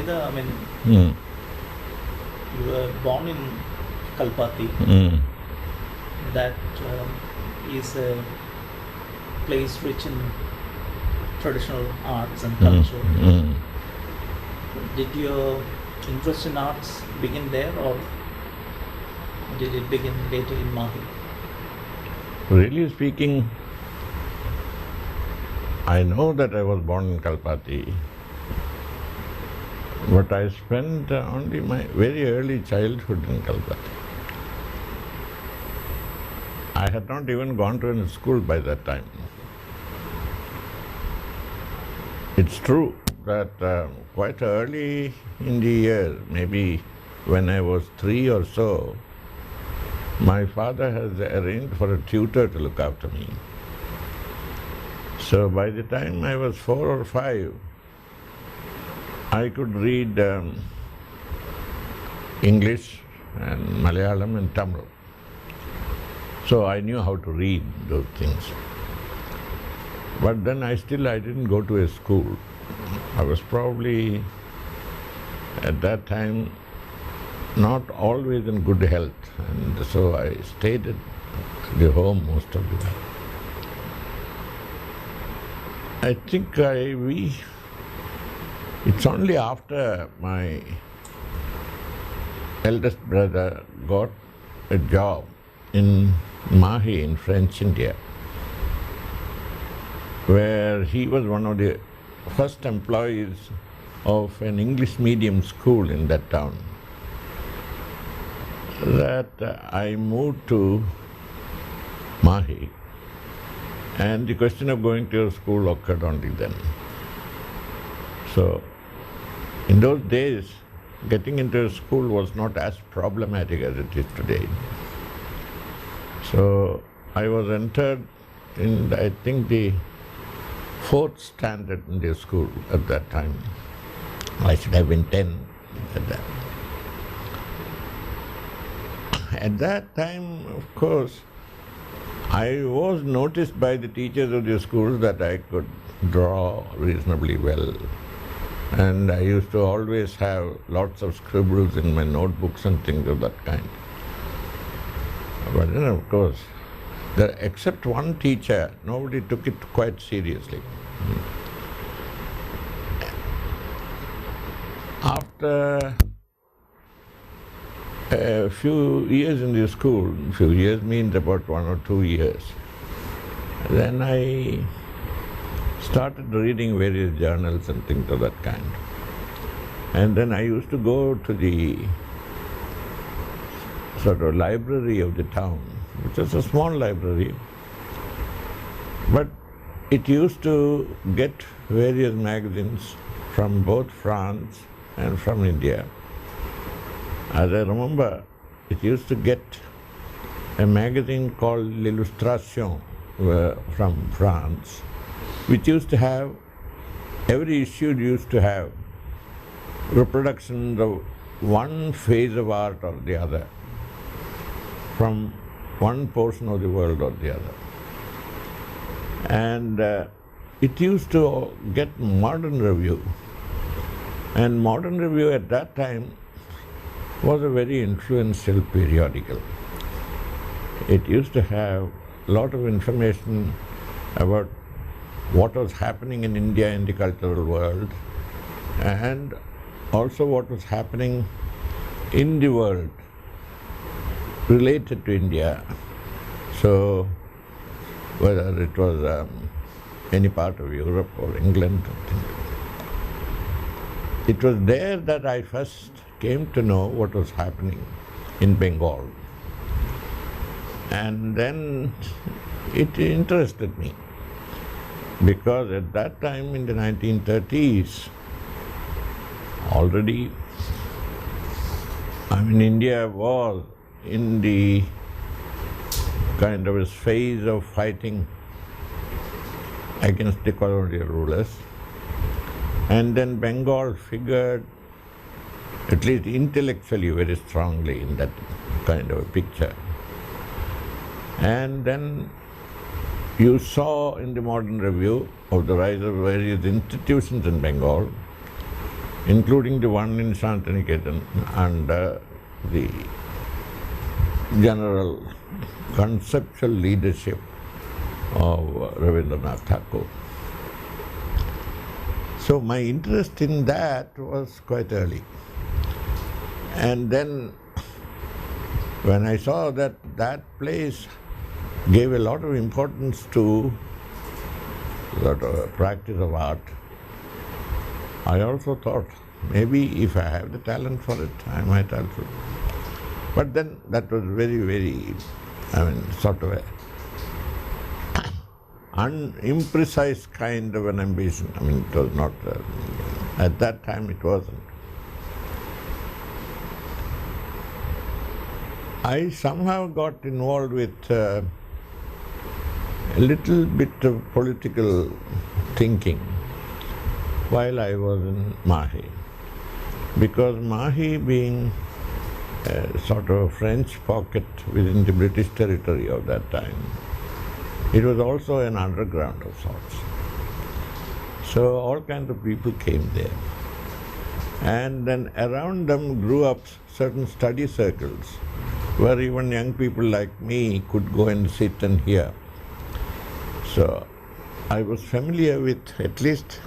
Mehta, Mm. you were born in Kalpati. Mm. That is a place rich in traditional arts and culture. Mm. Did your interest in arts begin there, or did it begin later in Mahdi? Really speaking, I know that I was born in Kalpati, but I spent only my very early childhood in Kalpati. I had not even gone to any school by that time. It's true that quite early in the year, maybe when I was 3 or so, my father has arranged for a tutor to look after me. So by the time I was 4 or 5, I could read English and Malayalam and Tamil. So I knew how to read those things. But then I didn't go to a school. I was probably at that time not always in good health, and so I stayed at the home most of the time. I think it's only after my eldest brother got a job in Mahdi in French India, where he was one of the first employees of an English medium school in that town, that I moved to Mahdi, and the question of going to a school occurred only then. So in those days, getting into a school was not as problematic as it is today. So I was entered in, I think, the 4th standard in the school at that time. I should have been 10 at that. At that time, of course, I was noticed by the teachers of the school that I could draw reasonably well. And I used to always have lots of scribbles in my notebooks and things of that kind. But then, of course, except one teacher, nobody took it quite seriously. After a few years in the school, few years means about 1 or 2 years, then I started reading various journals and things of that kind. And then I used to go to the sort of library of the town, which was a small library, but it used to get various magazines from both France and from India. As I remember, it used to get a magazine called L'Illustration from France, which used to have, every issue used to have reproductions of one phase of art or the other, from one portion of the world or the other. And it used to get Modern Review. And Modern Review at that time was a very influential periodical. It used to have a lot of information about what was happening in India in the cultural world, and also what was happening in the world related to India. So whether it was any part of Europe or England, it was there that I first came to know what was happening in Bengal. And then it interested me, because at that time in the 1930s, already, India was in the kind of a phase of fighting against the colonial rulers. And then Bengal figured, at least intellectually, very strongly in that kind of a picture. And then you saw in the Modern Review of the rise of various institutions in Bengal, including the one in Shantiniketan under the general conceptual leadership of Rabindranath Tagore. So my interest in that was quite early. And then when I saw that that place gave a lot of importance to the practice of art, I also thought maybe if I have the talent for it, I might also. But then that was very, sort of a imprecise kind of an ambition. It was not, at that time it wasn't. I somehow got involved with a little bit of political thinking while I was in Mahdi. Because Mahdi being a sort of a French pocket within the British territory of that time, it was also an underground of sorts. So all kinds of people came there. And then around them grew up certain study circles where even young people like me could go and sit and hear. So I was familiar with at least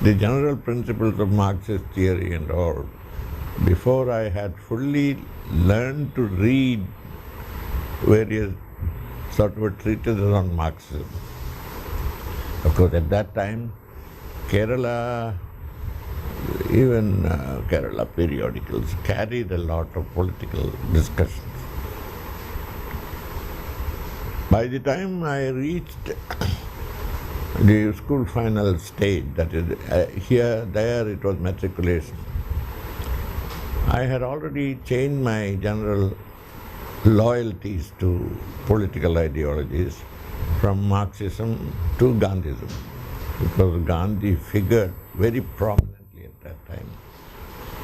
the general principles of Marxist theory and all before I had fully learned to read various sort of treatises on Marxism. Of course, at that time, Kerala, even Kerala periodicals carried a lot of political discussions. By the time I reached the school final stage, that is, there it was matriculation, I had already changed my general loyalties to political ideologies from Marxism to Gandhism, because Gandhi figured very prominently at that time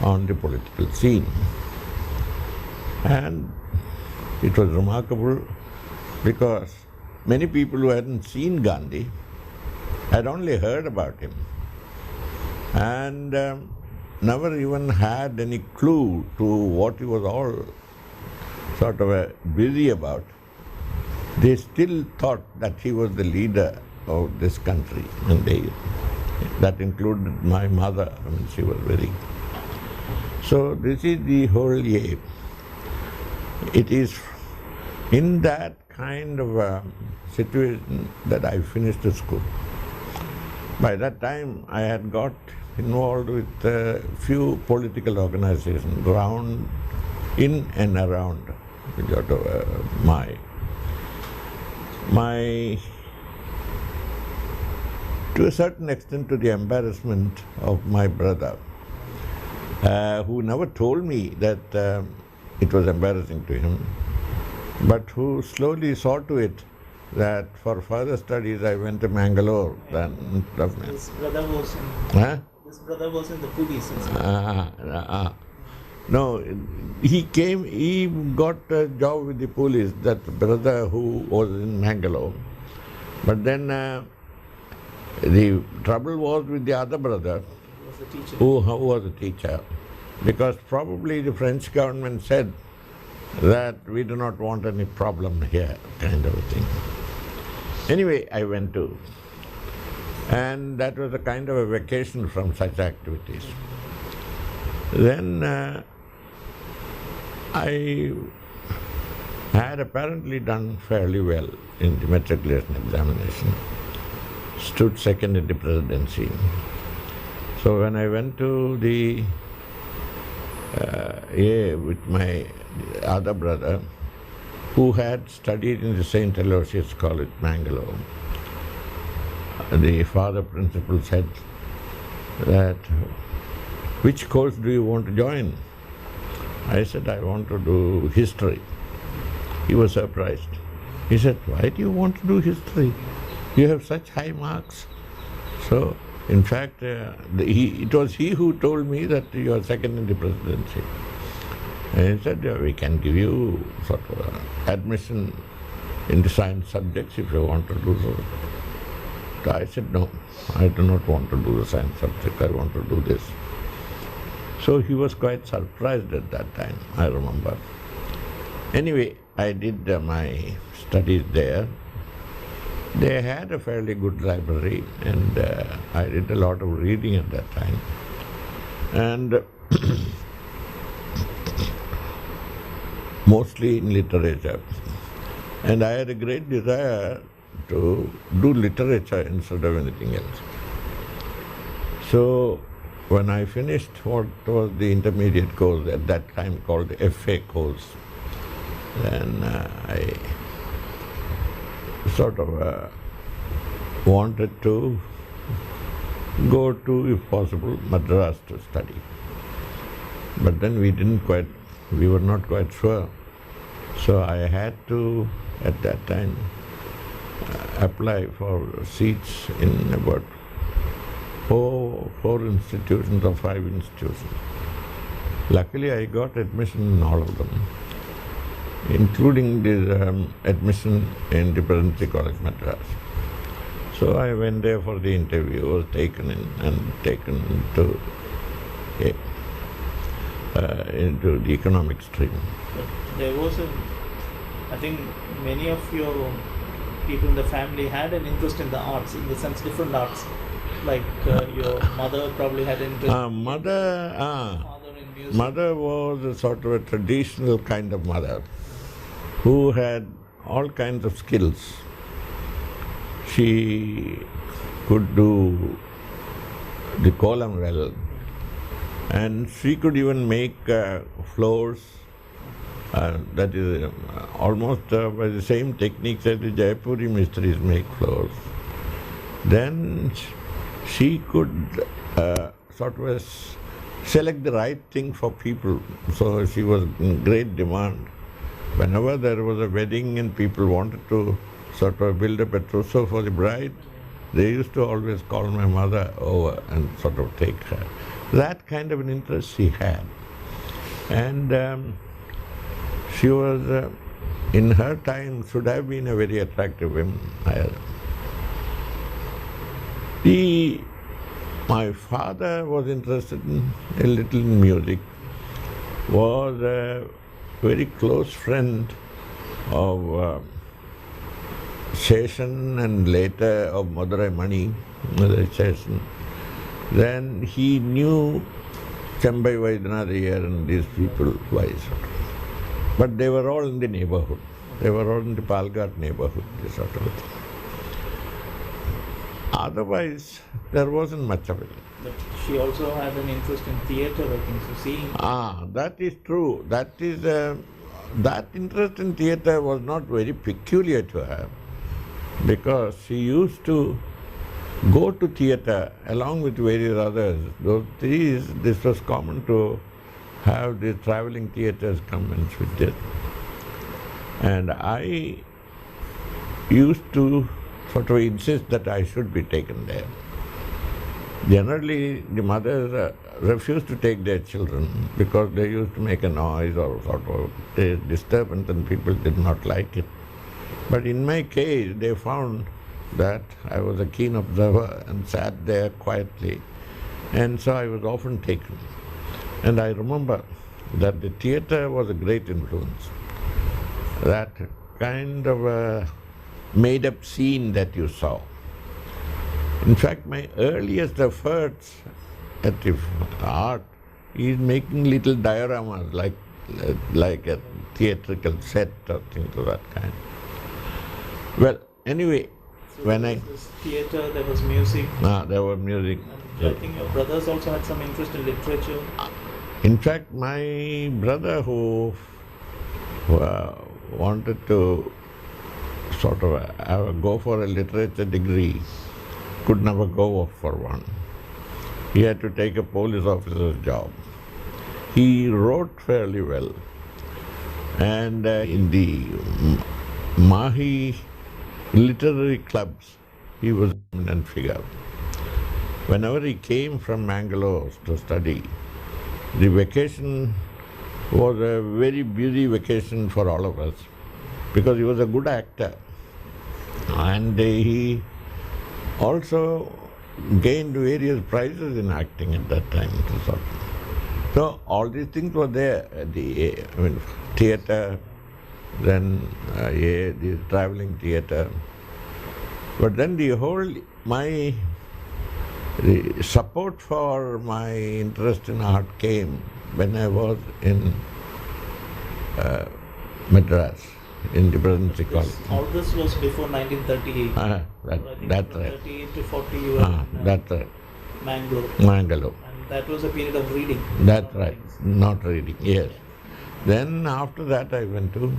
on the political scene. And it was remarkable because many people who hadn't seen Gandhi had only heard about him and never even had any clue to what he was all sort of busy about. They still thought that he was the leader of this country, and that included my mother. She was very. So this is the whole year. It is in that kind of a situation that I finished the school. By that time, I had got involved with a few political organizations around, in and around to a certain extent to the embarrassment of my brother, who never told me that it was embarrassing to him, but who slowly saw to it that for further studies I went to Mangalore. His brother was in the police. No, he got a job with the police, that brother who was in Mangalore. But then the trouble was with the other brother, who was a teacher, because probably the French government said that we do not want any problem here, kind of a thing. Anyway, I went to, and that was a kind of a vacation from such activities. Then I had apparently done fairly well in the matriculation examination, stood second in the presidency. So when I went to the with my other brother, who had studied in the St. Aloysius College, Mangalore, the father principal said that, which course do you want to join? I said, I want to do history. He was surprised. He said, why do you want to do history? You have such high marks. So, in fact, it was he who told me that you are second in the presidency. And he said, we can give you sort of admission in the science subjects if you want to do so. So I said, no, I do not want to do the science subject, I want to do this. So he was quite surprised at that time, I remember. Anyway, I did my studies there. They had a fairly good library, and I did a lot of reading at that time. And mostly in literature. And I had a great desire to do literature instead of anything else. So when I finished what was the intermediate course at that time called the FA course, then I sort of wanted to go to, if possible, Madras to study. But then we were not quite sure. So I had to, at that time, apply for seats in about four institutions or 5 institutions. Luckily, I got admission in all of them, including the admission in the Presidency College, Madras. So I went there for the interview, was taken in and taken into the economic stream. But there was I think many of your people in the family had an interest in the arts, in the sense different arts. Like your mother probably had an interest. Father in music. Mother was a sort of a traditional kind of mother who had all kinds of skills. She could do the kolam well, and she could even make floors. That is almost by the same techniques as the Jaipuri Mistris make floors. Then she could sort of select the right thing for people. So she was in great demand. Whenever there was a wedding and people wanted to sort of build up a trousseau for the bride, they used to always call my mother over and sort of take her. That kind of an interest she had. And she was, in her time, should have been a very attractive woman. My father was interested in a little in music, was a very close friend of Seshan and later of Madurai Mani, Seshan. Then he knew Chambai Vaidyanatha and these people wise. But they were all in the neighborhood. They were all in the Palghat neighborhood, this sort of thing. Otherwise, there wasn't much of it. But she also had an interest in theatre, I think, so seeing. That is true. That interest in theatre was not very peculiar to her, because she used to go to theatre along with various others. This was common to have the travelling theatres come and switch it. And I used to sort of insist that I should be taken there. Generally, the mothers refused to take their children because they used to make a noise or sort of a disturbance and people did not like it. But in my case, they found that I was a keen observer and sat there quietly, and so I was often taken. And I remember that the theatre was a great influence. That kind of a made-up scene that you saw. In fact, my earliest efforts at the art is making little dioramas like a theatrical set or things of that kind. Well, anyway, so when there was theatre, there was music. There was music. And I think your brothers also had some interest in literature. In fact, my brother who wanted to sort of go for a literature degree could never go for one. He had to take a police officer's job. He wrote fairly well, and in the Mahdi literary clubs, he was a prominent figure. Whenever he came from Mangalore to study, the vacation was a very busy vacation for all of us because he was a good actor, and he also gained various prizes in acting at that time. So all these things were there. Theatre, then the traveling theatre. But then the support for my interest in art came when I was in Madras, in the Presidency College. All this was before 1938. That's right. 38 to 40 you were in That's right. Mangalore. And that was a period of reading. That's right. Not reading, yes. Then after that I went to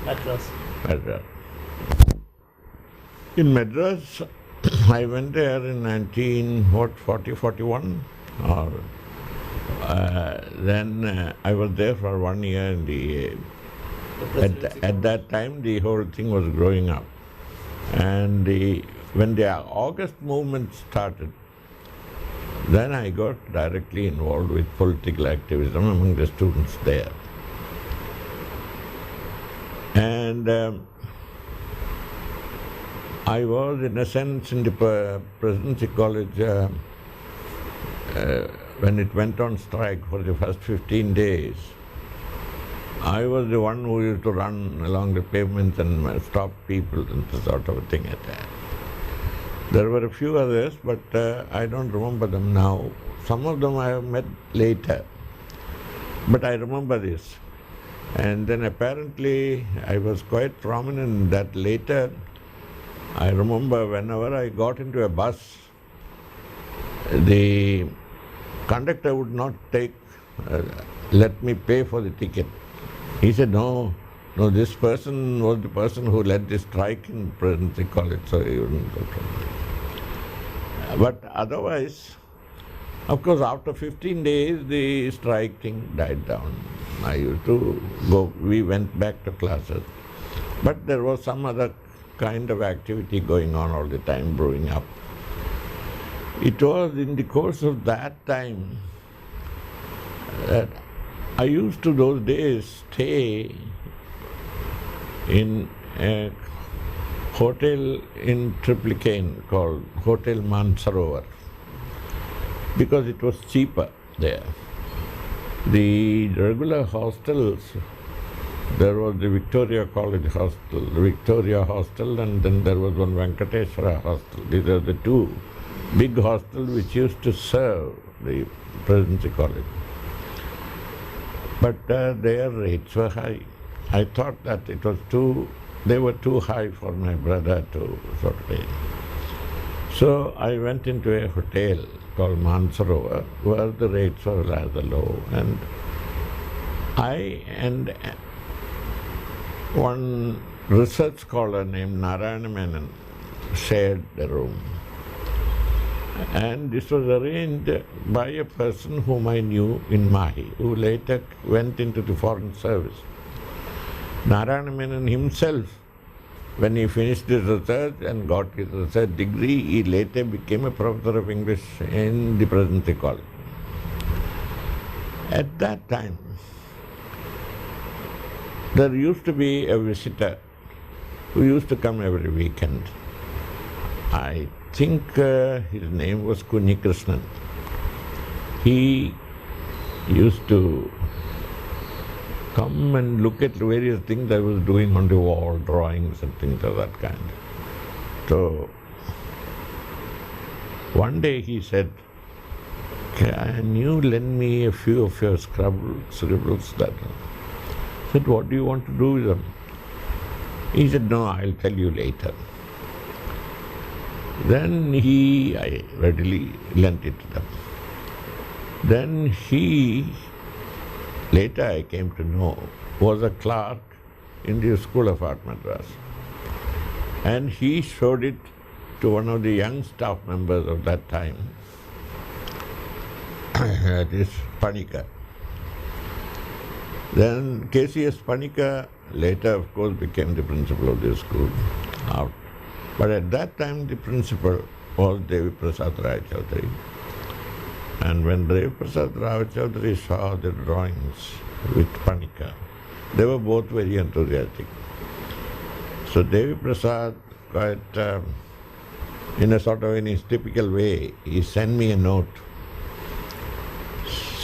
Madras. In Madras, I went there in 41, or then I was there for 1 year in the at that time the whole thing was growing up, and when the August movement started, then I got directly involved with political activism among the students there. And I was, in a sense, in the Presidency College when it went on strike for the first 15 days. I was the one who used to run along the pavements and stop people and sort of a thing like that. There were a few others, but I don't remember them now. Some of them I have met later, but I remember this. And then apparently I was quite prominent in that later. I remember whenever I got into a bus, the conductor would not let me pay for the ticket. He said, no, this person was the person who led the strike in Presidency College, so he wouldn't go to me. But otherwise, of course, after 15 days, the strike thing died down. I used to go, we went back to classes. But there was some other kind of activity going on all the time, brewing up. It was in the course of that time that I used to those days stay in a hotel in Triplicane called Hotel Mansarovar because it was cheaper there. The regular hostels, there was the Victoria College Hostel, the Victoria Hostel, and then there was one Venkateshwara Hostel. These are the two big hostels which used to serve the Presidency College. But their rates were high. I thought that they were too high for my brother to sort of pay. So I went into a hotel called Mansarovar where the rates were rather low, and I and one research scholar named Narayana Menon shared the room. And this was arranged by a person whom I knew in Mahdi, who later went into the Foreign Service. Narayana Menon himself, when he finished his research and got his research degree, he later became a professor of English in the Presidency College. At that time, there used to be a visitor who used to come every weekend. I think his name was Kunni Krishnan. He used to come and look at various things I was doing on the wall, drawings and things of that kind. So one day he said, can you lend me a few of your scribbles that? I said, what do you want to do with them? He said, no, I'll tell you later. Then I readily lent it to them. Then he, later I came to know, was a clerk in the School of Art Madras. And he showed it to one of the young staff members of that time, this Panika. Then KCS Panika later, of course, became the principal of the school. But at that time, the principal was Devi Prasad Rai Choudary. And when Devi Prasad Rai Choudary saw the drawings with Panika, they were both very enthusiastic. So Devi Prasad, quite in a sort of in his typical way, he sent me a note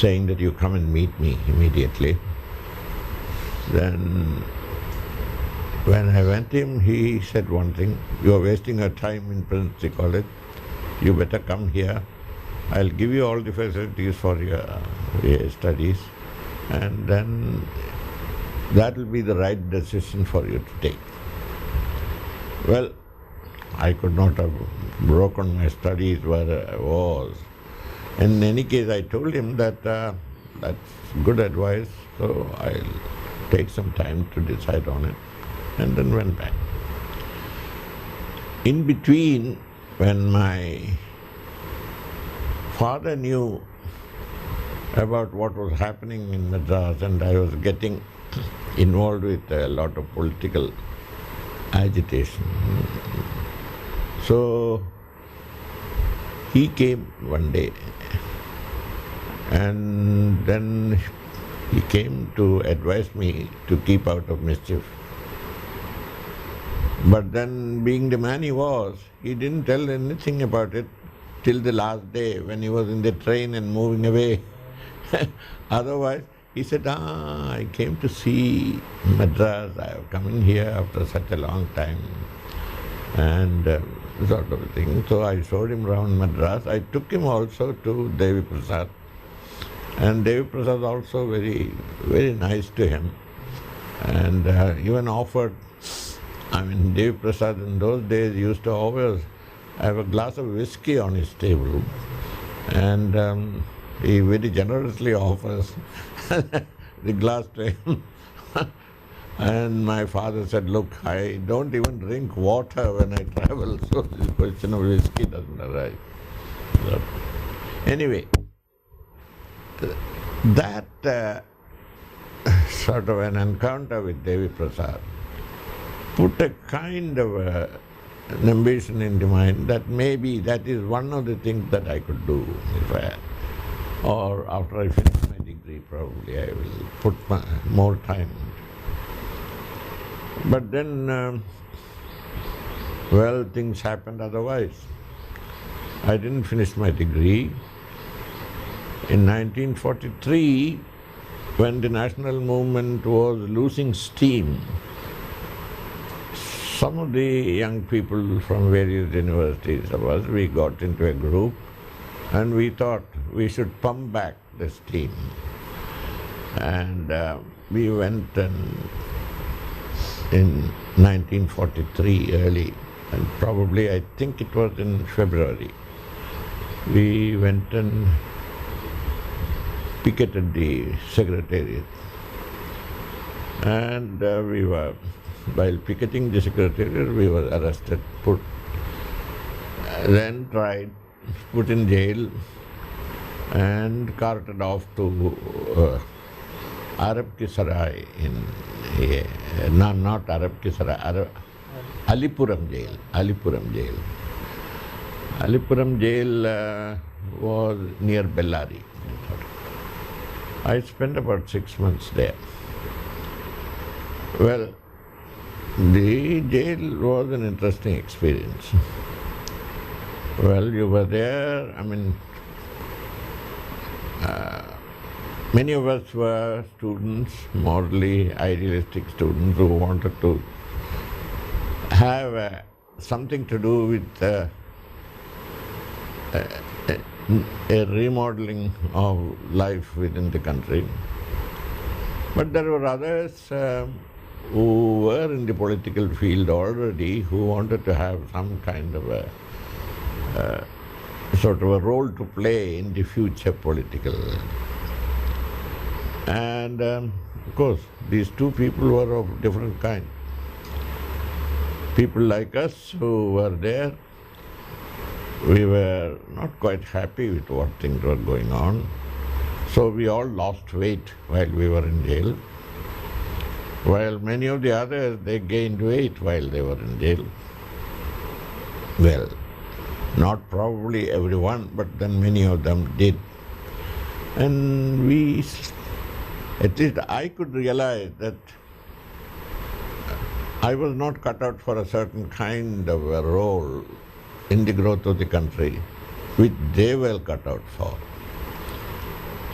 saying that you come and meet me immediately. Then when I went to him, he said one thing: you are wasting your time in Presidency College. You better come here. I'll give you all the facilities for your studies, and then that will be the right decision for you to take. Well, I could not have broken my studies where I was. In any case, I told him that that's good advice, so I'll take some time to decide on it, and then went back. In between, when my father knew about what was happening in Madras, and I was getting involved with a lot of political agitation, so he came one day, and then he came to advise me to keep out of mischief. But then, being the man he was, he didn't tell anything about it till the last day when he was in the train and moving away. Otherwise, he said, I came to see Madras, I have come in here after such a long time, and sort of thing. So I showed him around Madras. I took him also to Devi Prasad, and Devi Prasad also very, very nice to him, and even offered, Devi Prasad in those days used to always have a glass of whiskey on his table, and he very generously offers the glass to him. And my father said, look, I don't even drink water when I travel, so this question of whiskey doesn't arise. So, anyway, that sort of an encounter with Devi Prasad put a kind of an ambition into mind that maybe that is one of the things that I could do if I, or after I finish my degree, probably I will put more time. But then, things happened otherwise. I didn't finish my degree. In 1943, when the national movement was losing steam, some of the young people from various universities of us, we got into a group, and we thought we should pump back the steam. And we went in 1943 early, and probably I think it was in February, we went and picketed the secretariat. And while picketing the secretariat, we were arrested, then tried, put in jail, and carted off to Arab Ki Sarai not Arab Ki Sarai, Alipuram jail. Alipuram jail was near Bellary. I spent about 6 months there. Well, the jail was an interesting experience. Well, you were there, many of us were students, morally idealistic students who wanted to have something to do with a remodeling of life within the country. But there were others who were in the political field already, who wanted to have some kind of a sort of a role to play in the future political. And of course, these two people were of different kind. People like us who were there, we were not quite happy with what things were going on. So we all lost weight while we were in jail. While many of the others, they gained weight while they were in jail. Well, not probably everyone, but then many of them did. And at least I could realize that I was not cut out for a certain kind of a role in the growth of the country, which they were cut out for.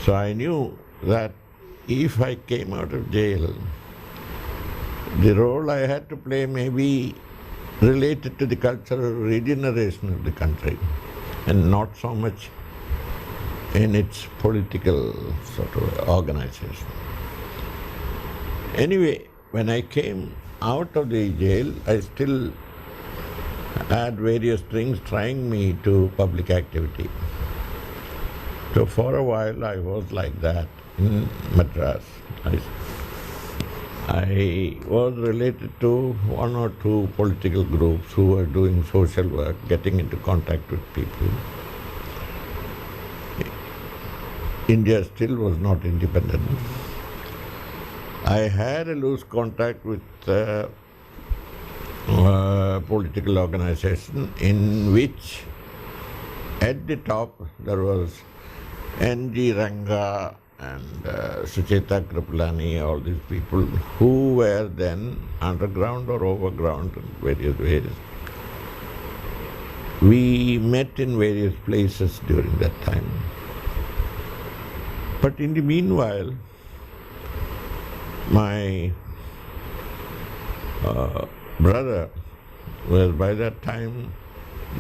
So I knew that if I came out of jail, the role I had to play may be related to the cultural regeneration of the country and not so much in its political sort of organization. Anyway, when I came out of the jail, I still had various things trying me to public activity. So for a while I was like that in Madras. I was related to one or two political groups who were doing social work, getting into contact with people. India still was not independent. I had a loose contact with a political organization in which at the top there was N.G. Ranga and Sucheta Kripalani, all these people who were then underground or overground in various ways. We met in various places during that time. But in the meanwhile, my brother was by that time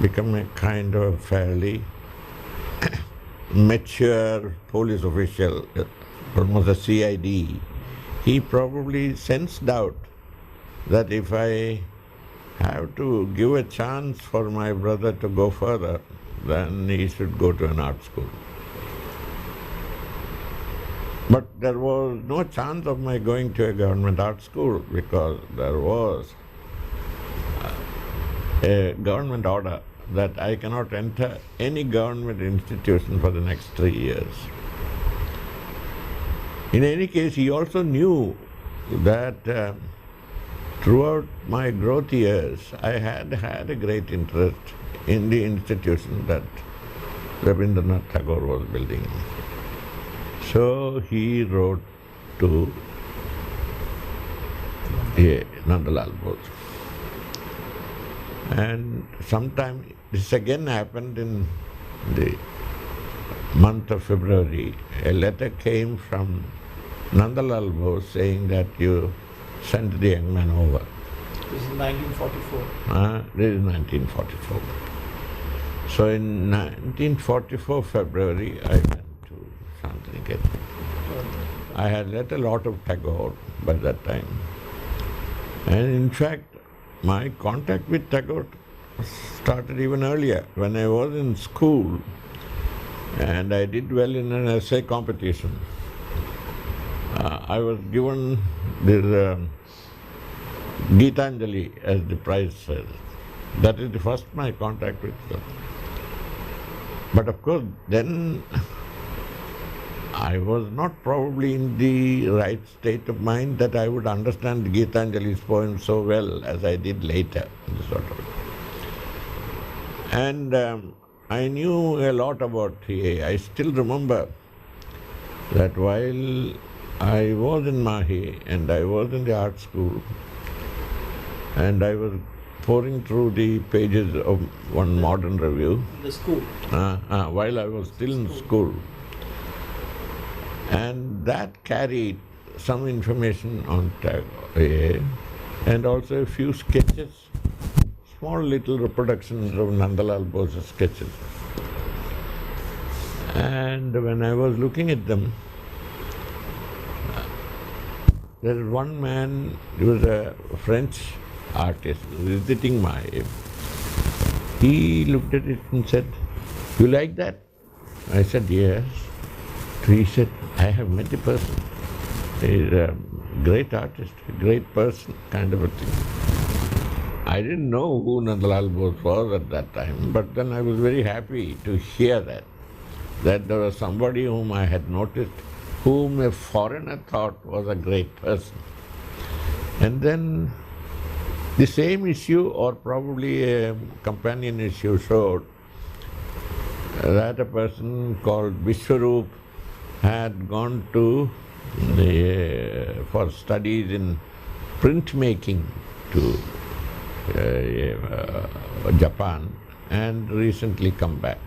become a kind of fairly mature police official, almost a CID. He probably sensed out that if I have to give a chance for my brother to go further, then he should go to an art school. But there was no chance of my going to a government art school because there was a government order that I cannot enter any government institution for the next 3 years. In any case, he also knew that throughout my growth years, I had had a great interest in the institution that Rabindranath Tagore was building. So he wrote to Nandalal Bose. And sometime, this again happened in the month of February. A letter came from Nandalal Bose saying that you sent the young man over. This is 1944. This is 1944. So in 1944 February, I went to Shantiniketan. I had read a lot of Tagore by that time. And in fact, my contact with Tagore started even earlier. When I was in school and I did well in an essay competition, I was given this Geetanjali as the prize says. That is the first my contact with them. But of course, then I was not probably in the right state of mind that I would understand Geetanjali's poem so well as I did later. Sort of. And I knew a lot about TA. I still remember that while I was in Mahdi and I was in the art school and I was poring through the pages of one modern review. The school? While I was still in school. And that carried some information on Tagore and also a few sketches, small little reproductions of Nandalal Bose's sketches. And when I was looking at them, there was one man, he was a French artist visiting Mahdi. He looked at it and said, "You like that?" I said, "Yes." He said, "I have met a person. He's a great artist, a great person," kind of a thing. I didn't know who Nandalal Bose was at that time, but then I was very happy to hear that there was somebody whom I had noticed, whom a foreigner thought was a great person. And then the same issue, or probably a companion issue, showed that a person called Vishwarup had gone to for studies in printmaking to Japan and recently come back.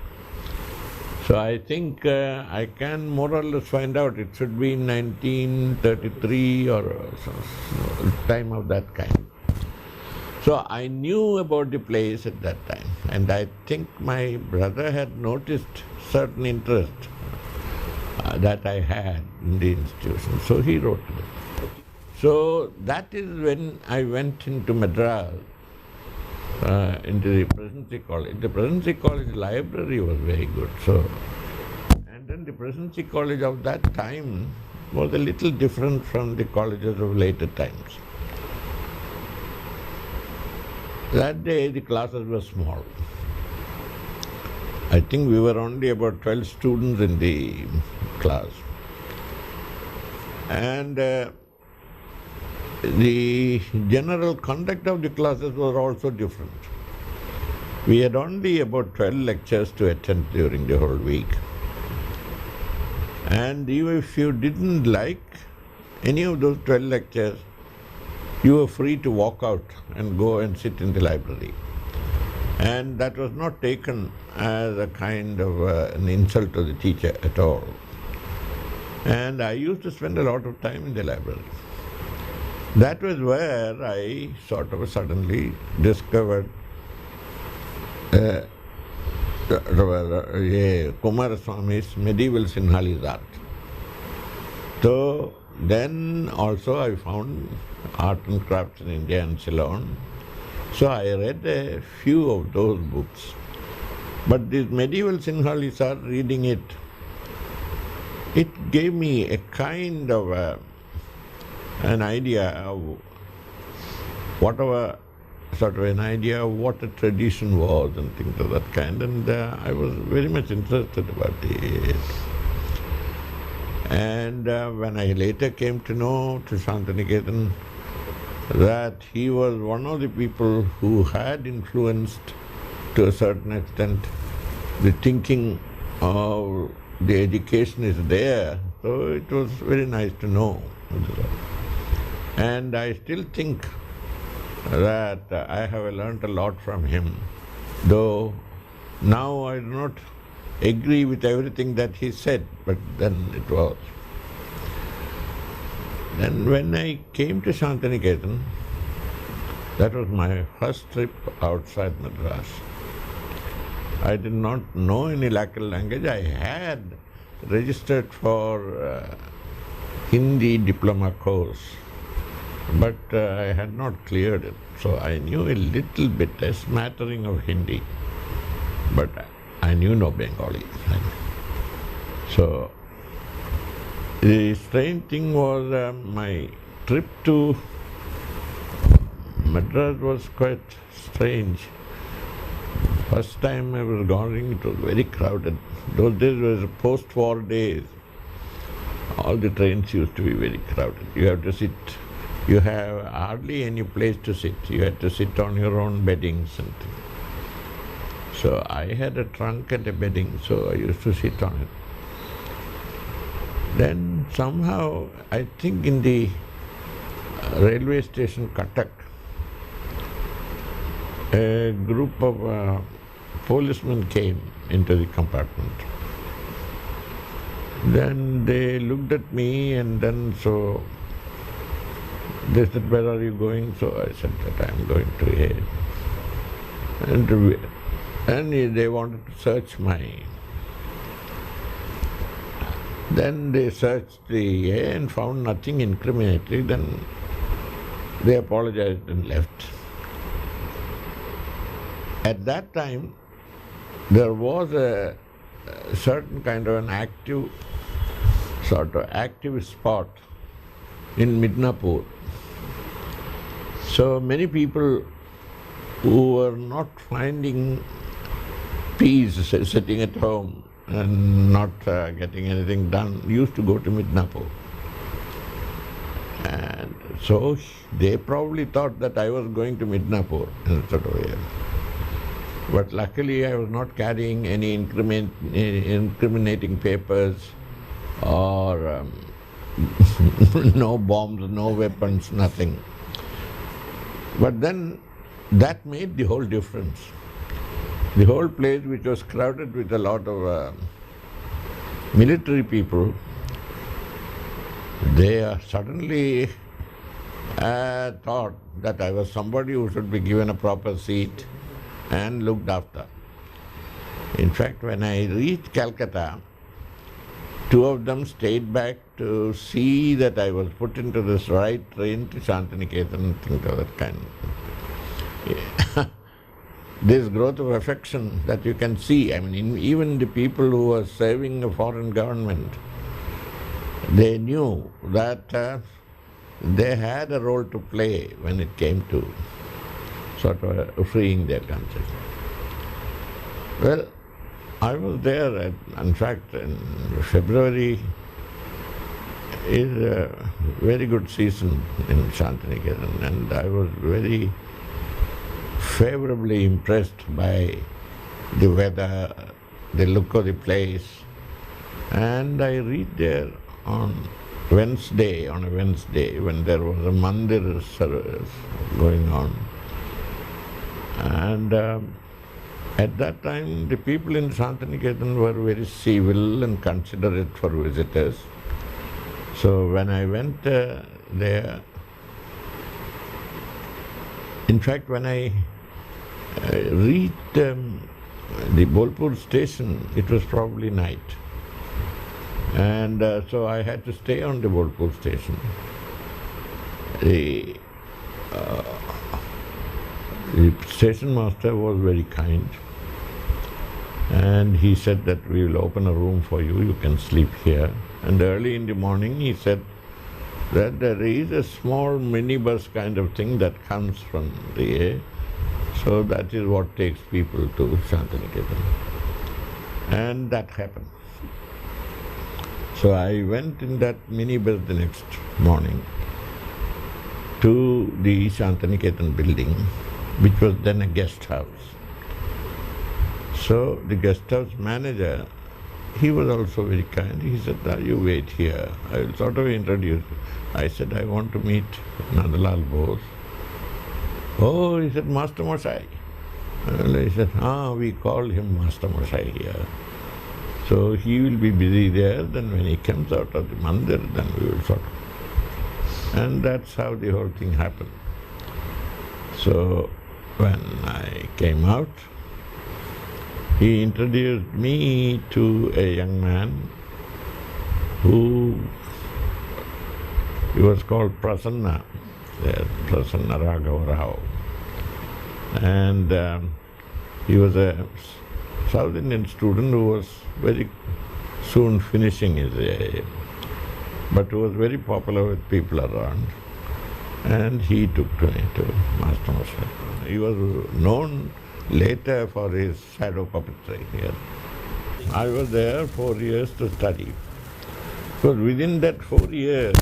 So I think I can more or less find out. It should be 1933 or time of that kind. So I knew about the place at that time, and I think my brother had noticed certain interest that I had in the institution, so he wrote to me. So that is when I went into Madras, into the Presidency College. The Presidency College library was very good. So, and then the Presidency College of that time was a little different from the colleges of later times. That day the classes were small. I think we were only about 12 students in the class. And the general conduct of the classes was also different. We had only about 12 lectures to attend during the whole week. And even if you didn't like any of those 12 lectures, you were free to walk out and go and sit in the library. And that was not taken as a kind of an insult to the teacher at all. And I used to spend a lot of time in the library. That was where I sort of suddenly discovered Kumaraswamy's medieval Sinhalese art. So then also I found art and crafts in India and Ceylon. So I read a few of those books. But this medieval Sinhalese art, reading it, it gave me a kind of an idea of whatever, sort of an idea of what a tradition was and things of that kind. And I was very much interested about it. And when I later came to know to Shantiniketan that he was one of the people who had influenced to a certain extent the thinking of the education is there, so it was very nice to know. And I still think that I have learnt a lot from him, though now I do not agree with everything that he said, but then it was. Then when I came to Shantiniketan, that was my first trip outside Madras. I did not know any local language. I had registered for Hindi diploma course, but I had not cleared it. So I knew a little bit, a smattering of Hindi, but I knew no Bengali. So the strange thing was my trip to Madras was quite strange. First time I was going, it was very crowded. Those days were post-war days. All the trains used to be very crowded. You have to sit, you have hardly any place to sit. You had to sit on your own beddings and things. So I had a trunk and a bedding, so I used to sit on it. Then somehow, I think in the railway station Cuttack, a group of policemen came into the compartment. Then they looked at me, and then so they said, "Where are you going?" So I said that I am going to a interview. And they wanted to search my... Then they searched the A and found nothing incriminatory. Then they apologized and left. At that time, there was a certain kind of an active spot in Midnapur. So many people who were not finding peace sitting at home and not getting anything done used to go to Midnapur. And so they probably thought that I was going to Midnapur instead of here. But luckily I was not carrying any incriminating papers or no bombs, no weapons, nothing. But then that made the whole difference. The whole place, which was crowded with a lot of military people, they suddenly thought that I was somebody who should be given a proper seat and looked after. In fact, when I reached Calcutta, two of them stayed back to see that I was put into this right train to Shantiniketan and things of that kind. This growth of affection that you can see, even the people who were serving a foreign government, they knew that they had a role to play when it came to sort of freeing their country. Well, I was there, in fact, in February is a very good season in Shantiniketan, and I was very favorably impressed by the weather, the look of the place, and I read there on a Wednesday when there was a mandir service going on, and at that time the people in Shantiniketan were very civil and considerate for visitors. So when I went there, in fact when I reached the Bolpur station, it was probably night. And so I had to stay on the Bolpur station. The station master was very kind, and he said that we will open a room for you, you can sleep here. And early in the morning he said that there is a small minibus kind of thing that comes from the so that is what takes people to Shantiniketan. And that happened. So I went in that minibus the next morning to the Shantiniketan building, which was then a guest house. So the guest house manager, he was also very kind. He said, you wait here. I will sort of introduce you. I said, I want to meet Nandalal Bose. Oh, he said, Master Mashai. Well, he said, we call him Master Mashai here. So he will be busy there, then when he comes out of the mandir, then we will sort of. And that's how the whole thing happened. So when I came out, he introduced me to a young man he was called Prasanna, Prasanna Raghava Rao. And he was a South Indian student who was very soon finishing his AA, but who was very popular with people around. And he took me to Master Mashai. He was known later for his shadow puppetry here. I was there 4 years to study. Because within that 4 years,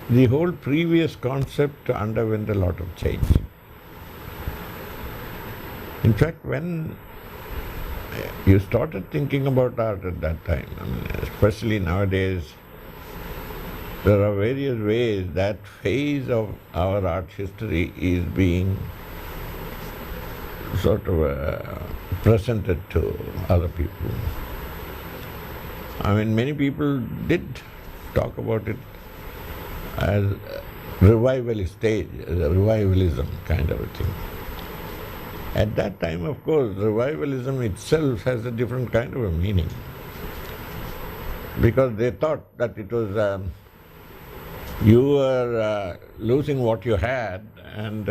the whole previous concept underwent a lot of change. In fact, when you started thinking about art at that time, especially nowadays, there are various ways that phase of our art history is being sort of presented to other people. Many people did talk about it as revivalist stage, as a revivalism kind of a thing. At that time, of course, revivalism itself has a different kind of a meaning, because they thought that it was you were losing what you had and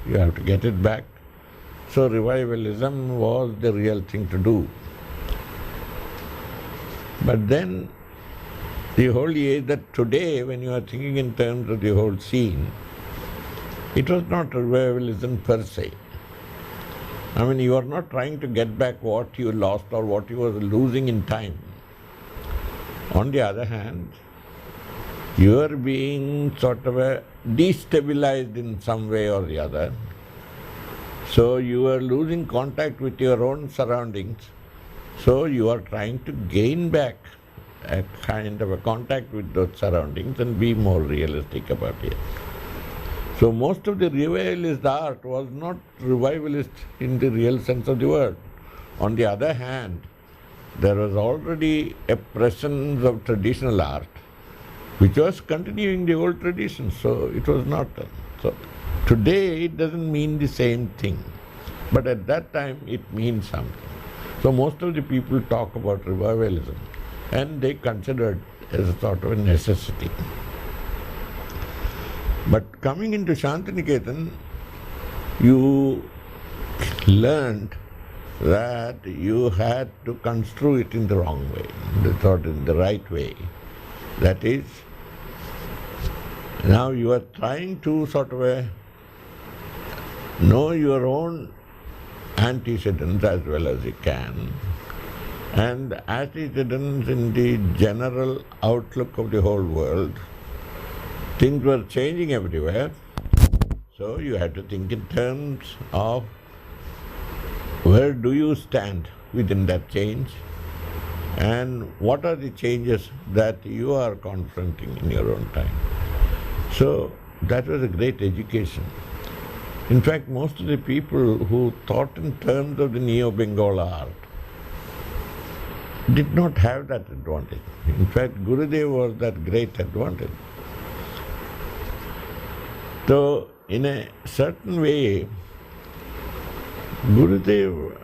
you have to get it back. So revivalism was the real thing to do. But then the whole age that today, when you are thinking in terms of the whole scene, it was not revivalism per se. You are not trying to get back what you lost or what you were losing in time. On the other hand, you are being sort of destabilized in some way or the other. So you are losing contact with your own surroundings. So you are trying to gain back a kind of a contact with those surroundings and be more realistic about it. So most of the revivalist art was not revivalist in the real sense of the word. On the other hand, there was already a presence of traditional art which was continuing the old traditions, so it was not. So today it doesn't mean the same thing, but at that time it means something. So most of the people talk about revivalism and they consider it as a sort of a necessity. But coming into Shantiniketan, you learned that you had to construe it in the wrong way, in the right way. That is, now you are trying to sort of know your own antecedents as well as you can, and antecedents in the general outlook of the whole world. Things were changing everywhere, so you had to think in terms of where do you stand within that change and what are the changes that you are confronting in your own time. So that was a great education. In fact, most of the people who thought in terms of the Neo-Bengal art did not have that advantage. In fact, Gurudev was that great advantage. So, in a certain way, Gurudev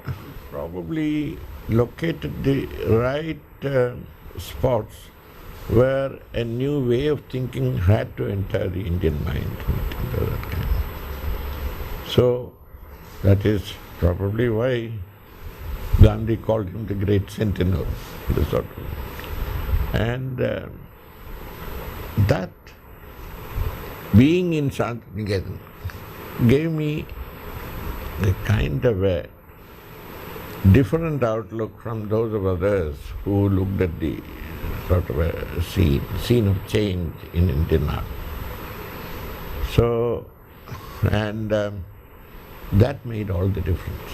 probably located the right spots where a new way of thinking had to enter the Indian mind. So, that is probably why Gandhi called him the great sentinel. And that being in Shantiniketan gave me a kind of a different outlook from those of others who looked at the sort of a scene of change in Indian art. So, and that made all the difference.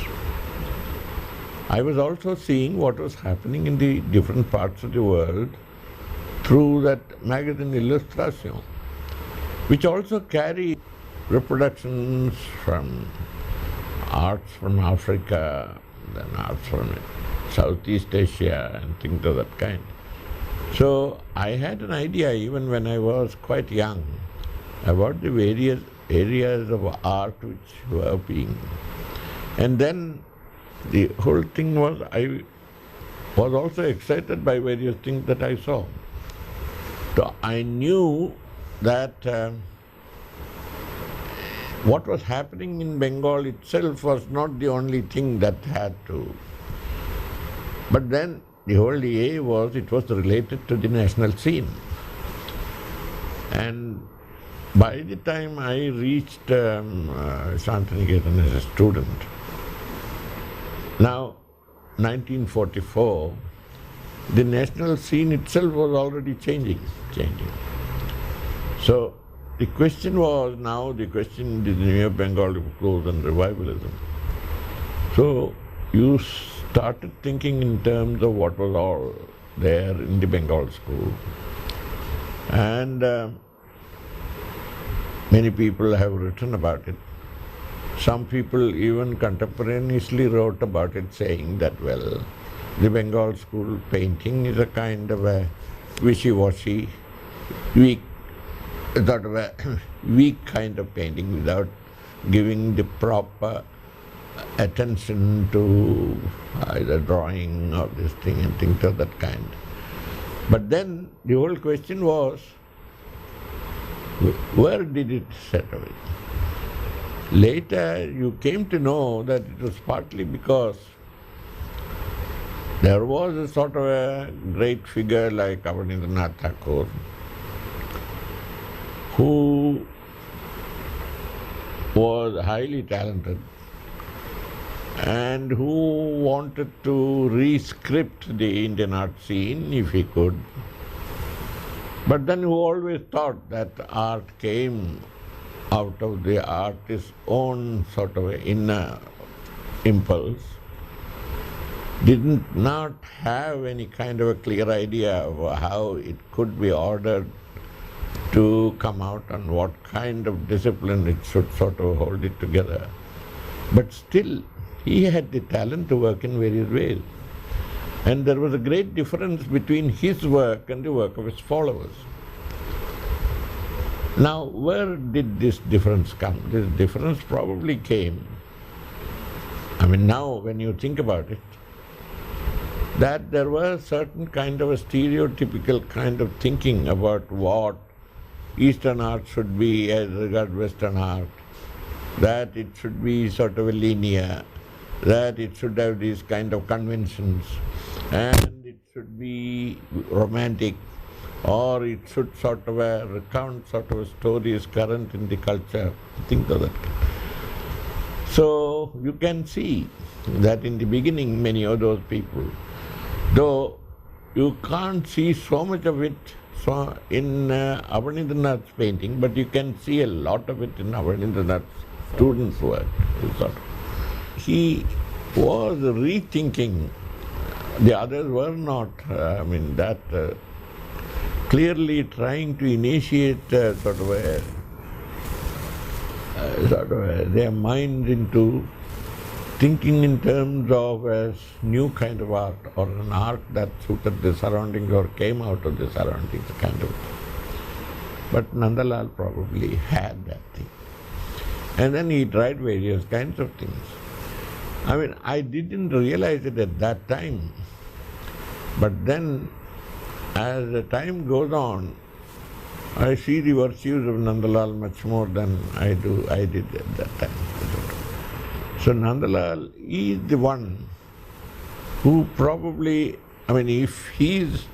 I was also seeing what was happening in the different parts of the world through that magazine Illustration, which also carried reproductions from arts from Africa, then arts from Southeast Asia and things of that kind. So I had an idea even when I was quite young about the various areas of art which were being. And then the whole thing was, I was also excited by various things that I saw. So I knew that what was happening in Bengal itself was not the only thing that had to. But then the whole idea was it was related to the national scene. And by the time I reached Shantiniketan as a student, now 1944, the national scene itself was already changing. So the question was now, the question is New Bengal close and revivalism. So you started thinking in terms of what was all there in the Bengal school. And many people have written about it. Some people even contemporaneously wrote about it, saying that, well, the Bengal school painting is a kind of a wishy-washy, weak, sort of a weak kind of painting without giving the proper attention to either drawing or this thing and things of that kind. But then the whole question was, where did it settle? Later you came to know that it was partly because there was a sort of a great figure like Abanindranath Tagore, who was highly talented and who wanted to re-script the Indian art scene if he could, but then who always thought that art came out of the artist's own sort of inner impulse, did not have any kind of a clear idea of how it could be ordered to come out and what kind of discipline it should sort of hold it together. But still, he had the talent to work in various ways. And there was a great difference between his work and the work of his followers. Now, where did this difference come? This difference probably came, now when you think about it, that there was certain kind of a stereotypical kind of thinking about what Eastern art should be as regards Western art, that it should be sort of a linear, that it should have these kind of conventions, and it should be romantic, or it should sort of recount sort of stories current in the culture, things of that kind. So you can see that in the beginning many of those people, though you can't see so much of it in Abanindranath's painting, but you can see a lot of it in Abanindranath's students' work. He was rethinking. The others were not, clearly trying to initiate their mind into thinking in terms of a new kind of art, or an art that suited the surroundings or came out of the surroundings, kind of thing. But Nandalal probably had that thing. And then he tried various kinds of things. I didn't realize it at that time. But then, as the time goes on, I see the virtues of Nandalal much more than I did at that time. So Nandalal is the one who probably, if he's,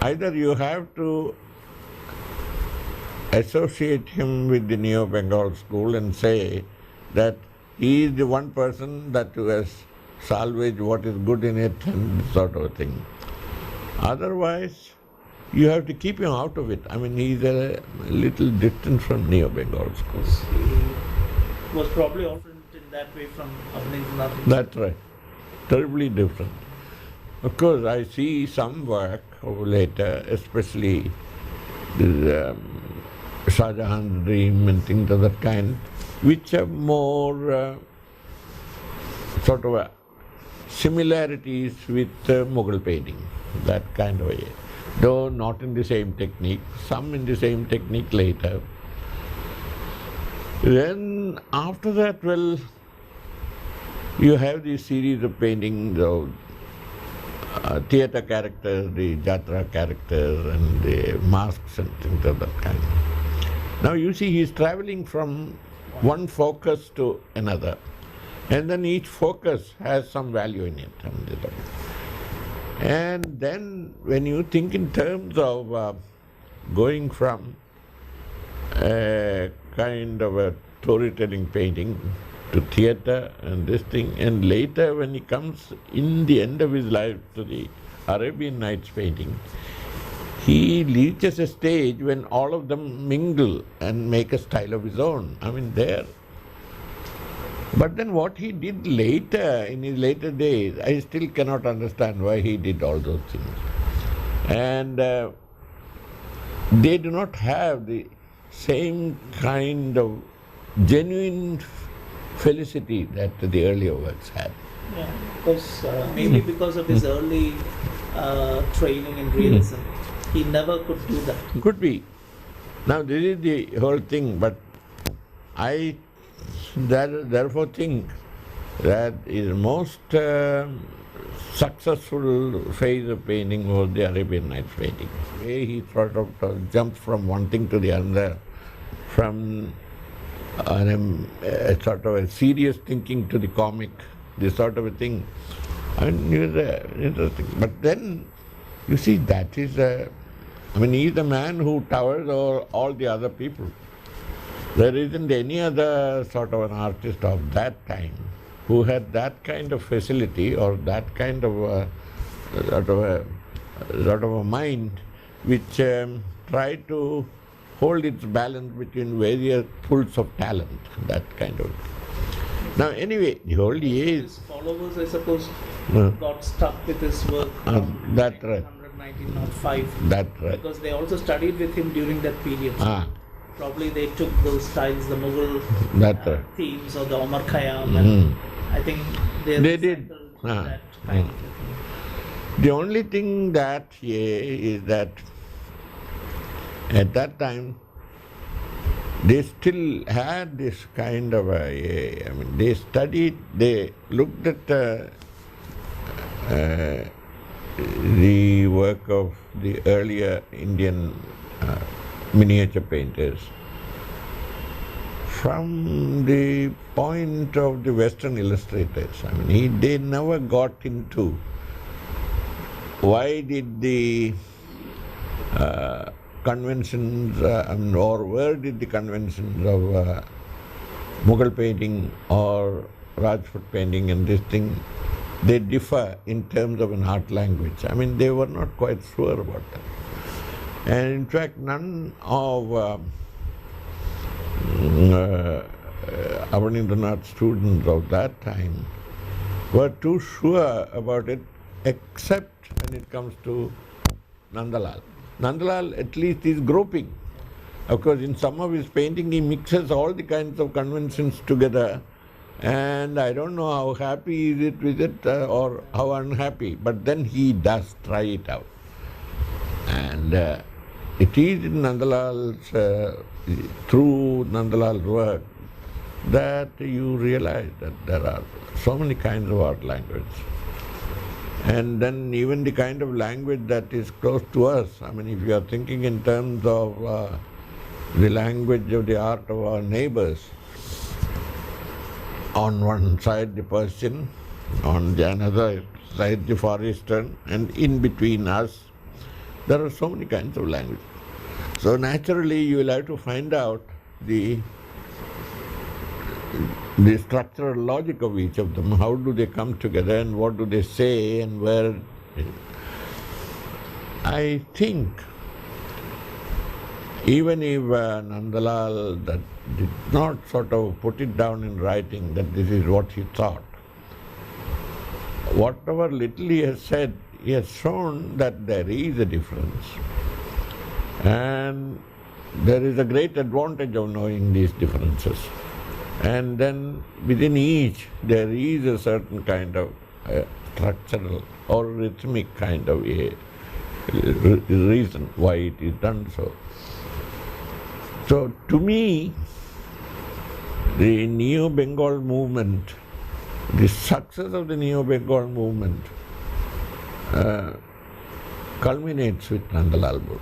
either you have to associate him with the Neo-Bengal school and say that he is the one person that has salvaged what is good in it and sort of a thing. Otherwise, you have to keep him out of it. He's a little distant from Neo-Bengal school. He was probably different in that way from Abanindranath. That's right. Terribly different. Of course, I see some work later, especially this Shah Jahan's Dream and things of that kind, which have more similarities with Mughal painting, that kind of way. Though not in the same technique, some in the same technique later. Then after that, you have this series of paintings of theatre characters, the Jatra characters and the masks and things of that kind. Now you see, he is travelling from one focus to another, and then each focus has some value in it. And then when you think in terms of going from a kind of a storytelling painting to theatre and this thing, and later when he comes in the end of his life to the Arabian Nights painting, he reaches a stage when all of them mingle and make a style of his own. There. But then what he did later, in his later days, I still cannot understand why he did all those things. And they do not have the same kind of genuine felicity that the earlier works had. Yeah, because maybe because of his early training in realism, he never could do that. Could be. Now this is the whole thing, but I therefore think that his most successful phase of painting was the Arabian Nights painting. The way he sort of jumped from one thing to the other, from a sort of a serious thinking to the comic, this sort of a thing. It was interesting. But then, you see, that is he is the man who towers over all the other people. There isn't any other sort of an artist of that time who had that kind of facility or that kind of sort of a mind which tried to hold its balance between various pools of talent, that kind of. Now anyway, the whole idea is... His followers, I suppose, got stuck with his work that's right. 1905. That's right. Because they also studied with him during that period. Probably they took those styles, the Mughal themes or the Omar Khayyam, and I think they did that kind of thing. The only thing that is that at that time they still had this kind of they studied, they looked at the work of the earlier Indian miniature painters from the point of the Western illustrators. They never got into why did the conventions, or where did the conventions of Mughal painting or Rajput painting and this thing, they differ in terms of an art language. They were not quite sure about that. And in fact, none of Abanindranath students of that time were too sure about it, except when it comes to Nandalal. Nandalal at least is groping. Of course, in some of his painting, he mixes all the kinds of conventions together, and I don't know how happy is it with it or how unhappy, but then he does try it out. And it is in Nandalal's, through Nandalal's work, that you realize that there are so many kinds of art language. And then even the kind of language that is close to us, if you are thinking in terms of the language of the art of our neighbors, on one side the Persian, on the another side the Far Eastern, and in between us, there are so many kinds of language. So naturally you will have to find out the structural logic of each of them. How do they come together and what do they say and where? I think even if Nandalal that did not sort of put it down in writing that this is what he thought, whatever little he has said, he has shown that there is a difference. And there is a great advantage of knowing these differences. And then within each there is a certain kind of structural or rhythmic kind of a reason why it is done so. So to me, the Neo-Bengal movement, the success of the Neo-Bengal movement culminates with Nandalal book.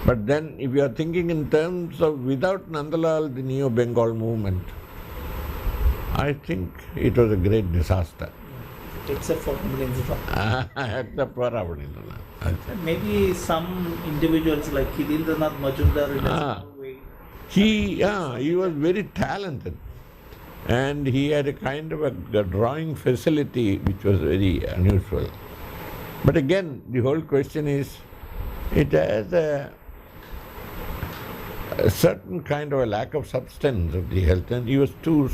But then if you are thinking in terms of without Nandalal, the Neo-Bengal movement, I think it was a great disaster. Except for Abanindranath. Except for Abanindranath. Maybe some individuals like Hirendranath Majumdar in a way. He was very talented. And he had a kind of a drawing facility which was very unusual. But again, the whole question is, it has a certain kind of a lack of substance of the health, and he was too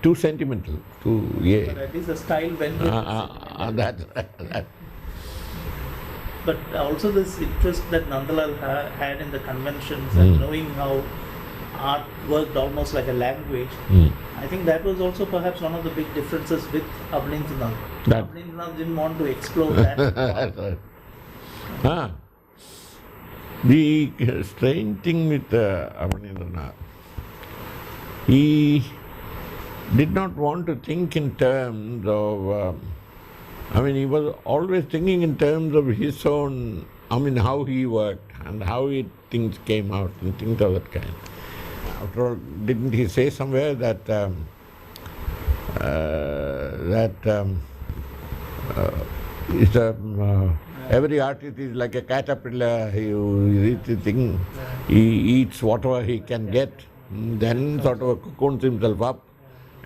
too sentimental, But at least the style went with that. But also this interest that Nandalal had in the conventions and knowing how art worked almost like a language, I think that was also perhaps one of the big differences with Abanindranath. Abanindranath didn't want to explore that. The strange thing with Abanindranath, he did not want to think in terms of, he was always thinking in terms of his own, how he worked and how things came out and things of that kind. After all, didn't he say somewhere that every artist is like a caterpillar, he eats the thing, he eats whatever he can get, then sort of cocoons himself up,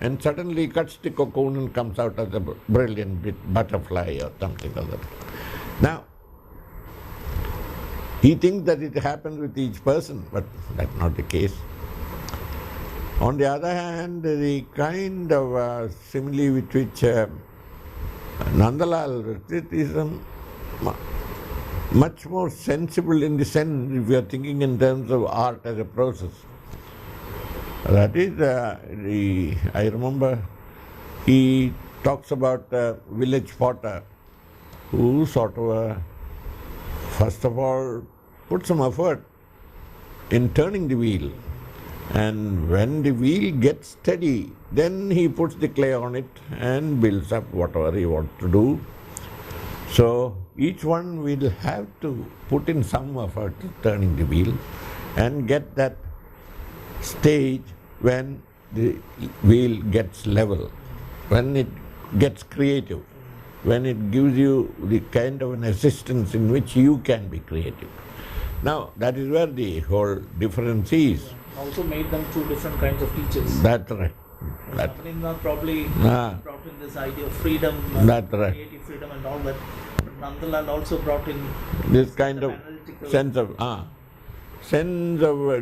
and suddenly cuts the cocoon and comes out as a brilliant butterfly or something like that. Now, he thinks that it happens with each person, but that's not the case. On the other hand, the kind of simile with which Nandalal wrote it is much more sensible in the sense if we are thinking in terms of art as a process. That is, I remember he talks about a village potter who sort of, first of all, put some effort in turning the wheel. And when the wheel gets steady, then he puts the clay on it and builds up whatever he wants to do. So each one will have to put in some effort turning the wheel and get that stage when the wheel gets level, when it gets creative, when it gives you the kind of an assistance in which you can be creative. Now, that is where the whole difference is. Also made them two different kinds of teachers. That's right. Sabaninna probably brought in this idea of freedom, that's right. creative freedom and all that. But Nandalal also brought in this kind of sense of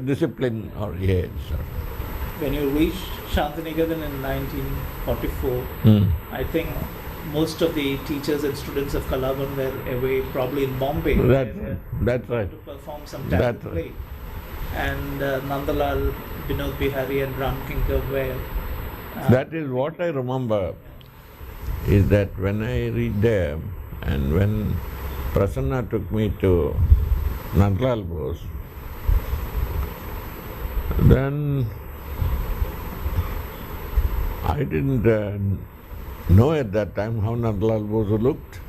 discipline or yes. When you reached Shantiniketan in 1944, I think most of the teachers and students of Kalavan were away, probably in Bombay. That's right. To perform some talent play. And Nandalal, Binod Bihari and Ram Kinkar were... that is what I remember, is that when I read there, and when Prasanna took me to Nandalal Bose, then I didn't know at that time how Nandalal Bose looked.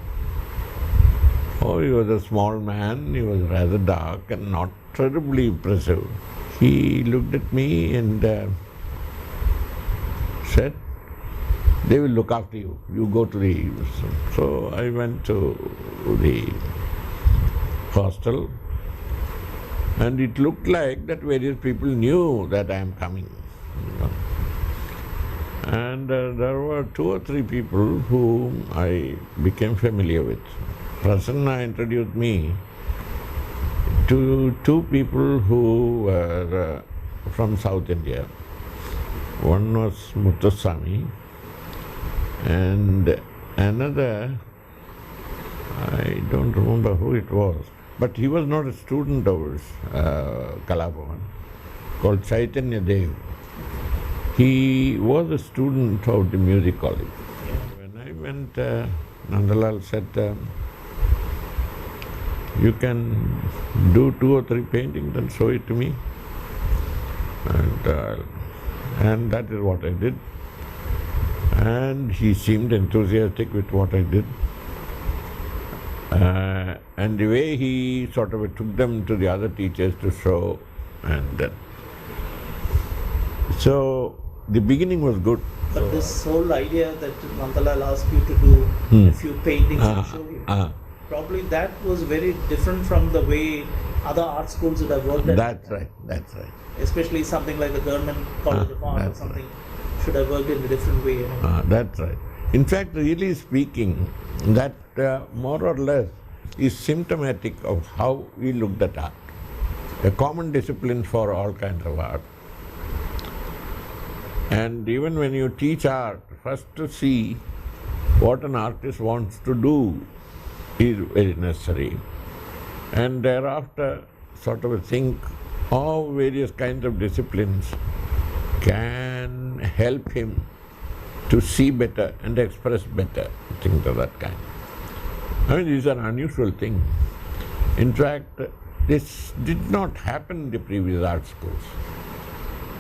Oh, he was a small man, he was rather dark and not terribly impressive. He looked at me and said, "They will look after you, you go to the..." So I went to the hostel and it looked like that various people knew that I am coming. And there were 2 or 3 people whom I became familiar with. Prasanna introduced me to 2 people who were from South India. One was Muthuswamy and another, I don't remember who it was, but he was not a student of Kalabhavan, called Chaitanya Dev. He was a student of the music college. When I went, Nandalal said, "You can do 2 or 3 paintings and show it to me." And that is what I did. And he seemed enthusiastic with what I did. And the way he sort of took them to the other teachers to show, and so the beginning was good. But this whole idea that Nandalal asked you to do a few paintings and show him, probably that was very different from the way other art schools would have worked at. That's right. Especially something like the government college of art or something should have worked in a different way. That's right. In fact, really speaking, that more or less is symptomatic of how we looked at art. A common discipline for all kinds of art. And even when you teach art, first to see what an artist wants to do is very necessary. And thereafter sort of think how various kinds of disciplines can help him to see better and express better, things of that kind. I mean, these are unusual things. In fact, this did not happen in the previous art schools.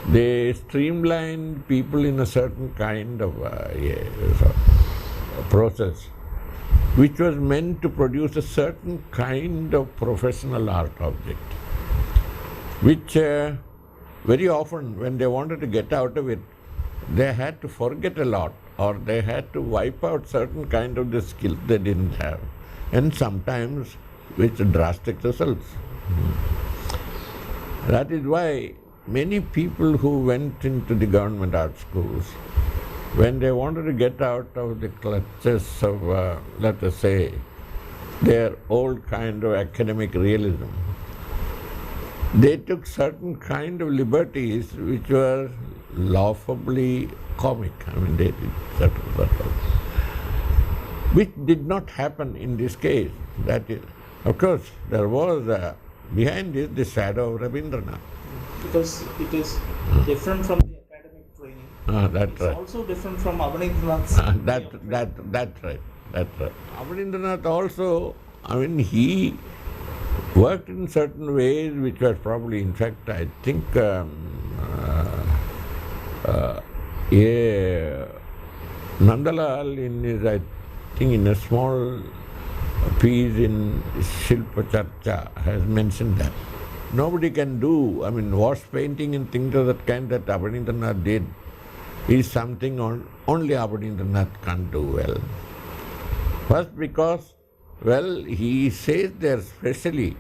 They streamlined people in a certain kind of process, which was meant to produce a certain kind of professional art object, which very often when they wanted to get out of it, they had to forget a lot, or they had to wipe out certain kind of the skills they didn't have, and sometimes with drastic results. That is why many people who went into the government art schools, when they wanted to get out of the clutches of, let us say, their old kind of academic realism, they took certain kind of liberties which were laughably comic. I mean, they did certain sort of, which did not happen in this case. That is, of course, there was behind this the shadow of Rabindranath. Because it is different from the academic training. That's It's right. also different from Abanindranath's. That's right. That's right. Abanindranath also, I mean, he worked in certain ways which was probably, in fact, I think, yeah, Nandalal in his, I think, in a small piece in Shilpa Charcha has mentioned that. Nobody can do, I mean, wash painting and things of that kind that Abanindranath did is something only Abanindranath can't do well. First because, well, he says there specially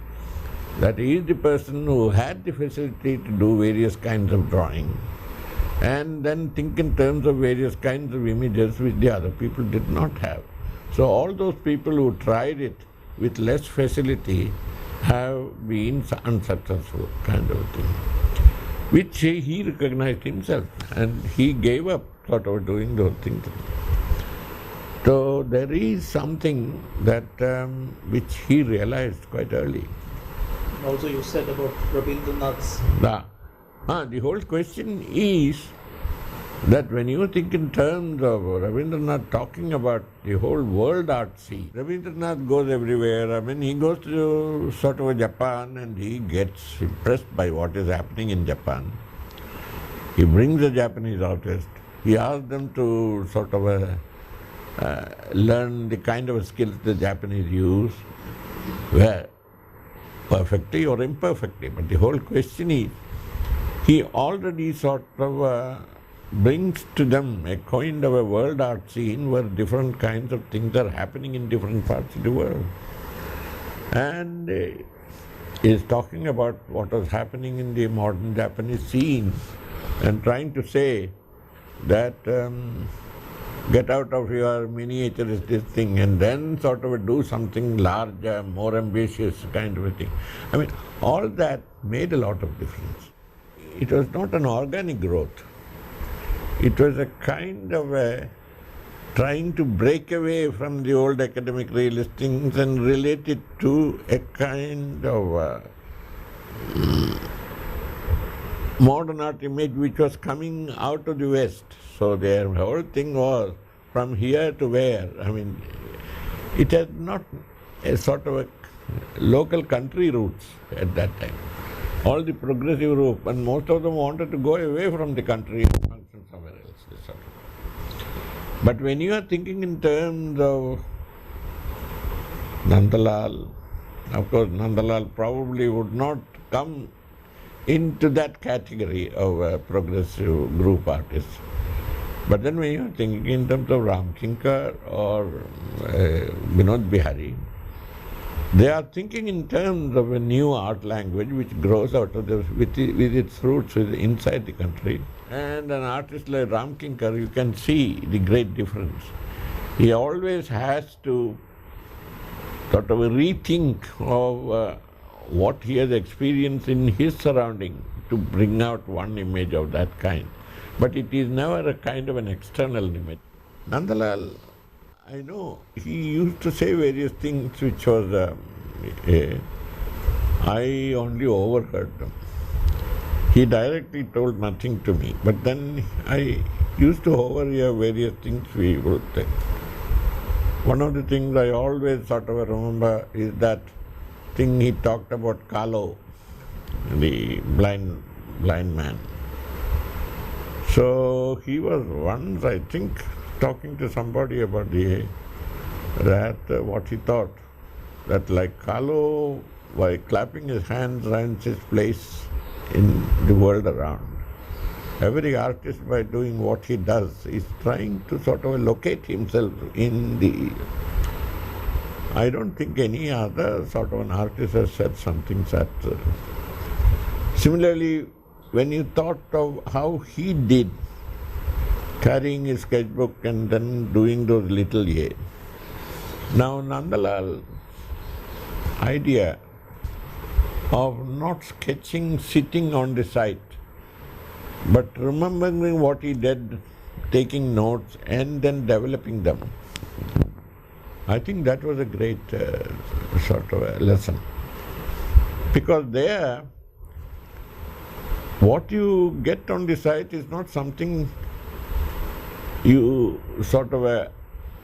that he is the person who had the facility to do various kinds of drawing and then think in terms of various kinds of images which the other people did not have. So all those people who tried it with less facility have been unsuccessful, kind of thing, which he recognized himself, and he gave up sort of doing those things. So there is something that which he realized quite early. Also, you said about Rabindranath's. The whole question is that when you think in terms of Rabindranath talking about the whole world art scene, Rabindranath goes everywhere. I mean, he goes to sort of Japan and he gets impressed by what is happening in Japan. He brings a Japanese artist. He asks them to sort of learn the kind of skills the Japanese use, where perfectly or imperfectly. But the whole question is, he already sort of brings to them a kind of a world art scene where different kinds of things are happening in different parts of the world. And is talking about what was happening in the modern Japanese scene and trying to say that get out of your miniaturistic thing and then sort of do something larger, more ambitious kind of a thing. I mean, all that made a lot of difference. It was not an organic growth. It was a kind of a trying to break away from the old academic realist things and relate it to a kind of modern art image which was coming out of the West. So their whole thing was from here to where. I mean, it had not a sort of a local country roots at that time. All the progressive group, and most of them wanted to go away from the country and function somewhere else. But when you are thinking in terms of Nandalal, of course Nandalal probably would not come into that category of a progressive group artist. But then when you are thinking in terms of Ram Kinkar or Vinod Bihari, they are thinking in terms of a new art language which grows out of with its roots inside the country. And an artist like Ram Kinkar, you can see the great difference. He always has to sort of rethink of what he has experienced in his surrounding to bring out one image of that kind. But it is never a kind of an external image. Nandalal, I know he used to say various things which was, I only overheard them. He directly told nothing to me, but then I used to overhear various things we would say. One of the things I always sort of remember is that thing he talked about Kalo, the blind man. So he was once, I think, talking to somebody about what he thought, that like Kalo, by clapping his hands, finds his place in the world around. Every artist, by doing what he does, is trying to sort of locate himself in the... I don't think any other sort of an artist has said something that... Similarly, when you thought of how he did, carrying his sketchbook and then doing those little ye. Now Nandalal idea of not sketching sitting on the site, but remembering what he did, taking notes and then developing them. I think that was a great sort of a lesson. Because there, what you get on the site is not something you sort of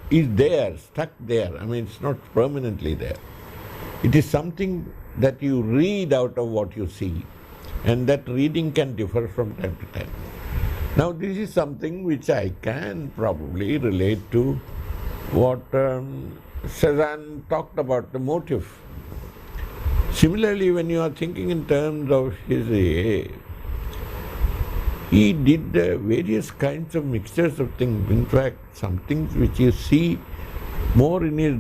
is there, stuck there. I mean, it's not permanently there. It is something that you read out of what you see, and that reading can differ from time to time. Now, this is something which I can probably relate to what Cezanne talked about, the motive. Similarly, when you are thinking in terms of his AA, he did various kinds of mixtures of things. In fact, some things which you see more in his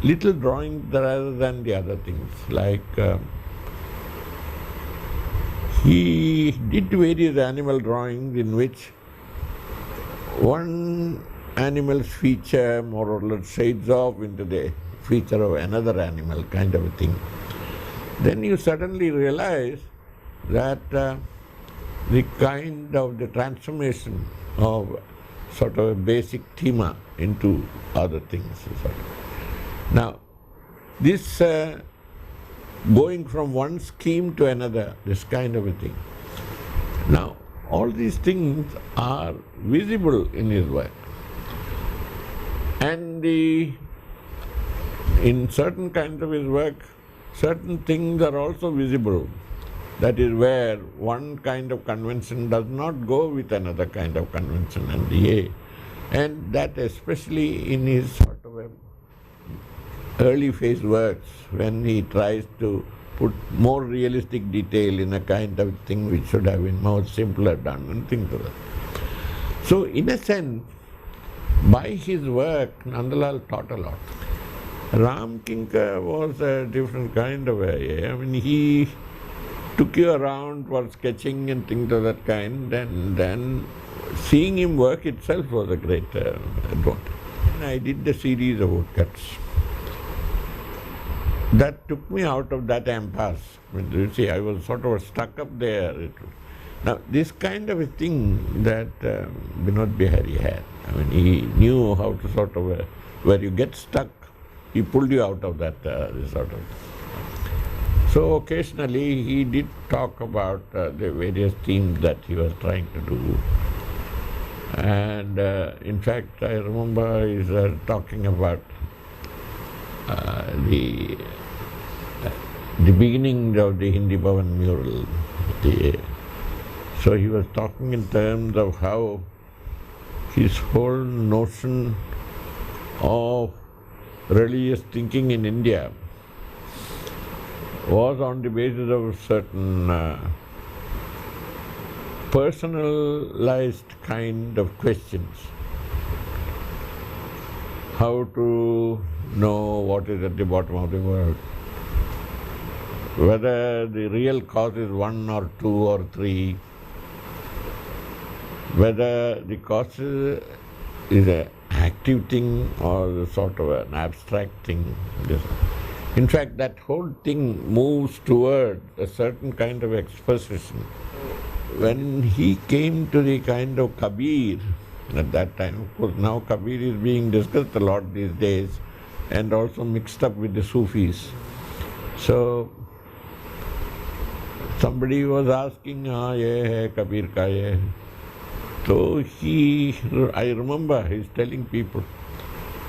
little drawings rather than the other things. Like he did various animal drawings in which one animal's feature more or less shades off into the feature of another animal, kind of a thing. Then you suddenly realize that the kind of the transformation of sort of a basic thema into other things. Now, this going from one scheme to another, this kind of a thing. Now, all these things are visible in his work. And in certain kinds of his work, certain things are also visible. That is where one kind of convention does not go with another kind of convention, and that especially in his sort of a early phase works, when he tries to put more realistic detail in a kind of thing which should have been more simpler done and things like that. So in a sense, by his work, Nandalal taught a lot. Ram Kinkar was a different kind of a, I mean, he took you around for sketching and things of that kind, and then seeing him work itself was a great advantage. And I did the series of woodcuts. That took me out of that impasse. I mean, you see, I was sort of stuck up there. Now, this kind of a thing that Vinod Bihari had, I mean, he knew how to sort of, where you get stuck, he pulled you out of that sort of. So occasionally he did talk about the various themes that he was trying to do. And in fact, I remember he's talking about the beginning of the Hindi Bhavan mural. So he was talking in terms of how his whole notion of religious thinking in India was on the basis of certain personalized kind of questions. How to know what is at the bottom of the world, whether the real cause is one or two or three, whether the cause is an active thing or sort of an abstract thing. In fact, that whole thing moves toward a certain kind of exposition. When he came to the kind of Kabir at that time, of course now Kabir is being discussed a lot these days and also mixed up with the Sufis. So somebody was asking, ye hai Kabir ka ye. So I remember he's telling people,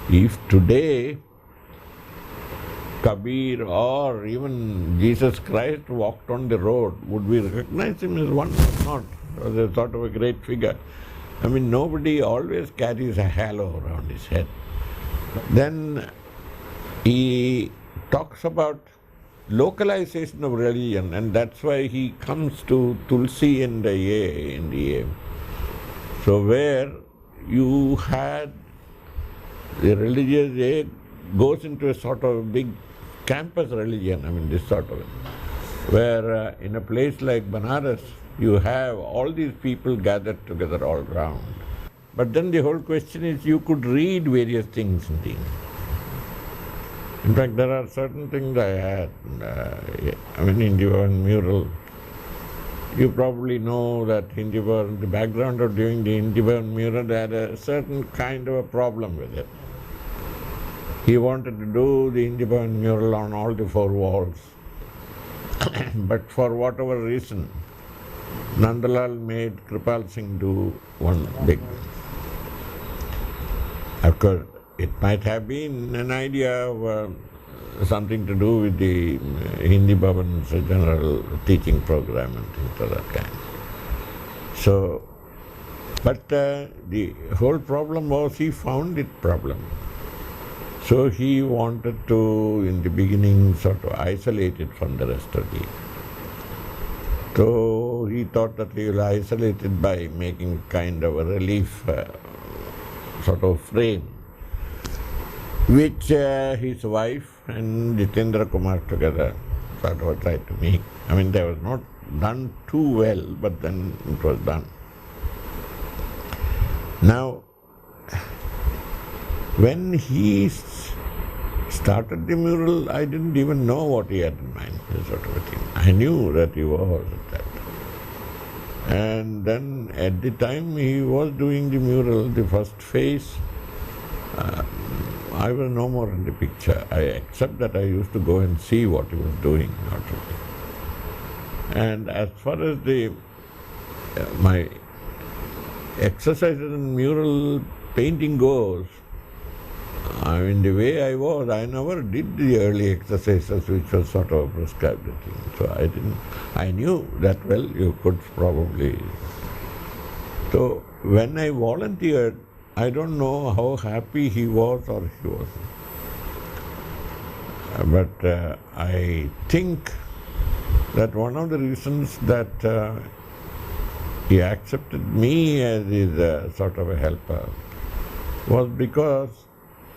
if today Kabir or even Jesus Christ walked on the road, would we recognize him as one or not? As a sort of a great figure. I mean, nobody always carries a halo around his head. Then he talks about localization of religion, and that's why he comes to Tulsi and the So where you had the religious goes into a sort of big campus religion, I mean this sort of, where in a place like Banaras, you have all these people gathered together all around. But then the whole question is, you could read various things in things. In fact, there are certain things I had, Hindi Bhavan mural. You probably know that Hindi Bhavan, the background of doing the Hindi Bhavan mural had a certain kind of a problem with it. He wanted to do the Hindi Bhavan mural on all the four walls. But for whatever reason, Nandalal made Kripal Singh do one big. Of course, it might have been an idea of something to do with the Hindi Bhavan's general teaching program and things of that kind. So, but the whole problem was he found it problem. So he wanted to, in the beginning, sort of isolate it from the rest of the. So he thought that he will isolate it by making kind of a relief sort of frame, which his wife and Jitendra Kumar together sort of tried to make. I mean, they was not done too well, but then it was done. Now, when he started the mural, I didn't even know what he had in mind, sort of a thing. I knew that he was at that. And then at the time he was doing the mural, the first phase, I was no more in the picture, except that I used to go and see what he was doing. And as far as my exercises in mural painting goes, I mean, the way I was, I never did the early exercises which was sort of prescribed thing. So I knew that, well, you could probably. So when I volunteered, I don't know how happy he was or he wasn't. But I think that one of the reasons that he accepted me as his sort of a helper was because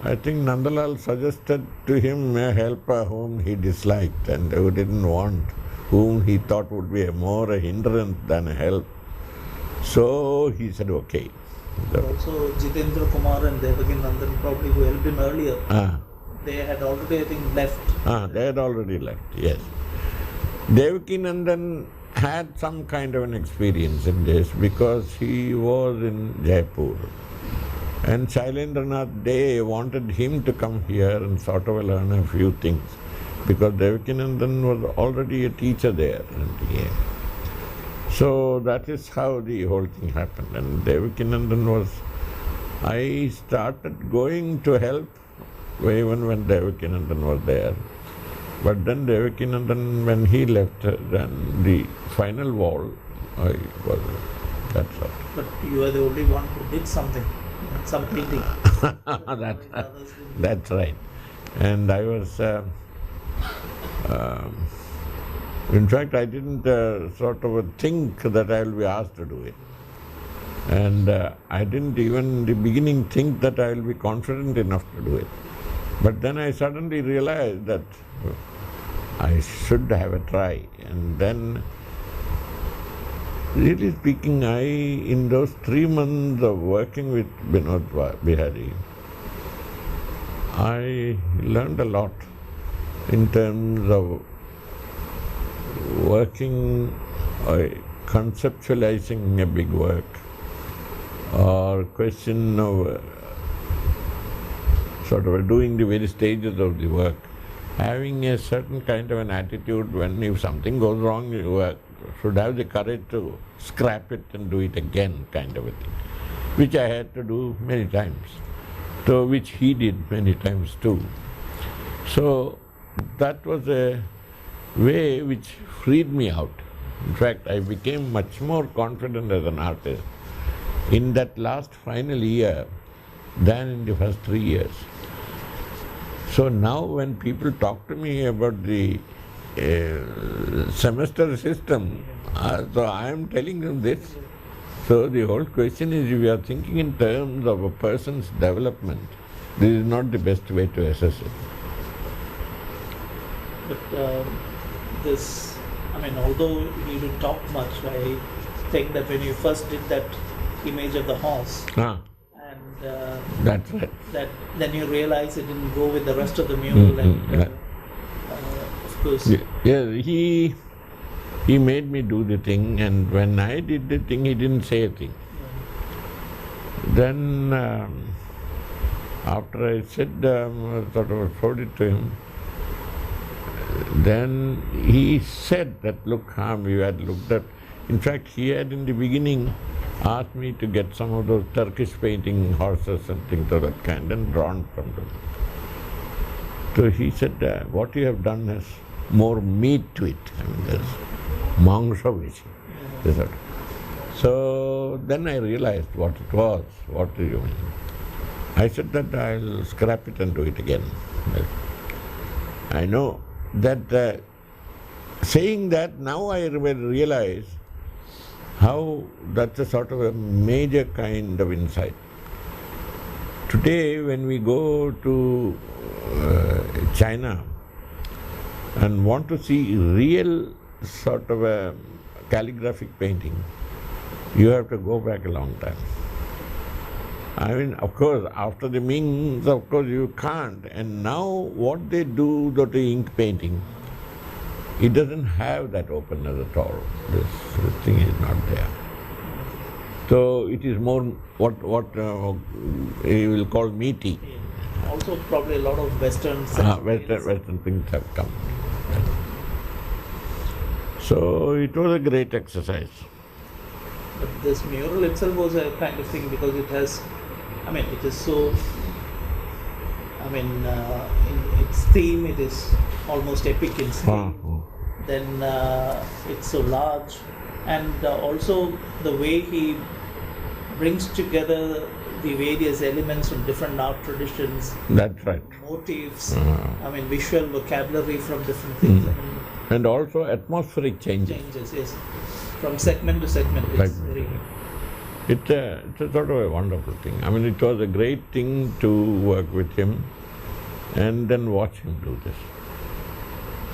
I think Nandalal suggested to him a helper whom he disliked and who didn't want, whom he thought would be more a hindrance than a help. So he said, okay. Also, Jitendra Kumar and Devaki Nandan, probably who helped him earlier, they had already, I think, left. They had already left, yes. Devaki Nandan had some kind of an experience in this because he was in Jaipur. And Shailendranath, they wanted him to come here and sort of learn a few things because Devakinandan was already a teacher there. So that is how the whole thing happened. And Devakinandan I started going to help even when Devakinandan was there. But then Devakinandan, when he left, then the final wall, that's all. But you are the only one who did something. Some painting. That's right. And I was, in fact, I didn't sort of think that I will be asked to do it. And I didn't even in the beginning think that I will be confident enough to do it. But then I suddenly realized that I should have a try. And then, really speaking, in those 3 months of working with Binod Bihari, I learned a lot in terms of working or conceptualizing a big work or question of sort of doing the very stages of the work, having a certain kind of an attitude when if something goes wrong, you should have the courage to scrap it and do it again, kind of a thing, which I had to do many times, so which he did many times too. So that was a way which freed me out. In fact, I became much more confident as an artist in that last final year than in the first 3 years. So now when people talk to me about the semester system, so I am telling them this. So the whole question is, if you are thinking in terms of a person's development, this is not the best way to assess it. But although you didn't talk much, I think that when you first did that image of the horse, that's right. Then you realize it didn't go with the rest of the mural, of course. Yeah, he made me do the thing, and when I did the thing, he didn't say a thing. Then after I said, sort of showed it to him, then he said that, look, you had looked at. In fact, he had in the beginning asked me to get some of those Turkish painting horses and things of that kind and drawn from them. So he said, what you have done has more meat to it. I mean, there's mangsha beshi. So then I realized what it was. What do you mean? I said that I'll scrap it and do it again. I know that saying that, now I realize how that's a sort of a major kind of insight. Today when we go to China and want to see real sort of a calligraphic painting, you have to go back a long time. I mean, of course, after the Mings, of course, you can't. And now what they do, the ink painting, it doesn't have that openness at all. This thing is not there. So it is more what you will call meaty. Also, probably a lot of Western things have come. So it was a great exercise. But this mural itself was a kind of thing because it has, I mean, it is so, I mean, in its theme it is almost epic in scale. Then it's so large, and also the way he brings together the various elements from different art traditions. That's right. Motifs, I mean, visual vocabulary from different things. I mean, and also atmospheric changes. Yes. From segment to segment. It's very... It's a sort of a wonderful thing. I mean, it was a great thing to work with him and then watch him do this.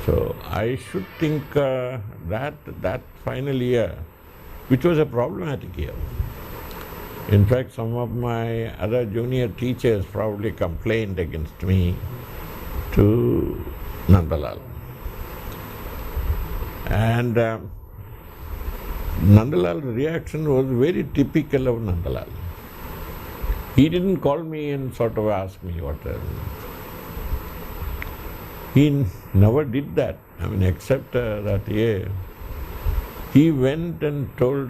So I should think that final year, which was a problematic year. In fact, some of my other junior teachers probably complained against me to Nandalal. And Nandalal's reaction was very typical of Nandalal. He didn't call me and sort of ask me what. He never did that. I mean, except that year, he went and told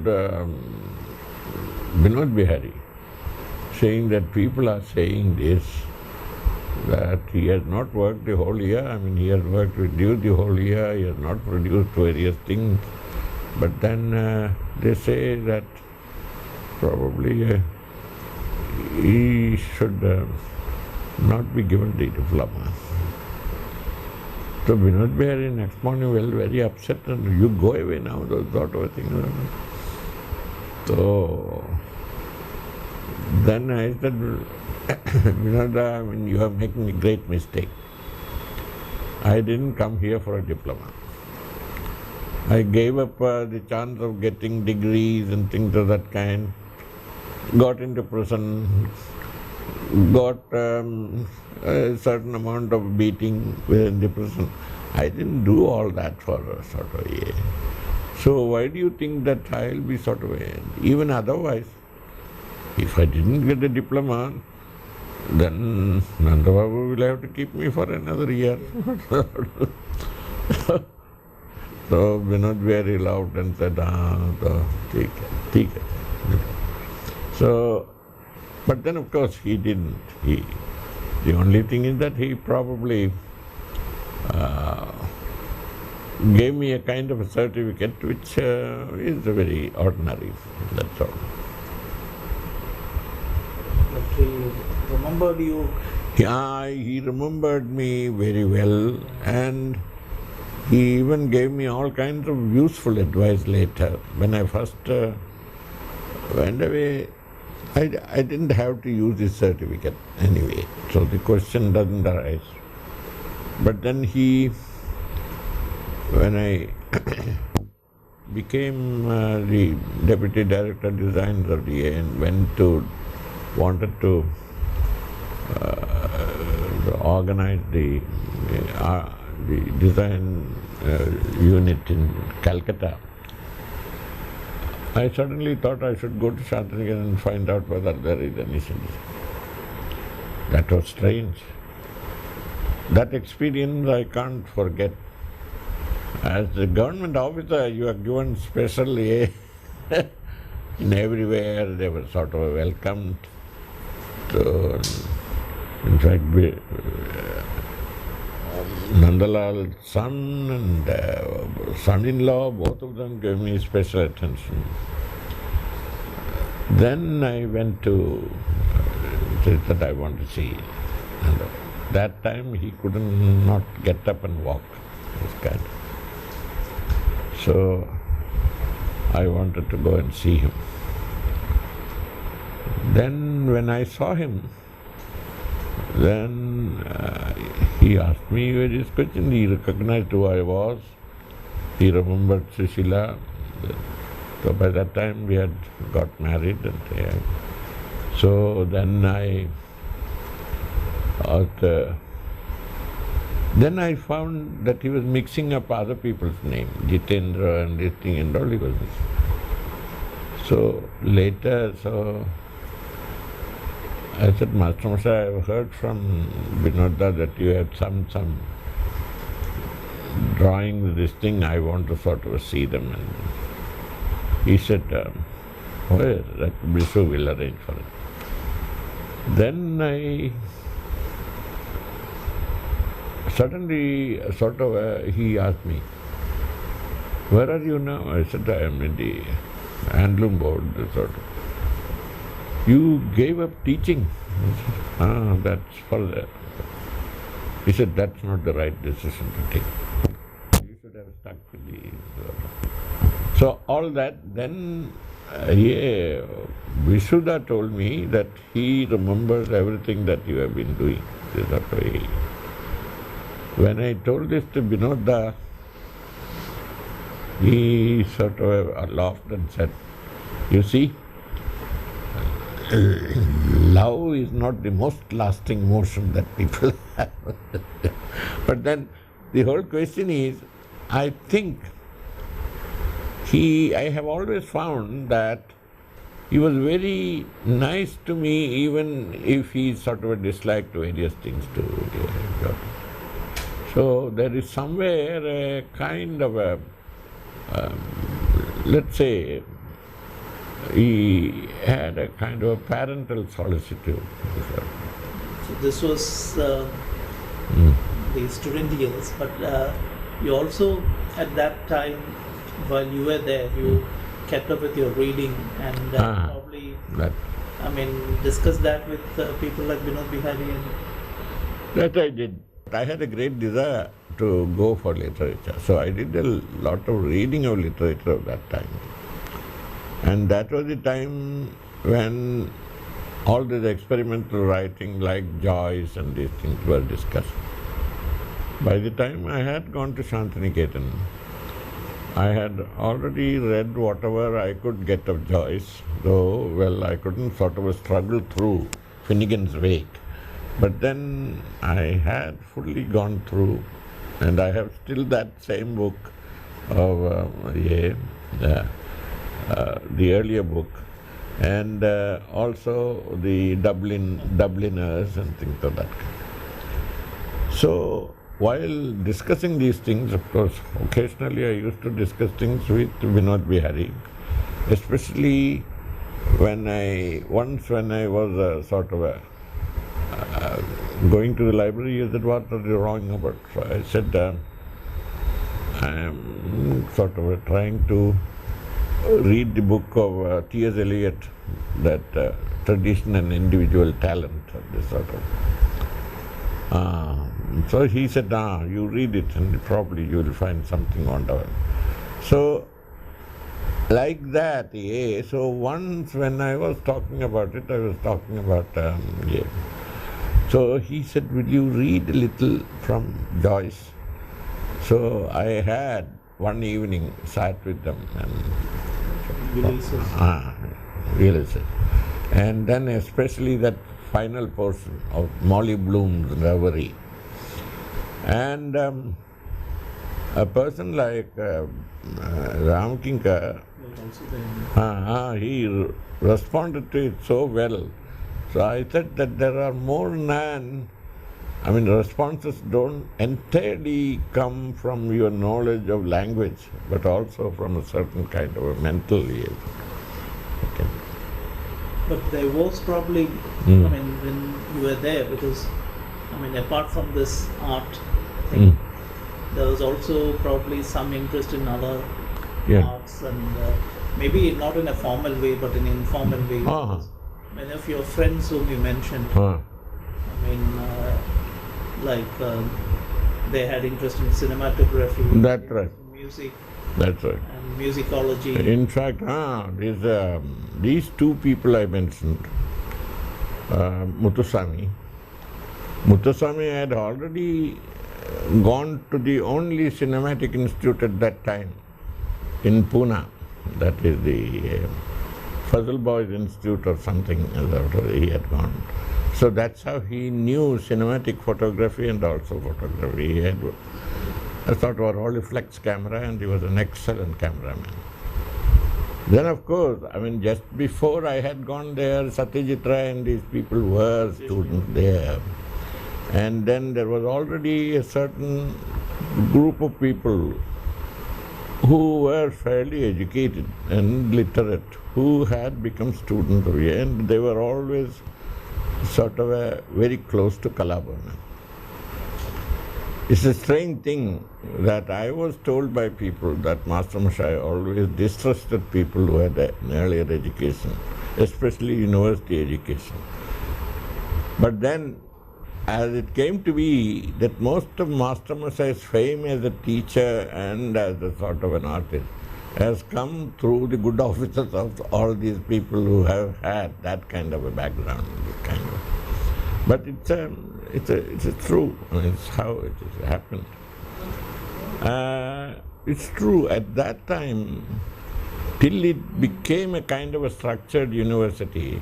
Vinod Bihari, saying that people are saying this, that he has not worked the whole year. I mean, he has worked with you the whole year, he has not produced various things. But then they say that probably he should not be given the diploma. So Vinod Bihari next morning was very upset, and you go away now, those sort of things. So then I said, Vinod, I mean, you are making a great mistake. I didn't come here for a diploma. I gave up the chance of getting degrees and things of that kind, got into prison, got a certain amount of beating within the prison. I didn't do all that for a sort of a year. So why do you think that I'll be sort of even otherwise, if I didn't get a diploma, then Nanda Babu will have to keep me for another year. So Vinod very loud and said, take it. So, but then of course he didn't. The only thing is that he probably gave me a kind of a certificate which is very ordinary, that's all. But he remembered you? Yeah, he remembered me very well, and he even gave me all kinds of useful advice later. When I first went away, I didn't have to use this certificate anyway, so the question doesn't arise. But then when I became the Deputy Director Designer of DA and wanted to organize the design unit in Calcutta, I suddenly thought I should go to Shantiniketan and find out whether there is any syndicate. That was strange. That experience I can't forget. As a government officer, you are given special in everywhere they were sort of welcomed. So, in fact, Nandalal's son and son-in-law, both of them gave me special attention. Then I went to said that I want to see. And that time he couldn't not get up and walk. This guy. So I wanted to go and see him. Then when I saw him, then he asked me various questions. He recognized who I was. He remembered Sushila. So by that time we had got married. And so then I asked, then I found that he was mixing up other people's names, Jitendra and this thing and all he was mixing. So later, I said, Master Masa, I've heard from Vinoda that you had some drawings, this thing, I want to sort of see them. And he said, well, that Vishnu will arrange for it. Then I suddenly he asked me, where are you now? I said, I am in the handloom board, sort of. You gave up teaching. I said, that's for the... He said, that's not the right decision to take. You should have stuck with the... So all that, then Visuddha told me that he remembers everything that you have been doing. When I told this to Vinoda, he sort of laughed and said, you see, love is not the most lasting emotion that people have. But then the whole question is, I think I have always found that he was very nice to me, even if he sort of disliked various things too. So there is somewhere a kind of a, let's say, he had a kind of a parental solicitude. So this was the student years, but you also at that time, while you were there, you kept up with your reading and probably, discussed that with people like Vinod Bihari. And that I did. I had a great desire to go for literature, so I did a lot of reading of literature at that time. And that was the time when all this experimental writing like Joyce and these things were discussed. By the time I had gone to Shantiniketan, I had already read whatever I could get of Joyce, though, well, I couldn't sort of struggle through Finnegan's Wake. But then I had fully gone through, and I have still that same book of the earlier book, and also the Dubliners and things of that kind. So while discussing these things, of course, occasionally I used to discuss things with Vinod Bihari, especially when I was sort of going to the library. He said, what are you wrong about? So I said, I am sort of trying to read the book of T.S. Eliot, that Tradition and Individual Talent, this sort of. So he said, you read it and probably you will find something wonderful. So like that, so once when I was talking about it, I was talking about, So he said, will you read a little from Joyce? So I had one evening sat with them and Ulysses. And then especially that final portion of Molly Bloom's Reverie. And a person like Ram Kinkar, he responded to it so well. So I said that there are more responses don't entirely come from your knowledge of language, but also from a certain kind of a mental Okay. But there was probably, Mm. I mean, when you were there, because, I mean, apart from this art Mm. thing, there was also probably some interest in other Yeah. arts, and maybe not in a formal way, but in an informal way. Uh-huh. Because many of your friends whom you mentioned, Huh. I mean, like they had interest in cinematography, That's right. music, That's right. and musicology. In fact, these two people I mentioned, Muthuswamy. Muthuswamy had already gone to the only cinematic institute at that time in Pune. That is the Fazal Boys Institute or something. He had gone. So that's how he knew cinematic photography and also photography. He had a sort of a Rolleiflex camera, and he was an excellent cameraman. Then, of course, I mean, just before I had gone there, Satyajit Ray and these people were students there. And then there was already a certain group of people who were fairly educated and literate, who had become students over here, and they were always sort of very close to Kalabana. It's a strange thing that I was told by people that Master Mashai always distrusted people who had an earlier education, especially university education. But then, as it came to be that most of Master Mashai's fame as a teacher and as a sort of an artist has come through the good offices of all these people who have had that kind of a background, kind of. But it's true. I mean, it's how it has happened. It's true. At that time, till it became a kind of a structured university,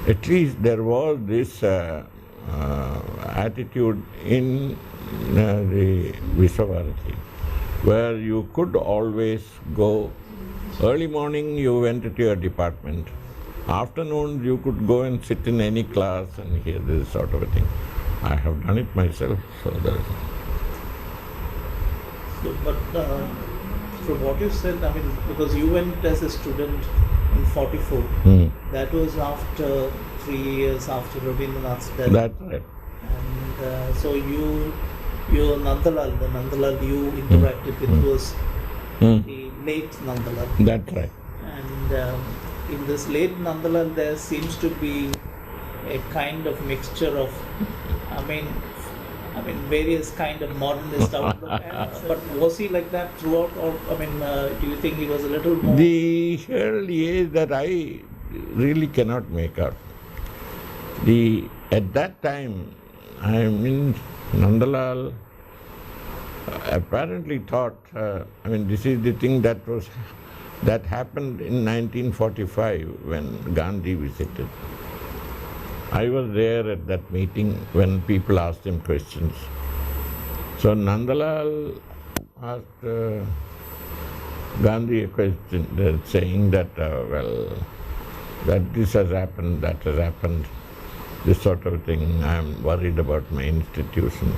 at least there was this attitude in the Vishwabharati, where you could always go. Early morning you went to your department. Afternoon you could go and sit in any class and hear this sort of a thing. I have done it myself, so there's... So, but from what you said, I mean, because you went as a student in 44, that was after 3 years after Rabindranath's death. That's right. And so your Nandalal, the Nandalal you interacted with was the late Nandalal. That's right. And in this late Nandalal, there seems to be a kind of mixture of, I mean, various kind of modernist outlook. But was he like that throughout? Or I mean, do you think he was a little more? The early age that I really cannot make out. At that time, I mean, Nandalal apparently thought. This is the thing that happened in 1945 when Gandhi visited. I was there at that meeting when people asked him questions. So Nandalal asked Gandhi a question, saying that, that this has happened, that has happened, this sort of thing. I'm worried about my institution.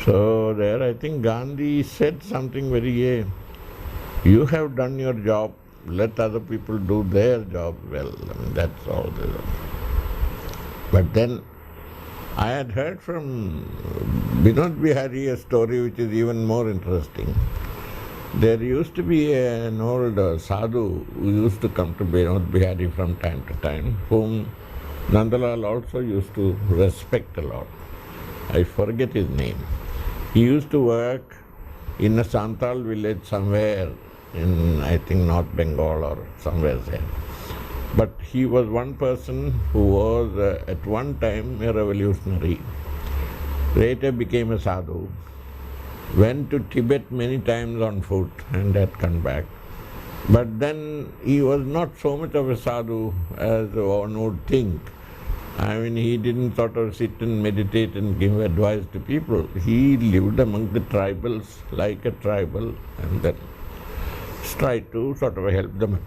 So there I think Gandhi said something very, you have done your job, let other people do their job well. I mean, that's all. But then I had heard from Vinod Bihari a story which is even more interesting. There used to be an old sadhu who used to come to Vinod Bihari from time to time, whom Nandalal also used to respect a lot. I forget his name. He used to work in a Santal village somewhere in, I think, North Bengal or somewhere there. But he was one person who was at one time a revolutionary, later became a sadhu, went to Tibet many times on foot and had come back. But then he was not so much of a sadhu as one would think. I mean, he didn't sort of sit and meditate and give advice to people. He lived among the tribals like a tribal and then tried to sort of help them.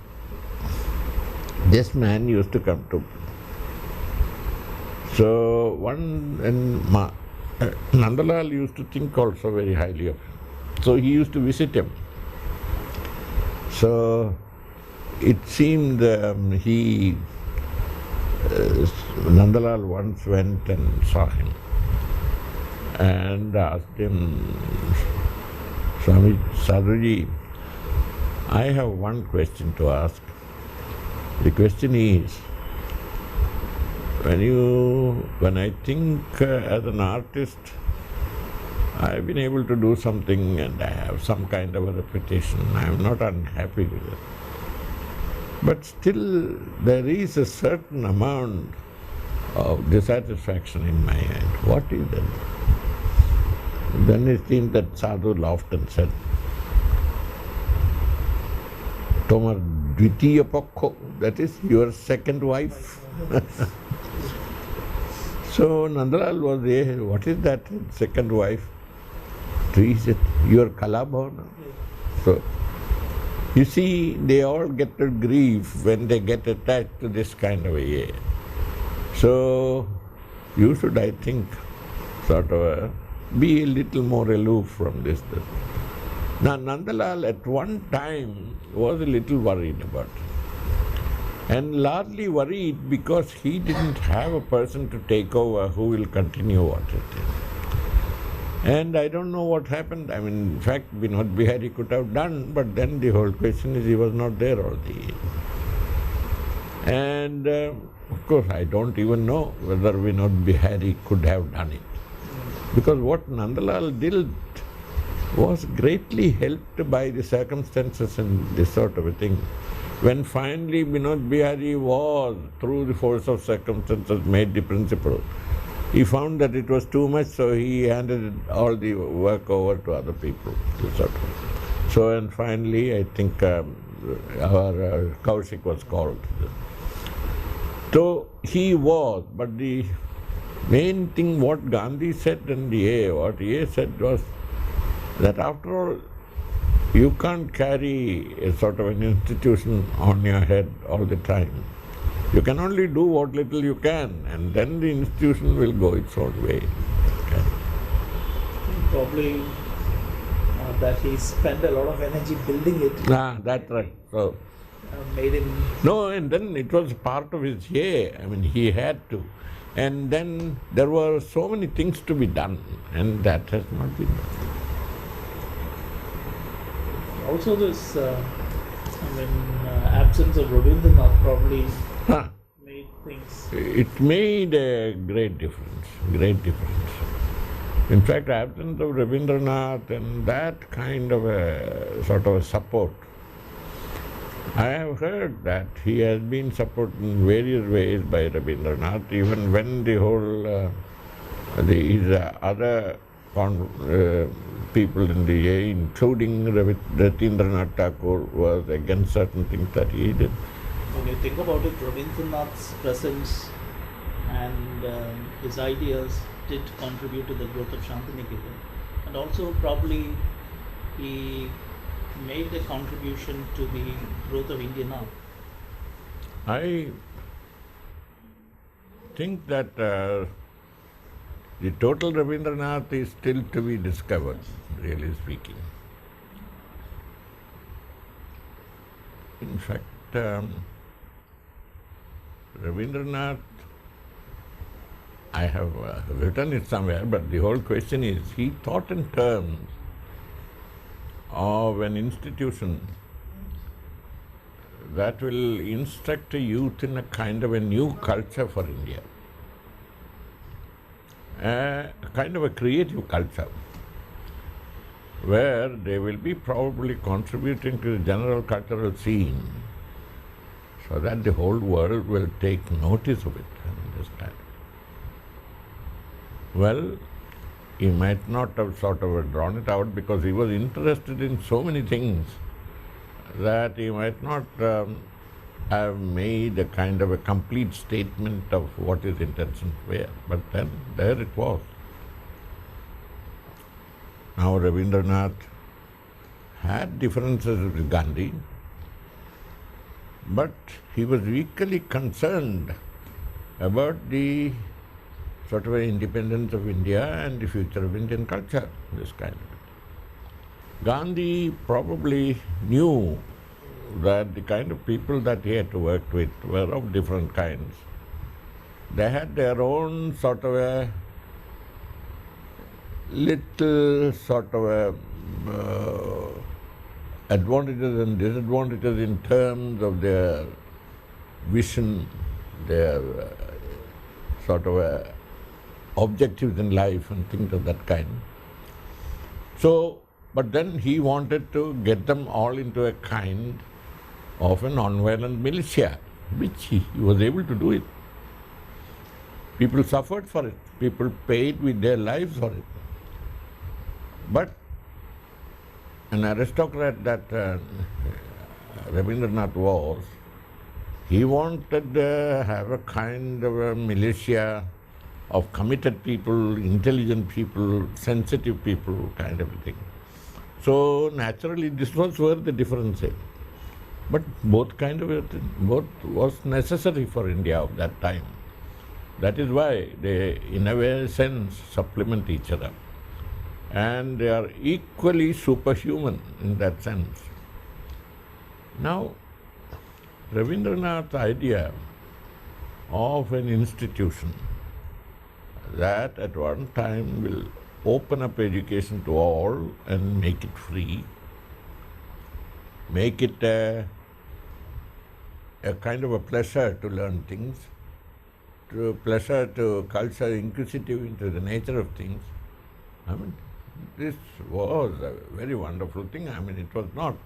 This man used to come to. So Nandalal used to think also very highly of him. So he used to visit him. So it seemed Nandalal once went and saw him and asked him, Swami Sadhuji, I have one question to ask. The question is, when I think as an artist, I've been able to do something and I have some kind of a reputation. I'm not unhappy with it. But still, there is a certain amount of dissatisfaction in my mind. What is that? Then it seemed that Sadhu laughed and said, Tomar Dvitiya Pakho, that is your second wife. So Nandalal was there, what is that second wife? He said, your Kalabhavana. So, you see, they all get to grief when they get attached to this kind of a year. So, you should, I think, be a little more aloof from this. Now, Nandalal at one time was a little worried about it. And largely worried because he didn't have a person to take over who will continue what it is. And I don't know what happened. I mean, in fact, Vinod Bihari could have done, but then the whole question is he was not there all the year. And of course, I don't even know whether Vinod Bihari could have done it. Because what Nandalal did was greatly helped by the circumstances and this sort of a thing. When finally Vinod Bihari was, through the force of circumstances, made the principal, he found that it was too much, so he handed all the work over to other people. So, and finally, I think our Kaushik was called. So he was, but the main thing what Gandhi said and what he said was that after all, you can't carry a sort of an institution on your head all the time. You can only do what little you can, and then the institution will go its own way. Okay. Probably that he spent a lot of energy building it. That's right. So, made him... No, and then it was part of his I mean, he had to. And then there were so many things to be done, and that has not been done. Also this, absence of Rabindranath probably made things... It made a great difference, great difference. In fact, absence of Rabindranath and that kind of a sort of a support. I have heard that he has been supported in various ways by Rabindranath, even when the whole, other people in the A, including Ratindranath Tagore, was against certain things that he did. When you think about it, Rabindranath's presence and his ideas did contribute to the growth of Shantiniketan. And also probably he made a contribution to the growth of Indian art. I think that the total Rabindranath is still to be discovered, really speaking. In fact, Rabindranath, I have written it somewhere, but the whole question is, he thought in terms of an institution that will instruct a youth in a kind of a new culture for India, a kind of a creative culture, where they will be probably contributing to the general cultural scene, so that the whole world will take notice of it and understand. Well, he might not have sort of drawn it out because he was interested in so many things that he might not have made a kind of a complete statement of what his intentions were. But then there it was. Now Rabindranath had differences with Gandhi, but he was equally concerned about the sort of independence of India and the future of Indian culture, this kind of thing. Gandhi probably knew that the kind of people that he had to work with were of different kinds. They had their own sort of a little sort of a advantages and disadvantages in terms of their vision, their sort of objectives in life and things of that kind. So, but then he wanted to get them all into a kind of a non-violent militia, which he was able to do it. People suffered for it. People paid with their lives for it. But an aristocrat that Rabindranath was, he wanted to have a kind of a militia of committed people, intelligent people, sensitive people, kind of a thing. So naturally this was where the difference is. But both was necessary for India of that time. That is why they, in a way, sense, supplement each other. And they are equally superhuman in that sense. Now, Rabindranath's idea of an institution that at one time will open up education to all and make it free, make it a kind of a pleasure to learn things, to pleasure to culture, inquisitive into the nature of things. I mean, this was a very wonderful thing. I mean, it was not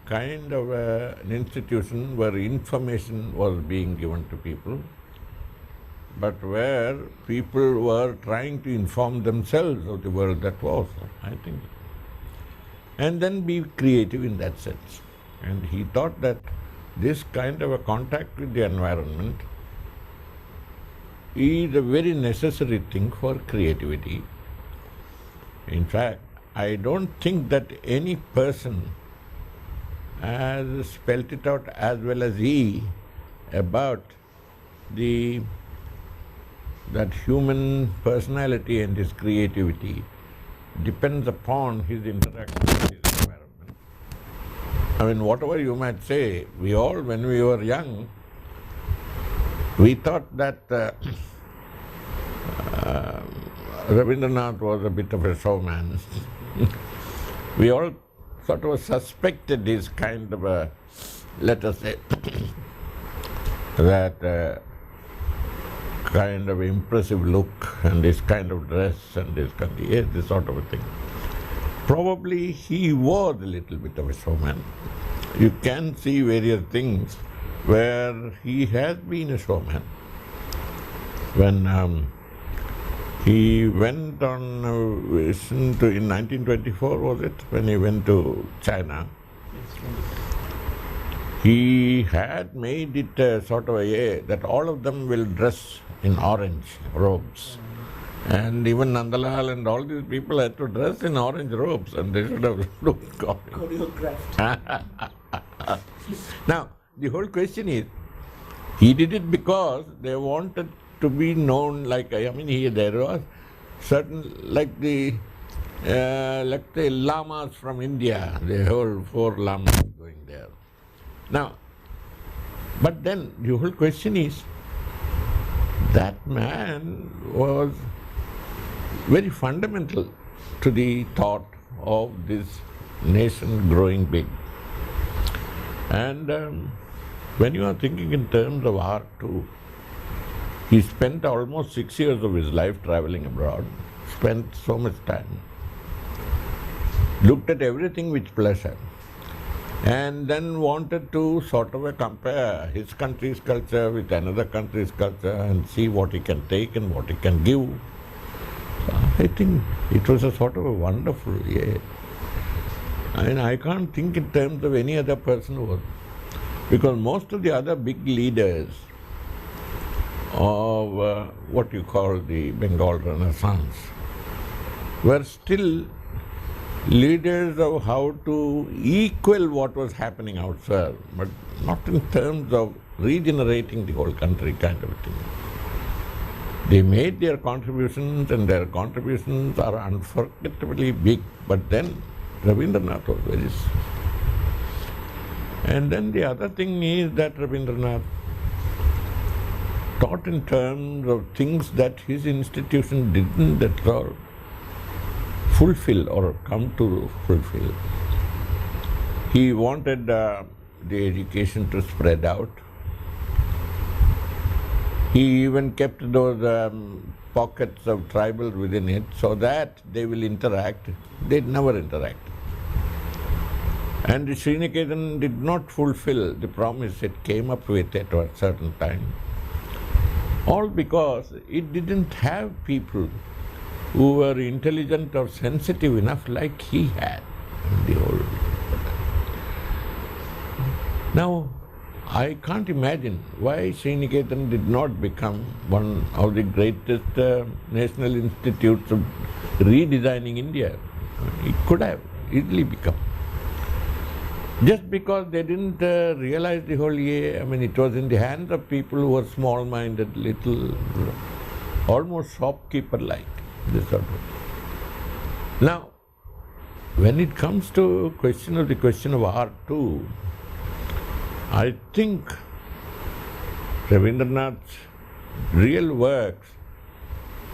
kind of an institution where information was being given to people, but where people were trying to inform themselves of the world that was, I think. And then be creative in that sense. And he thought that this kind of a contact with the environment is a very necessary thing for creativity. In fact, I don't think that any person has spelt it out as well as he about that human personality and his creativity depends upon his interaction with his environment. I mean, whatever you might say, we all, when we were young, we thought that Rabindranath was a bit of a showman. We all sort of suspected his kind of a, let us say, that kind of impressive look and this kind of dress and this sort of a thing. Probably he was a little bit of a showman. You can see various things where he has been a showman. When he went on a mission in 1924, was it, when he went to China? He had made it a sort of a that all of them will dress in orange robes. And even Nandalal and all these people had to dress in orange robes, and they should have looked choreographed. Now, the whole question is, he did it because they wanted to be known like, I mean, there was certain, like the lamas from India, the whole 4 lamas going there. Now, but then the whole question is, that man was very fundamental to the thought of this nation growing big. And when you are thinking in terms of art too, he spent almost 6 years of his life traveling abroad, spent so much time, looked at everything with pleasure, and then wanted to sort of compare his country's culture with another country's culture and see what he can take and what he can give. I think it was a sort of a wonderful, I mean, I can't think in terms of any other person who was, because most of the other big leaders of what you call the Bengal Renaissance were still leaders of how to equal what was happening outside, but not in terms of regenerating the whole country kind of a thing. They made their contributions, and their contributions are unforgettably big, but then Rabindranath was very... And then the other thing is that Rabindranath taught in terms of things that his institution didn't at all fulfill or come to fulfill. He wanted the education to spread out. He even kept those pockets of tribal within it so that they will interact. They never interact. And Sriniketan did not fulfill the promise it came up with at a certain time. All because it didn't have people who were intelligent or sensitive enough like he had in the old. Now, I can't imagine why Sriniketan did not become one of the greatest national institutes of redesigning India. It could have easily become. Just because they didn't realize the whole year, it was in the hands of people who were small-minded, little, almost shopkeeper-like, this sort of. Now, when it comes to the question of art too, I think Rabindranath's real works,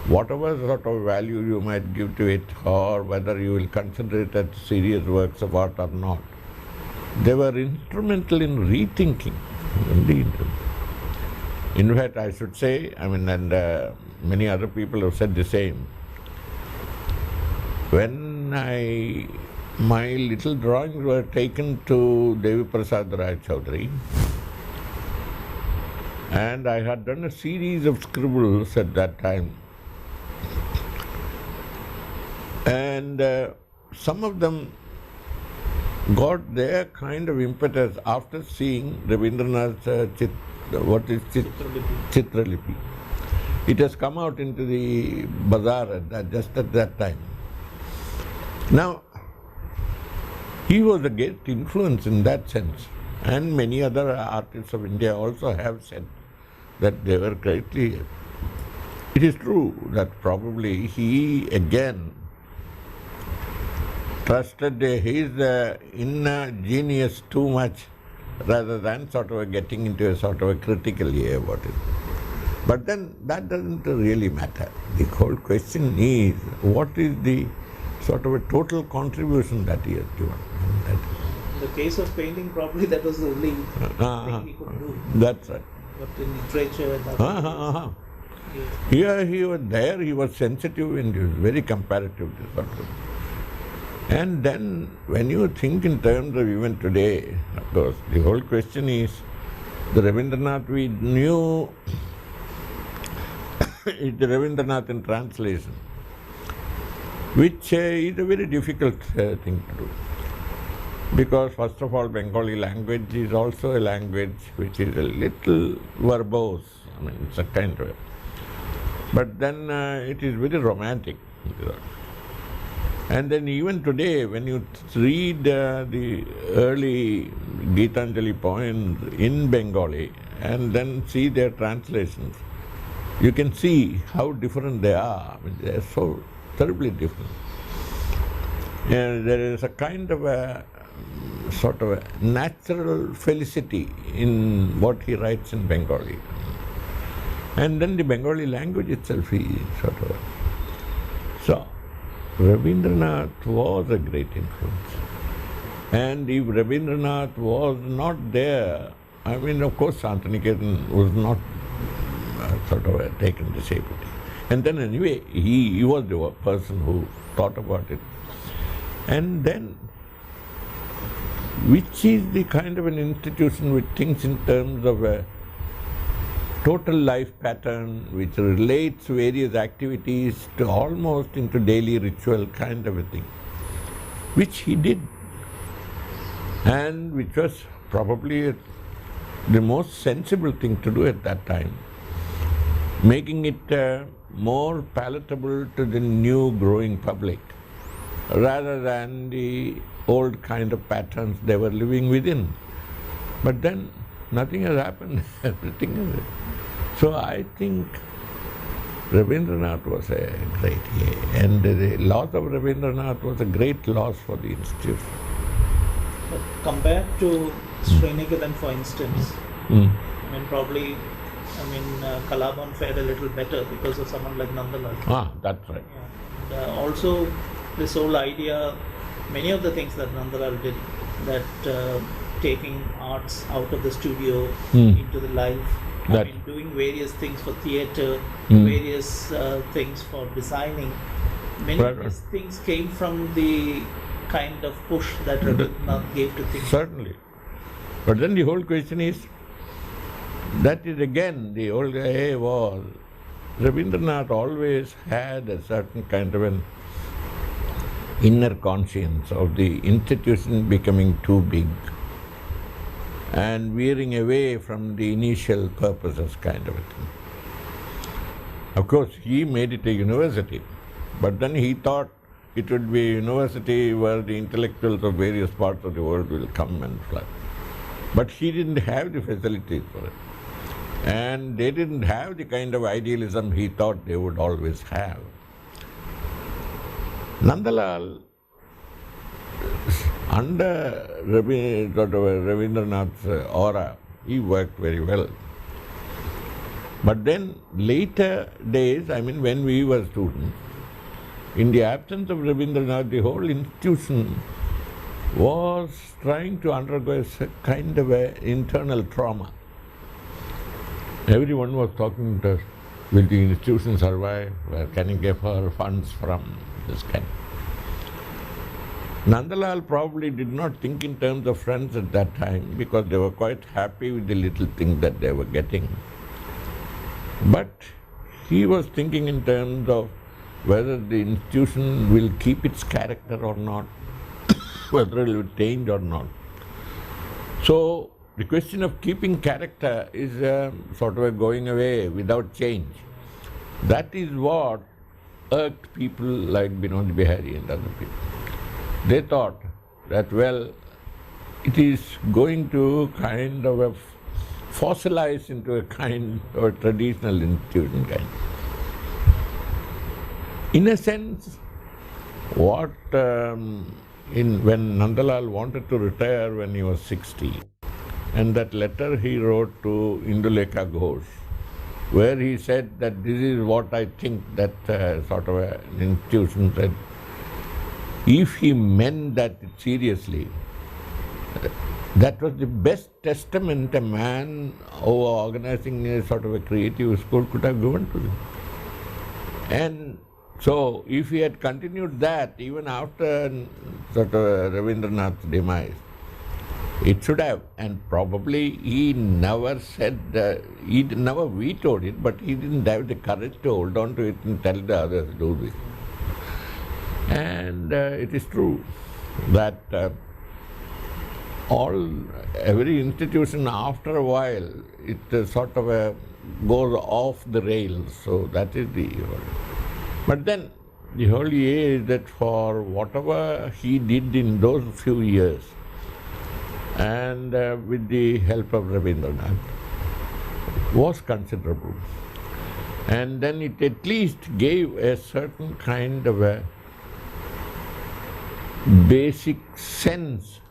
whatever sort of value you might give to it, or whether you will consider it as serious works of art or not, they were instrumental in rethinking. Indeed. In fact, I should say, and many other people have said the same, when my little drawings were taken to Devi Prasad Rai Choudary, and I had done a series of scribbles at that time, and some of them got their kind of impetus after seeing Rabindranath's Chitralipi. It has come out into the bazaar just at that time. Now, he was a great influence in that sense, and many other artists of India also have said that they were greatly. It is true that probably he again trusted his inner genius too much rather than sort of getting into a sort of a critical area about it. But then that doesn't really matter. The whole question is, what is the sort of a total contribution that he has given? In the case of painting, probably that was the only thing he could do. That's right. But in literature and that. Here he was there, he was sensitive and he was very comparative to sort of. And then when you think in terms of even today, of course, the whole question is, the Rabindranath we knew is the Rabindranath in translation, which is a very difficult thing to do. Because first of all, Bengali language is also a language which is a little verbose, it's a kind of, but then it is very romantic. And then even today, when you read the early Gitanjali poems in Bengali and then see their translations, you can see how different they are. They are so terribly different. And there is a kind of a sort of a natural felicity in what he writes in Bengali. And then the Bengali language itself is sort of. So, Rabindranath was a great influence. And if Rabindranath was not there, of course, Santiniketan was not sort of taken the shape of it. And then anyway, he was the person who thought about it. And then, which is the kind of an institution which thinks in terms of a total life pattern, which relates various activities to almost into daily ritual kind of a thing, which he did, and which was probably the most sensible thing to do at that time, making it more palatable to the new growing public, rather than the old kind of patterns they were living within. But then nothing has happened, everything is. So I think Rabindranath was a great, and the loss of Rabindranath was a great loss for the institution. But compared to Srinivas, for instance, Mm. I mean, probably, Kalaban fared a little better because of someone like Nandalal. Ah, that's right. Yeah. And, also, this whole idea, many of the things that Nandalal did, that taking arts out of the studio into the life, doing various things for theatre, various things for designing. Many of these things came from the kind of push that Rabindranath gave to things. Certainly. But then the whole question is, that is again the old guy was, Rabindranath always had a certain kind of an inner conscience of the institution becoming too big and veering away from the initial purposes kind of a thing. Of course, he made it a university, but then he thought it would be a university where the intellectuals of various parts of the world will come and flood. But he didn't have the facilities for it. And they didn't have the kind of idealism he thought they would always have. Nandalal, under Rabindranath's aura, he worked very well. But then later days, when we were students, in the absence of Rabindranath, the whole institution was trying to undergo a kind of an internal trauma. Everyone was talking to us, will the institution survive? Where can you get her funds from? This kind. Nandalal probably did not think in terms of friends at that time because they were quite happy with the little thing that they were getting. But he was thinking in terms of whether the institution will keep its character or not, whether it will change or not. So the question of keeping character is sort of a going away without change. That is what irked people like Binod Bihari and other people. They thought that, it is going to kind of fossilize into a kind of a traditional institution kind. In a sense, when Nandalal wanted to retire when he was 60, and that letter he wrote to Indulekha Ghosh, where he said that this is what I think that sort of an institution said. If he meant that seriously, that was the best testament a man organizing a sort of a creative school could have given to him. And so, if he had continued that even after sort of Rabindranath's demise, it should have, and probably he never said, he never vetoed it, but he didn't have the courage to hold on to it and tell the others to do this. And it is true that every institution after a while, it sort of goes off the rails, so that is the... But then, the whole idea is that for whatever he did in those few years, and with the help of Rabindranath, was considerable. And then it at least gave a certain kind of a basic sense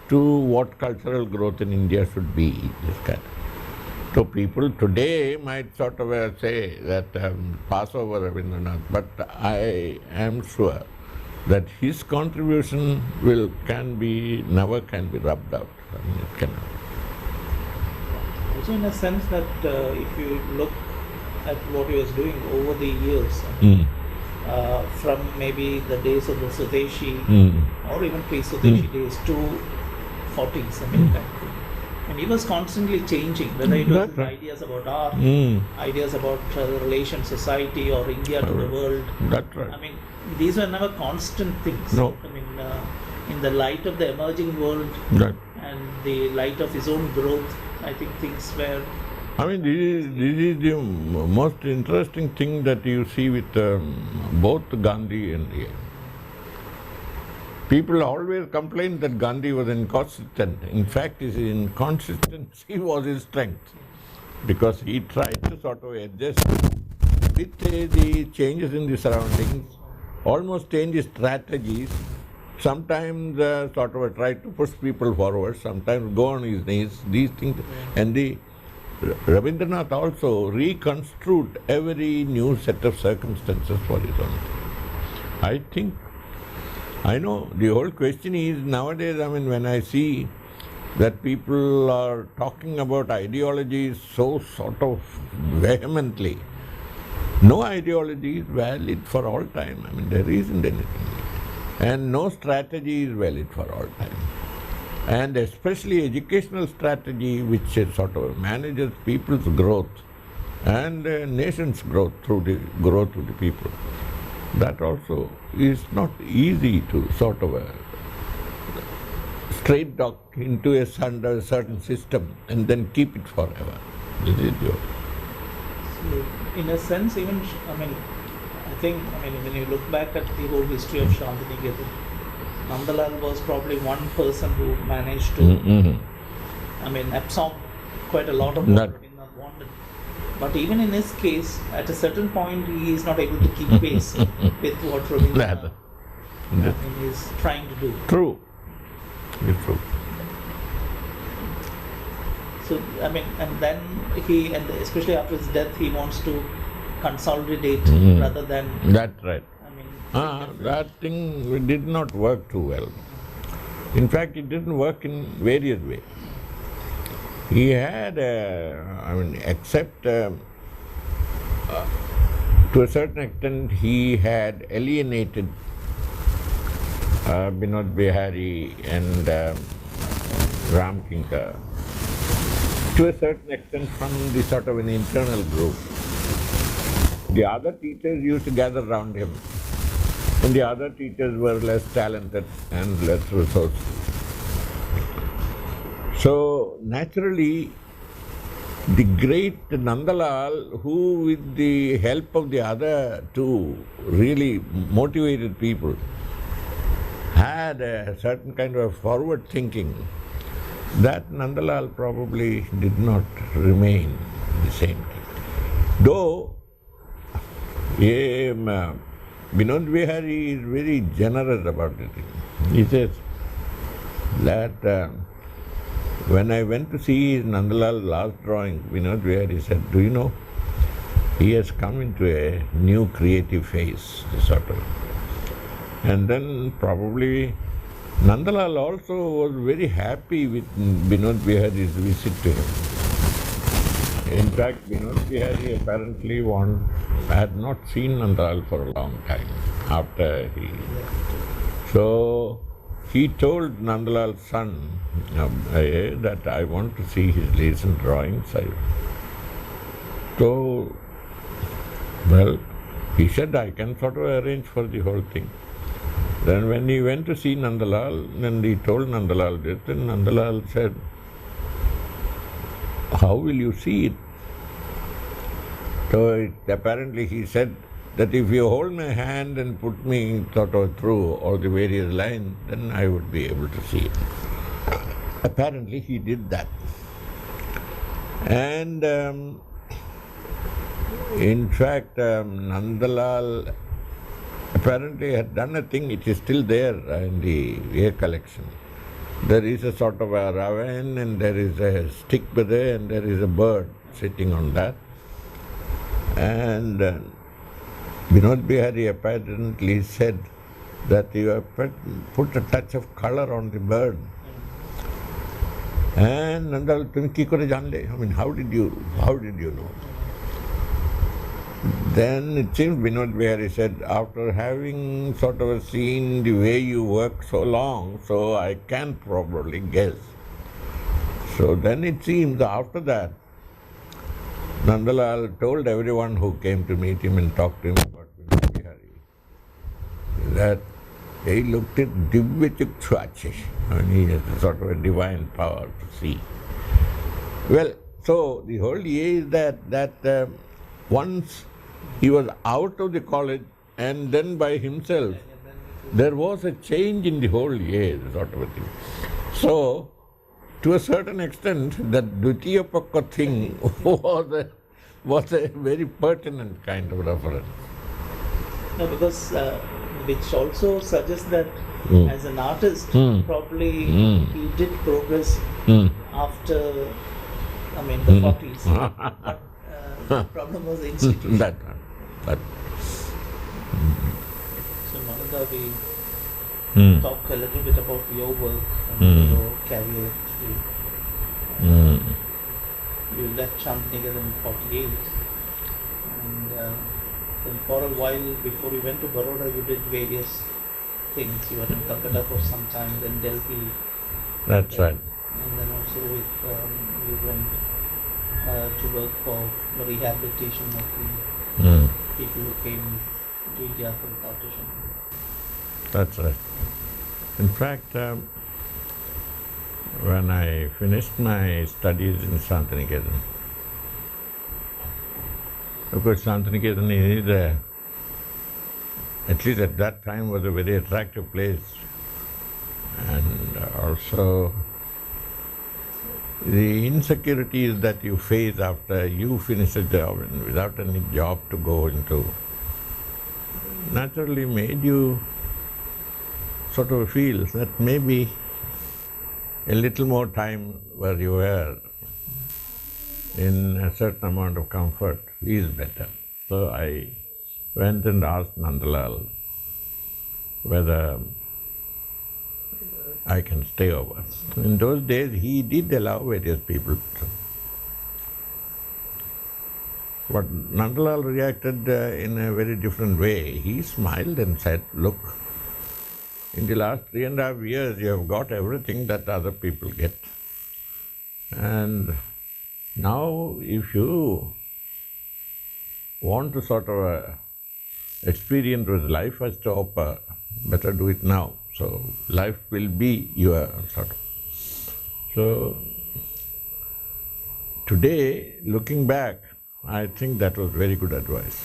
to what cultural growth in India should be. This kind. So people today might sort of say that pass over Rabindranath, but I am sure that his contribution never can be rubbed out. It cannot. Also in a sense that if you look at what he was doing over the years, from maybe the days of the Swadeshi or even pre-Swadeshi days to 40s, and he was constantly changing, whether it was ideas about art, ideas about relation society or India to the world. That's right. These were never constant things. No. In the light of the emerging world and the light of his own growth, I think things were... this is the most interesting thing that you see with both Gandhi and Ria. People always complain that Gandhi was inconsistent. In fact, his inconsistency was his strength, because he tried to sort of adjust with the changes in the surroundings, almost change his strategies, sometimes sort of try to push people forward, sometimes go on his knees, these things. And Rabindranath also reconstrued every new set of circumstances for his own. I know the whole question is nowadays, when I see that people are talking about ideologies so sort of vehemently, no ideology is valid for all time. There isn't anything. And no strategy is valid for all time. And especially educational strategy, which sort of manages people's growth and nation's growth through the growth of the people. That also is not easy to sort of straight dock into a certain system and then keep it forever. This is your. So, in a sense, even, I think, when you look back at the whole history of Shantiniketan, Nandalal was probably one person who managed to, absorb quite a lot of what Rabindranath wanted. But even in his case, at a certain point, he is not able to keep pace with what Rabindranath is trying to do. True. It's true. So, and then and especially after his death, he wants to consolidate rather than. That's right. That thing did not work too well. In fact, it didn't work in various ways. He had, except to a certain extent, he had alienated Binod Bihari and Ram Kinkar to a certain extent from the sort of an internal group. The other teachers used to gather around him, and the other teachers were less talented and less resourceful. So naturally, the great Nandalal, who with the help of the other two really motivated people, had a certain kind of forward thinking, that Nandalal probably did not remain the same. Though Binod Bihari is very generous about it. He says that when I went to see Nandalal's last drawing, Binod Bihari said, "Do you know, he has come into a new creative phase," sort of. And then probably Nandalal also was very happy with Binod Bihari's visit to him. In fact, Binod Bihari apparently had not seen Nandalal for a long time after he. So he told Nandalal's son that I want to see his recent drawings. So, well, he said, I can sort of arrange for the whole thing. Then when he went to see Nandalal, then he told Nandalal this, and Nandalal said, how will you see it? So apparently he said that if you hold my hand and put me sort of through all the various lines, then I would be able to see it. Apparently he did that. And in fact, Nandalal apparently had done a thing, it is still there in the air collection. There is a sort of a raven, and there is a stick with it, and there is a bird sitting on that. And Binod Bihari apparently said that you have put a touch of color on the bird. And Nandal, tumi ki kore janle? How did you know? Then it seems Binod Bihari said, after having sort of seen the way you work so long, so I can probably guess. So then it seems after that, Nandalal told everyone who came to meet him and talked to him about Binod Bihari that he looked at Divya Chukshvache. He has a sort of a divine power to see. Well, so the whole idea is that once he was out of the college and then by himself, there was a change in the whole year, sort of a thing. So, to a certain extent, that Dvitiyapakka thing was a very pertinent kind of reference. No, because which also suggests that as an artist, probably he did progress after, the 40s. But the problem was the institution. that. So, Manada, we talk a little bit about your work and your career. You left Shantiniketan in 48, and then for a while before you went to Baroda, you did various things. You were in Calcutta for some time, then Delhi. That's right. And then also you went to work for the rehabilitation of the people who came to India for the partition. That's right. In fact, when I finished my studies in Shantiniketan, of course Shantiniketan is, at least at that time, was a very attractive place, and also the insecurities that you face after you finish a job and without any job to go into naturally made you sort of feel that maybe a little more time where you were in a certain amount of comfort is better. So I went and asked Nandalal whether I can stay over. In those days he did allow various people. But Nandalal reacted in a very different way. He smiled and said, "Look, in the last 3.5 years you have got everything that other people get. And now if you want to sort of experience what life has to offer, better do it now. So life will be your sort of." So today, looking back, I think that was very good advice.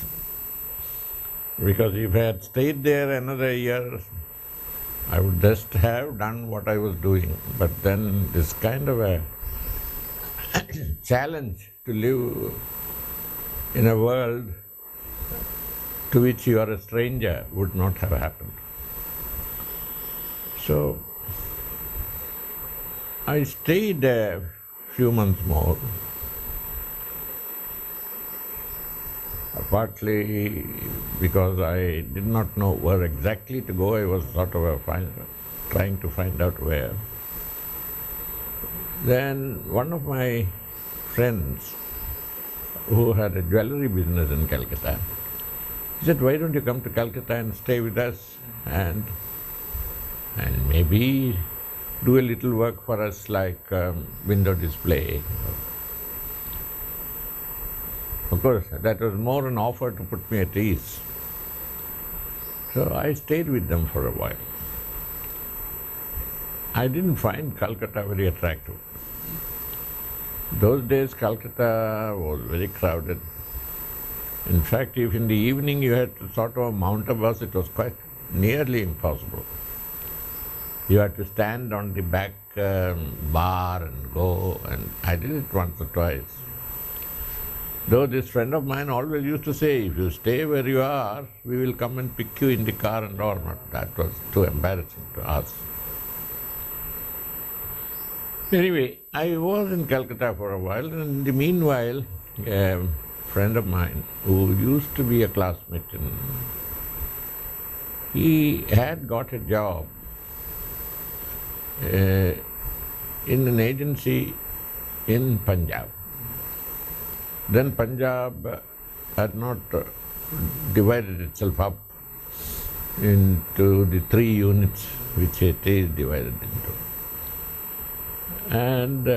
Because if I had stayed there another year, I would just have done what I was doing. But then this kind of a challenge to live in a world to which you are a stranger would not have happened. So I stayed a few months more, partly because I did not know where exactly to go. I was sort of trying to find out where. Then one of my friends who had a jewelry business in Calcutta, he said, "Why don't you come to Calcutta and stay with us and maybe do a little work for us like window display." Of course, that was more an offer to put me at ease. So I stayed with them for a while. I didn't find Calcutta very attractive. Those days Calcutta was very crowded. In fact, if in the evening you had to sort of mount a bus, it was quite nearly impossible. You had to stand on the back bar and go, and I did it once or twice. Though this friend of mine always used to say, "If you stay where you are, we will come and pick you in the car and all." But that was too embarrassing to ask. Anyway, I was in Calcutta for a while, and in the meanwhile, a friend of mine who used to be a classmate, he had got a job in an agency in Punjab. Then Punjab had not divided itself up into the 3 units which it is divided into. And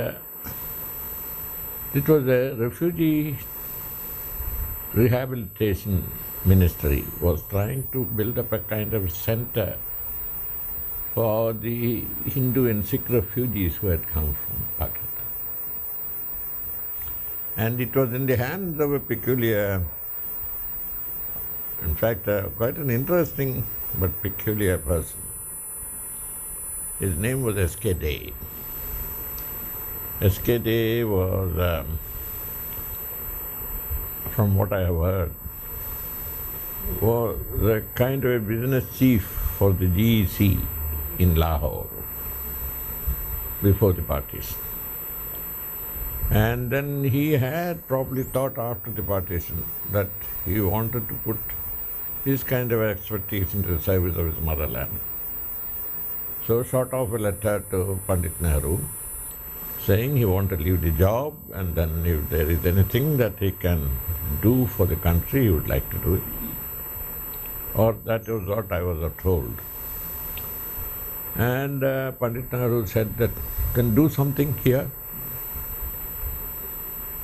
it was a refugee rehabilitation ministry was trying to build up a kind of center for the Hindu and Sikh refugees who had come from Pakistan. And it was in the hands of a peculiar, in fact, quite an interesting but peculiar person. His name was S.K. Day. S.K. Day was, from what I have heard, was a kind of a business chief for the GEC in Lahore before the partition. And then he had probably thought after the partition that he wanted to put his kind of expertise into the service of his motherland. So shot off a letter to Pandit Nehru saying he wanted to leave the job, and then if there is anything that he can do for the country, he would like to do it. Or that was what I was told. And Pandit Nehru said that can do something here.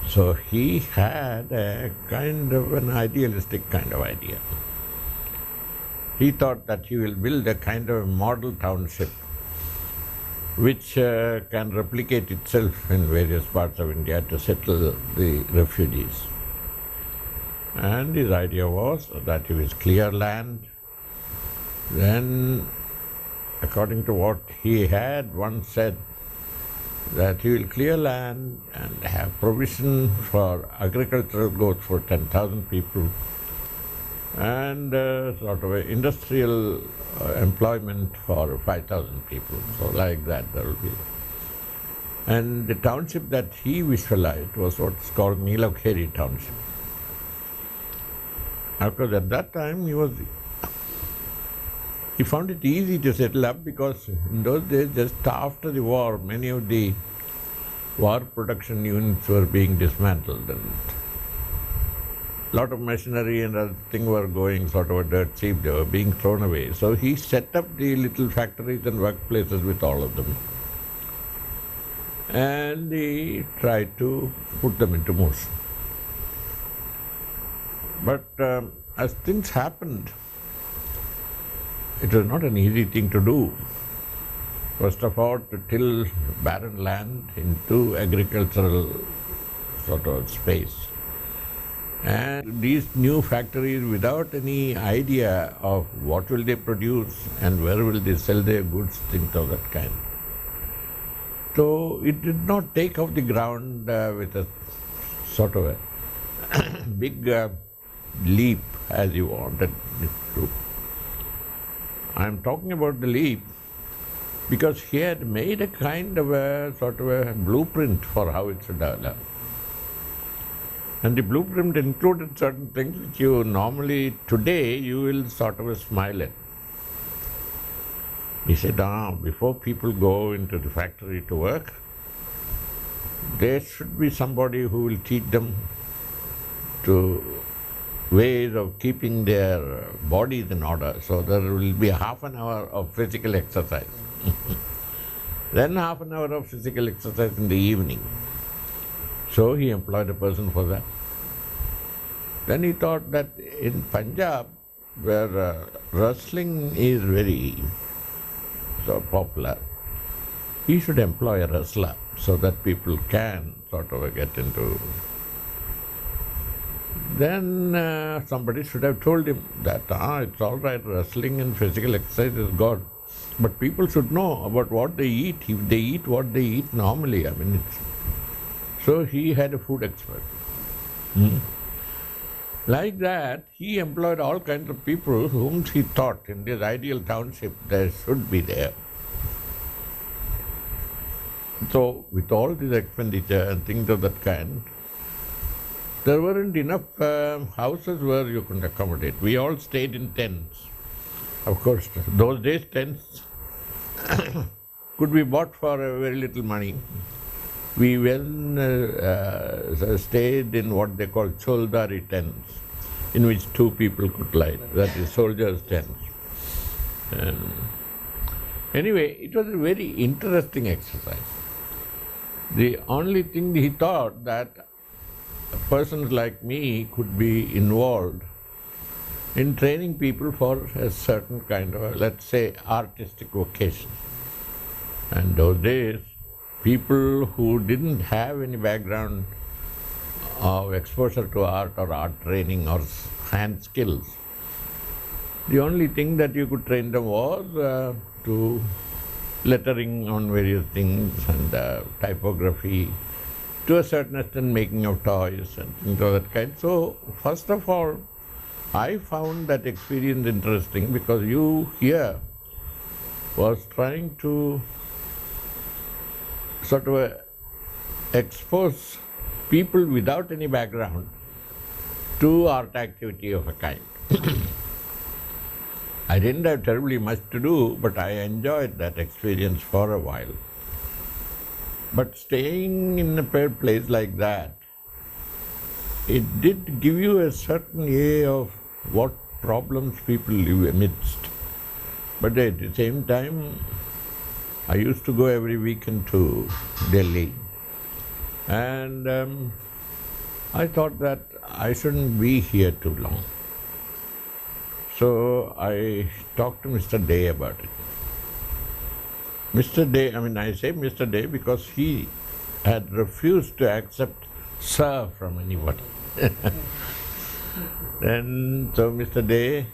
So he had a kind of an idealistic kind of idea. He thought that he will build a kind of model township which can replicate itself in various parts of India to settle the refugees. And his idea was that he will clear land. Then, according to what he had once said, that he will clear land and have provision for agricultural growth for 10,000 people and sort of industrial employment for 5,000 people. So like that there will be. And the township that he visualized was what's called Neelakheri township. Because at that time he found it easy to settle up because in those days, just after the war, many of the war production units were being dismantled and a lot of machinery and other things were going sort of a dirt cheap, they were being thrown away. So he set up the little factories and workplaces with all of them. And he tried to put them into motion. But as things happened, it was not an easy thing to do. First of all, to till barren land into agricultural sort of space. And these new factories, without any idea of what will they produce and where will they sell their goods, things of that kind. So it did not take off the ground with a sort of a big leap as you wanted it to. I am talking about the leap because he had made a kind of a sort of a blueprint for how it should develop. And the blueprint included certain things which you normally, today, you will sort of smile at. He said, before people go into the factory to work, there should be somebody who will teach them to ways of keeping their bodies in order. So there will be half an hour of physical exercise. Then half an hour of physical exercise in the evening. So he employed a person for that. Then he thought that in Punjab, where wrestling is very so popular, he should employ a wrestler so that people can sort of get into. Then somebody should have told him that it's all right, wrestling and physical exercise is God. But people should know about what they eat, if they eat what they eat normally. So he had a food expert. Like that, he employed all kinds of people whom he thought in this ideal township there should be there. So with all this expenditure and things of that kind, there weren't enough houses where you could accommodate. We all stayed in tents. Of course, those days tents could be bought for very little money. We stayed in what they call Choudary tents, in which two people could lie, that is soldiers' tents. Anyway, it was a very interesting exercise. The only thing he thought that persons like me could be involved in training people for a certain kind of, let's say, artistic vocation. And those days, people who didn't have any background of exposure to art or art training or hand skills, the only thing that you could train them was to lettering on various things and typography, to a certain extent making of toys and things of that kind. So, first of all, I found that experience interesting because you here was trying to sort of expose people without any background to art activity of a kind. I didn't have terribly much to do, but I enjoyed that experience for a while. But staying in a place like that, it did give you a certain way of what problems people live amidst. But at the same time, I used to go every weekend to Delhi, and I thought that I shouldn't be here too long. So I talked to Mr. Day about it. Mr. Day, I say Mr. Day because he had refused to accept sir from anybody. And so Mr. Day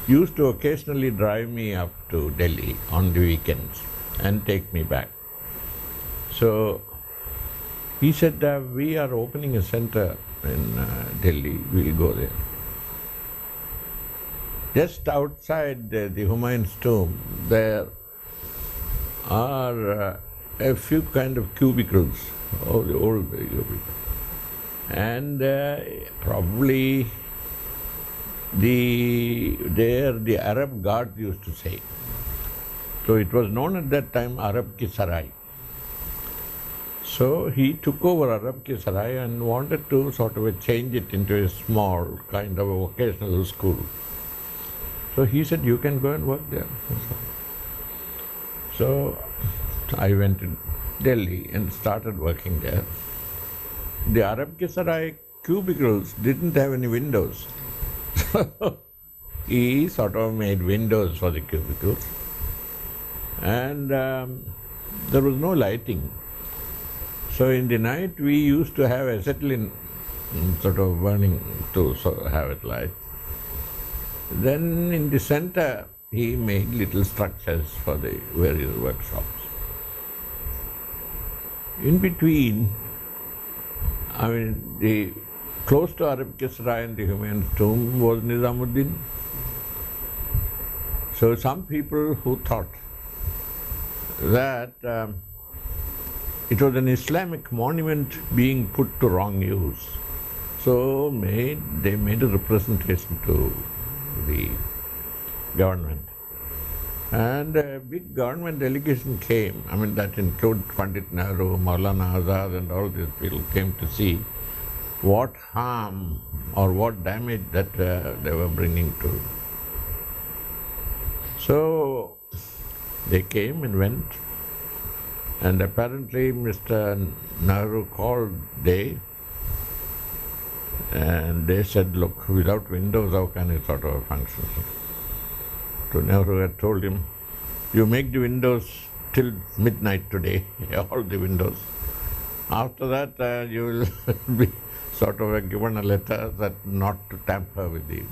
used to occasionally drive me up to Delhi on the weekends and take me back. So he said, we are opening a center in Delhi, we'll go there. Just outside the Humayun's tomb, there are a few kind of cubicles, the old cubicles. And probably the Arab guards used to say. So it was known at that time Arab Ki Sarai. So he took over Arab Ki Sarai and wanted to sort of change it into a small kind of a vocational school. So he said, you can go and work there. So I went to Delhi and started working there. The Arab Ki Sarai cubicles didn't have any windows. So he sort of made windows for the cubicles. And there was no lighting. So in the night we used to have acetylene sort of burning to have it light. Then in the center he made little structures for the various workshops. In between, the close to Arab Ki Sarai and the Humayun's tomb was Nizamuddin. So some people who thought that it was an Islamic monument being put to wrong use, so they made a representation to the government. And a big government delegation came, that includes Pandit Nehru, Maulana Azad and all these people came to see what harm or what damage that they were bringing to. So they came and went, and apparently Mr. Nehru called Day and they said, look, without windows how can it sort of function? So Nehru had told him, you make the windows till midnight today, all the windows. After that you will be sort of given a letter that not to tamper with the...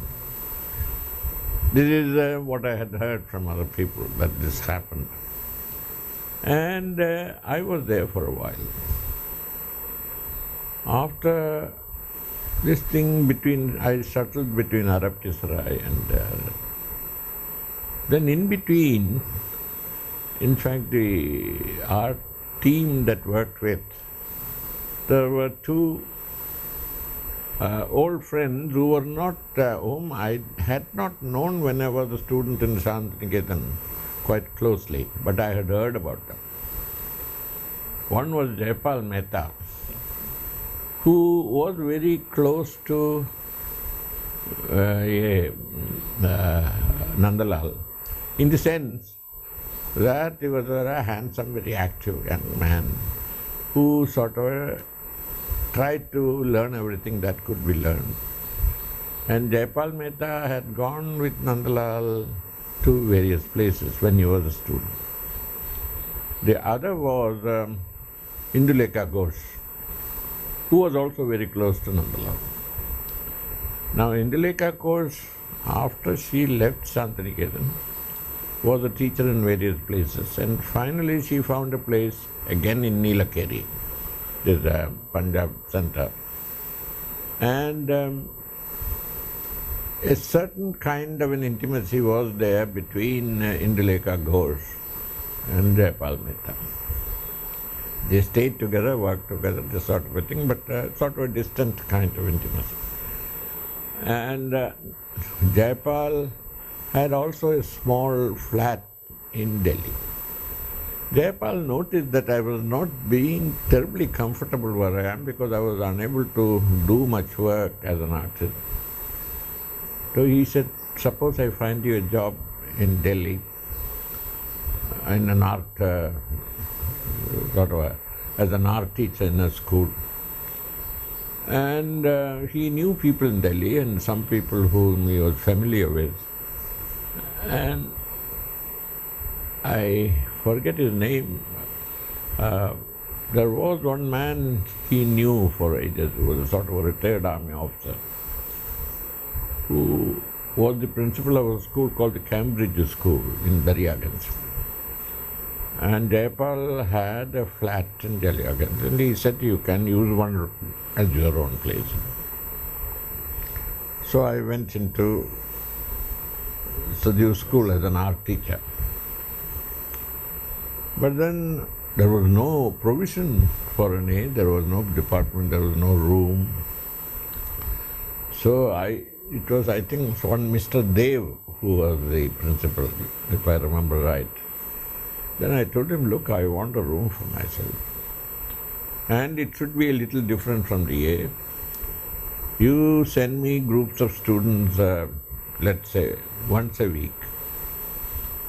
This is what I had heard from other people, that this happened. And I was there for a while. After this thing I settled between Arab Ki Sarai and then in between, in fact, our team that worked with, there were two old friends who were not, whom I had not known when I was a student in Shantiniketan quite closely, but I had heard about them. One was Jaipal Mehta, who was very close to Nandalal, in the sense that he was a handsome, very active young man who sort of tried to learn everything that could be learned. And Jaipal Mehta had gone with Nandalal to various places when he was a student. The other was Indulekha Ghosh, who was also very close to Nandalal. Now Indulekha Ghosh, after she left Shantiniketan, was a teacher in various places, and finally she found a place again in Nilakeri, this Punjab center. And a certain kind of an intimacy was there between Indulekha Ghosh and Jaipal Mehta. They stayed together, worked together, this sort of a thing, but sort of a distant kind of intimacy. And Jaipal had also a small flat in Delhi. Jaipal noticed that I was not being terribly comfortable where I am because I was unable to do much work as an artist. So he said, suppose I find you a job in Delhi in an art, as an art teacher in a school. And he knew people in Delhi and some people whom he was familiar with. And I forget his name. There was one man he knew for ages, who was a sort of a retired army officer, who was the principal of a school called the Cambridge School in Daryaganj. And Jaipal had a flat in Daryaganj, and he said, you can use one as your own place. So I went into Sadhu school as an art teacher. But then there was no provision for an aide, there was no department, there was no room. So it was, I think, one Mr. Dev who was the principal, if I remember right. Then I told him, look, I want a room for myself. And it should be a little different from DA. You send me groups of students, let's say, once a week,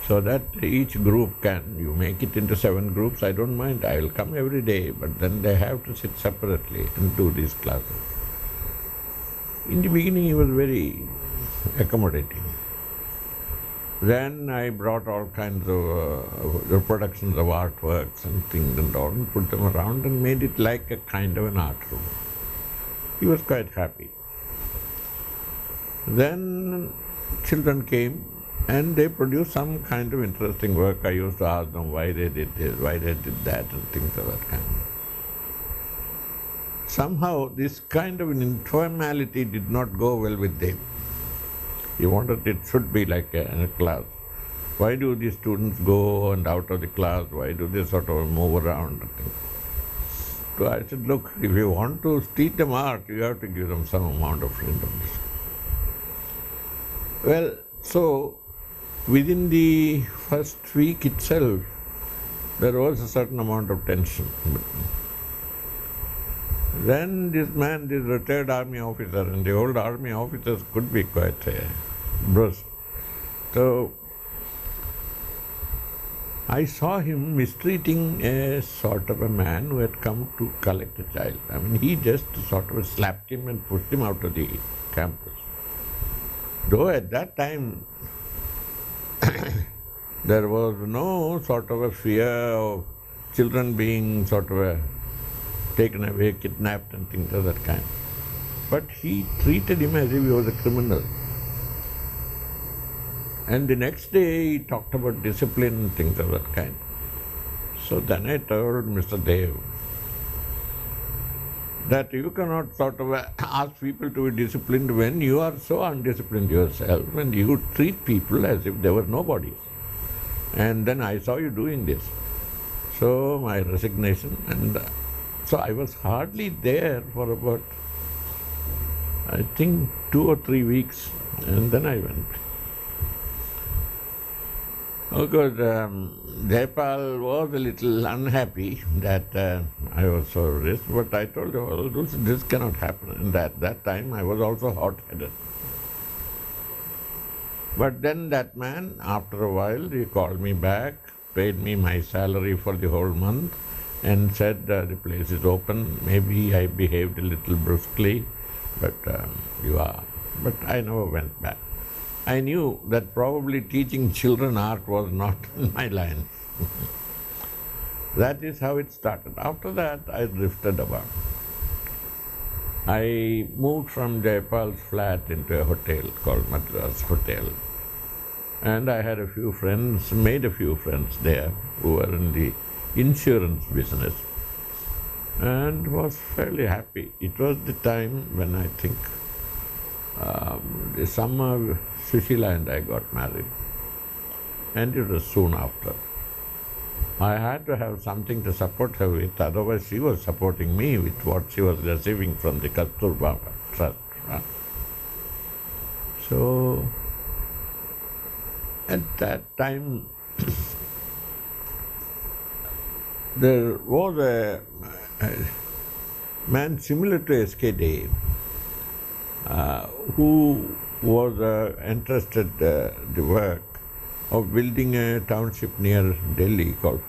so that each group you make it into 7 groups, I don't mind, I will come every day, but then they have to sit separately and do these classes. In the beginning, he was very accommodating. Then I brought all kinds of reproductions of artworks and things and all, and put them around and made it like a kind of an art room. He was quite happy. Then children came and they produced some kind of interesting work. I used to ask them why they did this, why they did that, and things of that kind. Somehow this kind of an informality did not go well with them. He wanted it should be like a class. Why do these students go and out of the class? Why do they sort of move around? So I said, look, if you want to teach them art, you have to give them some amount of freedom. Well, so within the first week itself, there was a certain amount of tension. Then this man, this retired army officer, and the old army officers could be quite brusque. So I saw him mistreating a sort of a man who had come to collect a child. I mean, he just sort of slapped him and pushed him out of the campus. Though at that time there was no sort of a fear of children being sort of taken away, kidnapped and things of that kind. But he treated him as if he was a criminal. And the next day he talked about discipline and things of that kind. So then I told Mr. Dev that you cannot sort of ask people to be disciplined when you are so undisciplined yourself, when you treat people as if they were nobodies. And then I saw you doing this. So my resignation, and so I was hardly there for about, I think, 2 or 3 weeks, and then I went. Of course, Jaipal was a little unhappy that I was so rich, but I told him, well, this cannot happen. And at that time, I was also hot-headed. But then that man, after a while, he called me back, paid me my salary for the whole month, and said, the place is open. Maybe I behaved a little brusquely, but you are. But I never went back. I knew that probably teaching children art was not my line. That is how it started. After that, I drifted about. I moved from Jaipal's flat into a hotel called Madras Hotel. And I had a few friends, made a few friends there who were in the insurance business, and was fairly happy. It was the time when I think The summer, Sushila and I got married, and it was soon after. I had to have something to support her with, otherwise she was supporting me with what she was receiving from the Kasturba Trust. So, at that time, there was a man similar to S.K. Dev who was interested in the work of building a township near Delhi called,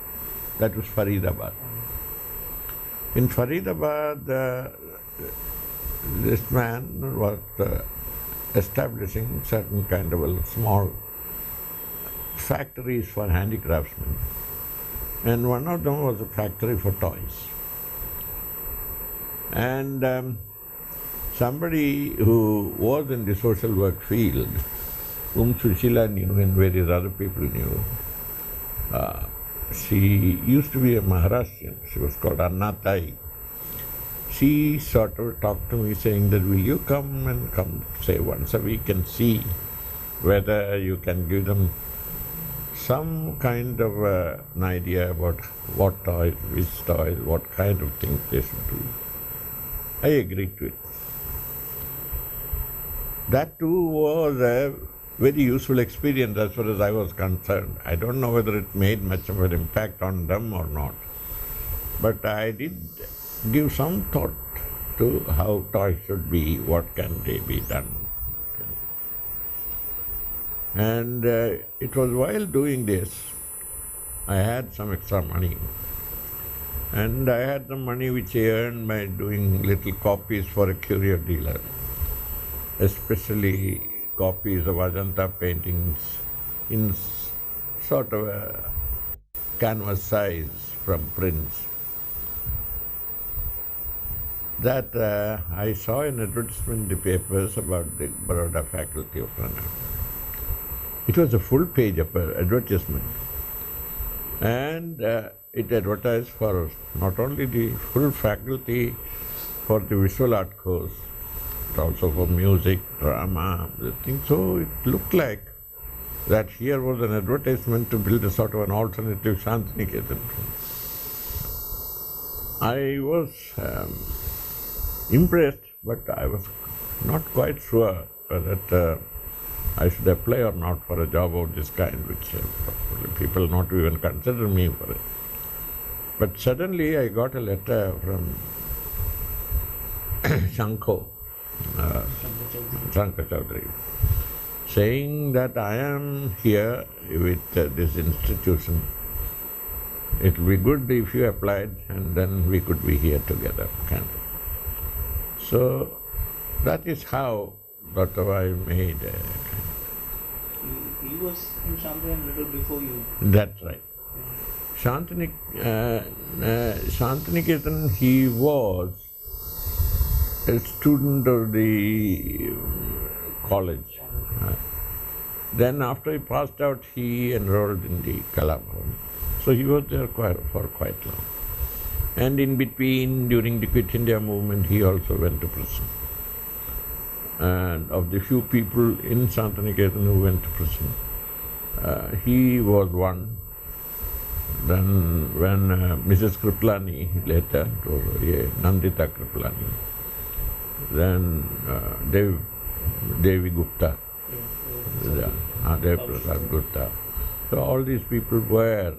that was Faridabad. In Faridabad, this man was establishing certain kind of small factories for handicraftsmen, and one of them was a factory for toys. And somebody who was in the social work field, whom Sushila knew and various other people knew, she used to be a Maharashtrian, she was called Anna Tai. She sort of talked to me saying that, will you come say once a week and see whether you can give them some kind of an idea about what toys, which toys, what kind of things they should do. I agreed to it. That too was a very useful experience as far as I was concerned. I don't know whether it made much of an impact on them or not, but I did give some thought to how toys should be, what can they be done. And it was while doing this, I had some extra money. And I had the money which I earned by doing little copies for a curio dealer, especially copies of Ajanta paintings in sort of a canvas size from prints. That I saw an advertisement in the papers about the Baroda Faculty of Pranam. It was a full page of advertisement, and it advertised for not only the full faculty for the visual art course, but also for music, drama, the thing. So it looked like that here was an advertisement to build a sort of an alternative Shantiniketan. I was impressed, but I was not quite sure whether I should apply or not for a job of this kind, which probably people not even consider me for it. But suddenly I got a letter from Shanko, Sachin Choudary, saying that I am here with this institution. It will be good if you applied, and then we could be here together, kind of. So that is how I made a kind. He was in Shantiniketan a little before you. That's right. Shantiniketan, he was a student of the college. Then after he passed out, he enrolled in the Kalabhavan. So he was there for quite long. And in between, during the Quit India movement, he also went to prison. And of the few people in Shantiniketan who went to prison, he was one. Then when Mrs. Kriplani later, Nandita Kriplani, then Devi Gupta, Devi Prasad Gupta. So all these people were.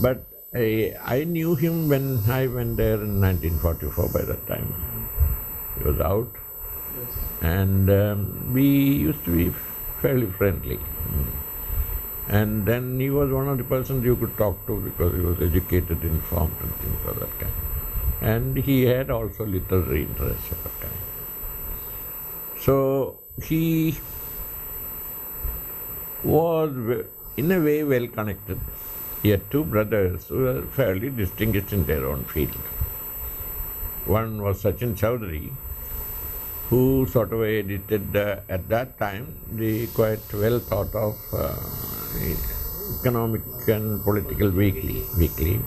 But I knew him when I went there in 1944 by that time. He was out. Yes. And we used to be fairly friendly. And then he was one of the persons you could talk to because he was educated, informed and things of that kind. And he had also literary interests at that time. So he was in a way well connected. He had two brothers who were fairly distinguished in their own field. One was Sachin Choudary, who sort of edited at that time the quite well thought of economic and political weekly.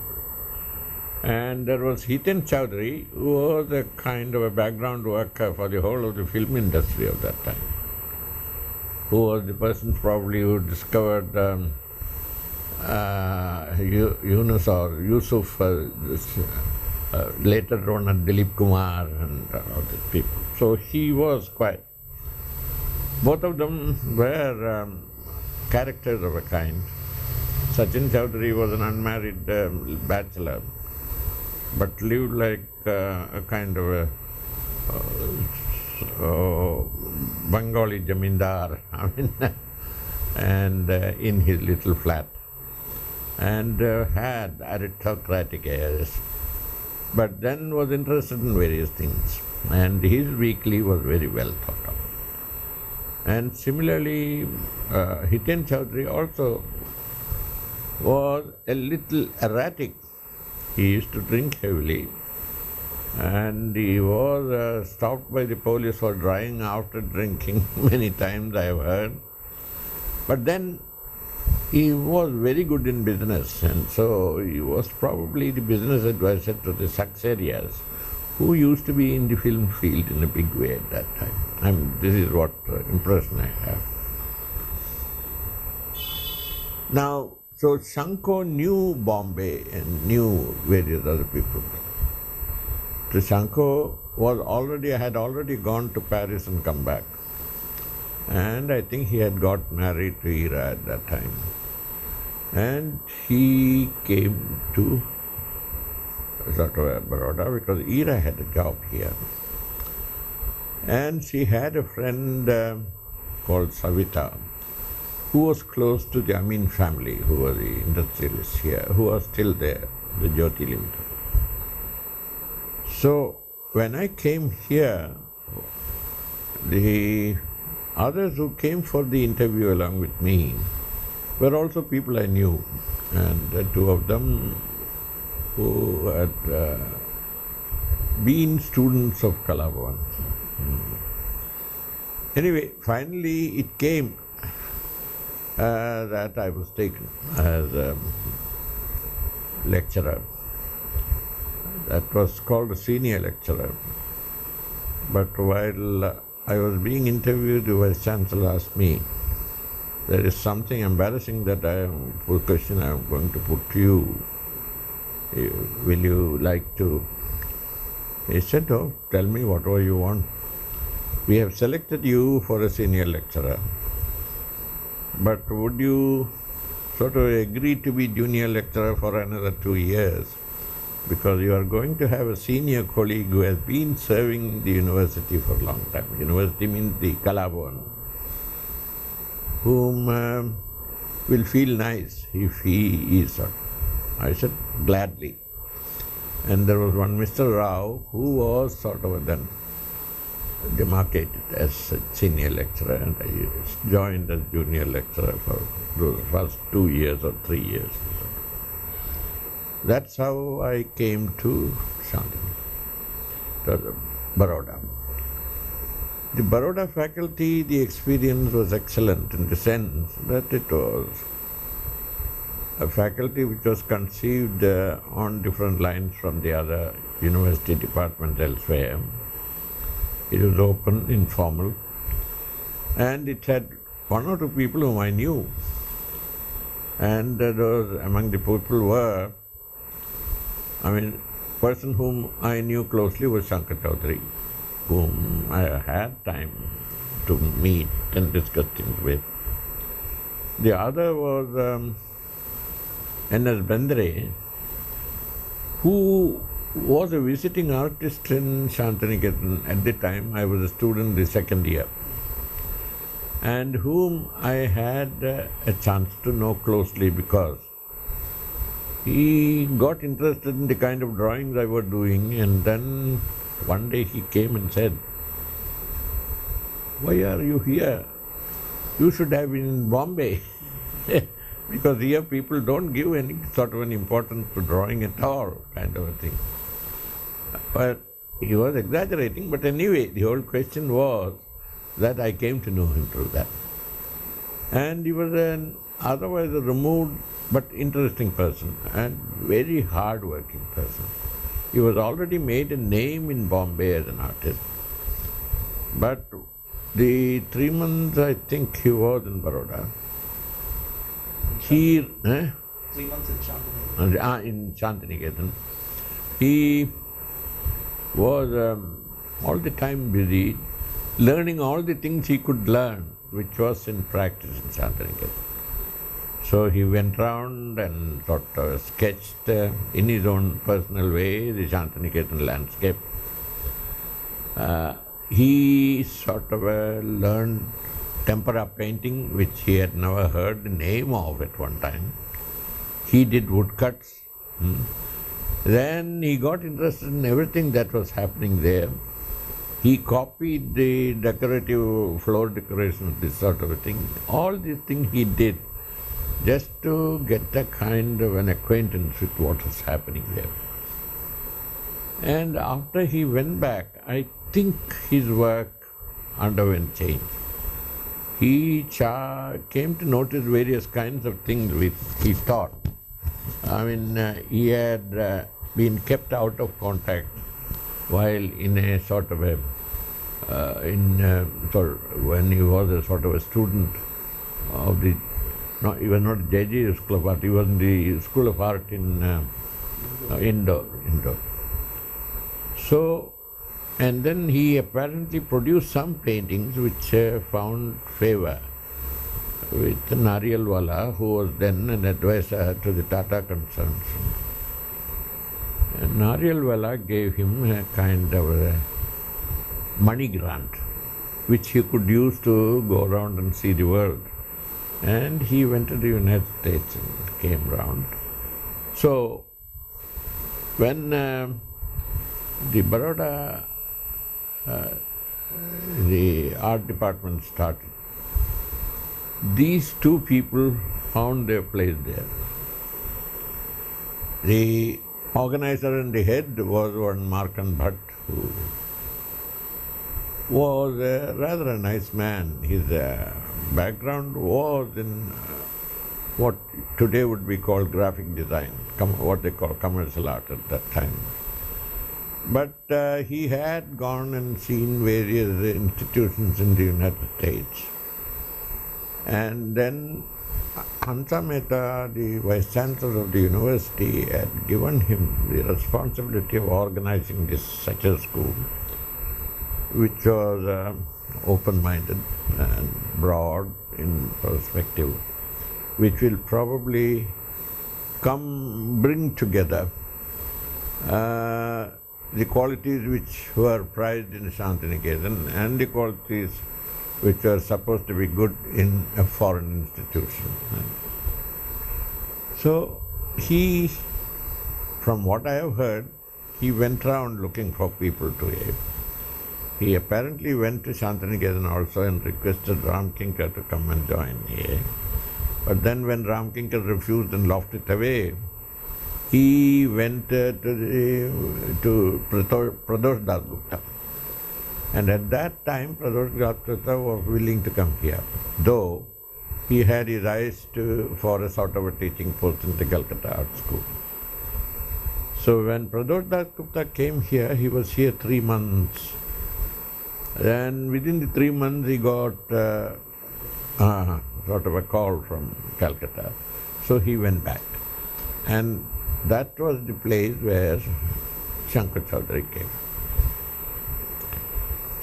And there was Sachin Choudary, who was a kind of a background worker for the whole of the film industry of that time, who was the person probably who discovered Yunus or Yusuf, later on Dilip Kumar and all these people. So he was quite. Both of them were characters of a kind. Sachin Choudary was an unmarried bachelor, but lived like a kind of a Bengali jamindar, I mean, and in his little flat, and had aristocratic airs, but then was interested in various things, and his weekly was very well thought of. And similarly, Sachin Choudary also was a little erratic. He used to drink heavily, and he was stopped by the police for driving after drinking many times, I have heard. But then he was very good in business, and so he was probably the business advisor to the Saxerias, who used to be in the film field in a big way at that time. I mean, this is what impression I have. Now, so Shanko knew Bombay and knew various other people. So Shanko had already gone to Paris and come back. And I think he had got married to Ira at that time. And he came to sort of Baroda because Ira had a job here. And she had a friend called Savita, who was close to the Amin family, who were the industrialists here, who was still there, the Jyoti Limited. So when I came here, the others who came for the interview along with me were also people I knew, and two of them who had been students of Kalabhavan. Anyway, finally it came that I was taken as a lecturer. That was called a senior lecturer. But while I was being interviewed, the Vice Chancellor asked me, there is something embarrassing that question I am going to put to you. Will you like to? He said, oh, tell me whatever you want. We have selected you for a senior lecturer, but would you sort of agree to be junior lecturer for another 2 years? Because you are going to have a senior colleague who has been serving the university for a long time. University means the Kalabhavan, whom will feel nice if he is. I said, gladly. And there was one Mr. Rao who was sort of then demarcated as a senior lecturer, and I joined as junior lecturer for the first 2 years or 3 years. That's how I came to Shantini, to Baroda. The Baroda faculty, the experience was excellent in the sense that it was a faculty which was conceived on different lines from the other university departments elsewhere. It was open, informal, and it had 1 or 2 people whom I knew. And those among the people were, person whom I knew closely was Shankar Choudary, whom I had time to meet and discuss things with. The other was N.S. Bendre, who was a visiting artist in Shantiniketan at the time. I was a student the second year, and whom I had a chance to know closely because he got interested in the kind of drawings I was doing, and then one day he came and said, "Why are you here? You should have been in Bombay." Because here people don't give any sort of an importance to drawing at all, kind of a thing. But he was exaggerating, but anyway, the whole question was that I came to know him through that. And he was an otherwise a removed but interesting person and very hard-working person. He was already made a name in Bombay as an artist, but the 3 months I think he was in Baroda, he 3 months in Shantiniketan. in Shantiniketan, he was all the time busy learning all the things he could learn, which was in practice in Shantiniketan. So he went round and sort of sketched in his own personal way the Shantiniketan landscape. He sort of learned tempera painting, which he had never heard the name of at one time. He did woodcuts. Then he got interested in everything that was happening there. He copied the decorative floor decorations, this sort of a thing. All these things he did just to get a kind of an acquaintance with what was happening there. And after he went back, I think his work underwent change. He came to notice various kinds of things which he taught. I mean, he had been kept out of contact while in a sort of a, when he was a sort of a student of the, no, he was not JG School of Art, he was in the School of Art in Indore. So, and then he apparently produced some paintings which found favor with Nariyalwala, who was then an advisor to the Tata concerns. And Nariyalwala gave him a kind of a money grant, which he could use to go around and see the world. And he went to the United States and came round. So, when the Baroda, the art department started, these two people found their place there. The organizer and the head was one Markan Bhatt, who was rather a nice man. His background was in what today would be called graphic design, what they call commercial art at that time. But he had gone and seen various institutions in the United States. And then Hansa Mehta, the Vice Chancellor of the university, had given him the responsibility of organizing such a school, which was open-minded and broad in perspective, which will probably bring together the qualities which were prized in Shantiniketan and the qualities which were supposed to be good in a foreign institution. So he, from what I have heard, he went around looking for people to aid. He apparently went to Shantiniketan also and requested Ramkinkar to come and join here. But then when Ramkinkar refused and locked it away, he went to Pradosh Dasgupta. And at that time, Pradosh Dasgupta was willing to come here, though he had his eyes for a sort of a teaching post in the Calcutta Art School. So when Pradosh Dasgupta came here, he was here 3 months. And within the 3 months, he got sort of a call from Calcutta. So he went back. And that was the place where Sachin Choudary came.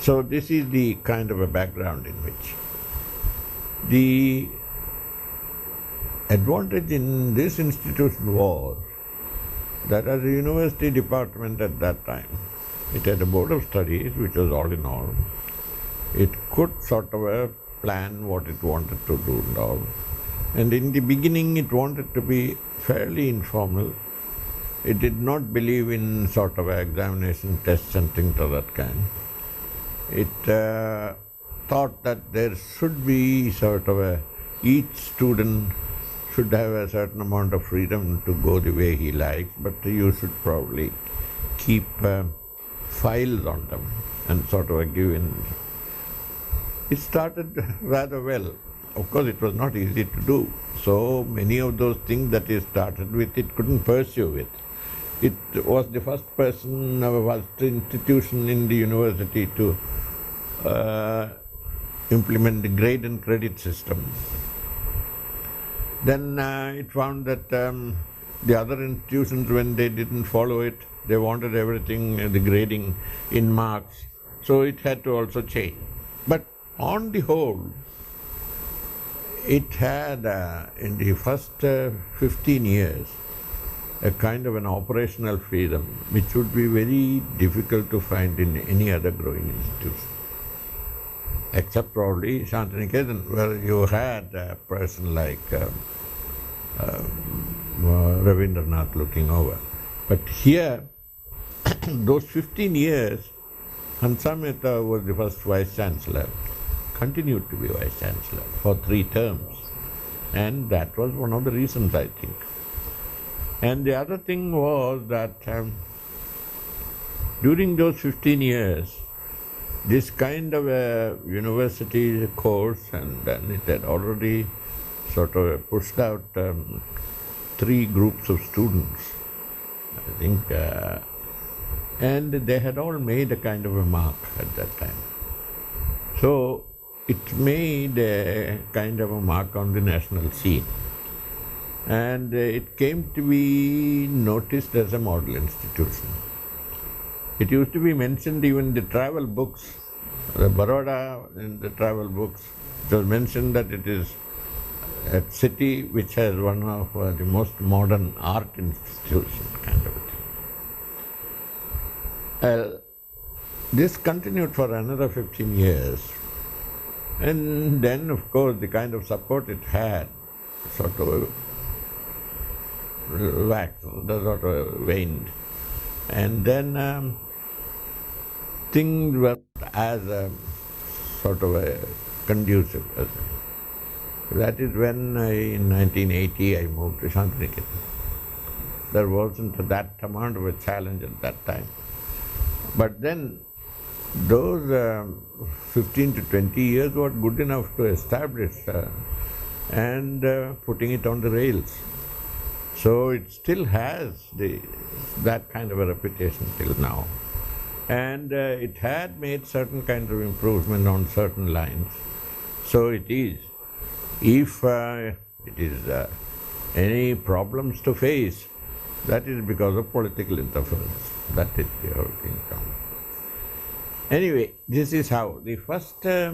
So this is the kind of a background in which the advantage in this institution was that as a university department at that time, it had a board of studies which was all in all. It could sort of plan what it wanted to do and all. And in the beginning it wanted to be fairly informal. It did not believe in sort of examination tests and things of that kind. It thought that there should be sort of each student should have a certain amount of freedom to go the way he likes, but you should probably keep files on them and sort of give in. It started rather well. of course it was not easy to do. So many of those things that he started with, it couldn't pursue with. It was the first person, first institution in the university to implement the grade and credit system. Then it found that the other institutions, when they didn't follow it, they wanted everything, the grading in marks. So it had to also change. But on the whole, it had, in the first 15 years, a kind of an operational freedom which would be very difficult to find in any other growing institution. Except probably Shantiniketan, where you had a person like Ravindranath looking over. But here, those 15 years, Hansa Mehta was the first Vice-Chancellor, continued to be Vice-Chancellor for 3 terms. And that was one of the reasons, I think. And the other thing was that during those 15 years, this kind of a university course, and then it had already sort of pushed out 3 groups of students, I think, and they had all made a kind of a mark at that time. So it made a kind of a mark on the national scene. And it came to be noticed as a model institution. It used to be mentioned even in the travel books, the Baroda in the travel books, it was mentioned that it is a city which has one of the most modern art institutions, kind of a thing. This continued for another 15 years. And then, of course, the kind of support it had sort of waxed, sort of waned. And then things were as sort of a conducive. That is when in 1980 I moved to Shantiniketan. There wasn't that amount of a challenge at that time. But then those 15 to 20 years were good enough to establish and putting it on the rails. So it still has that kind of a reputation till now. And it had made certain kinds of improvement on certain lines. So it is. If it is any problems to face, that is because of political interference. That is the whole thing. Anyway, this is how the first. Where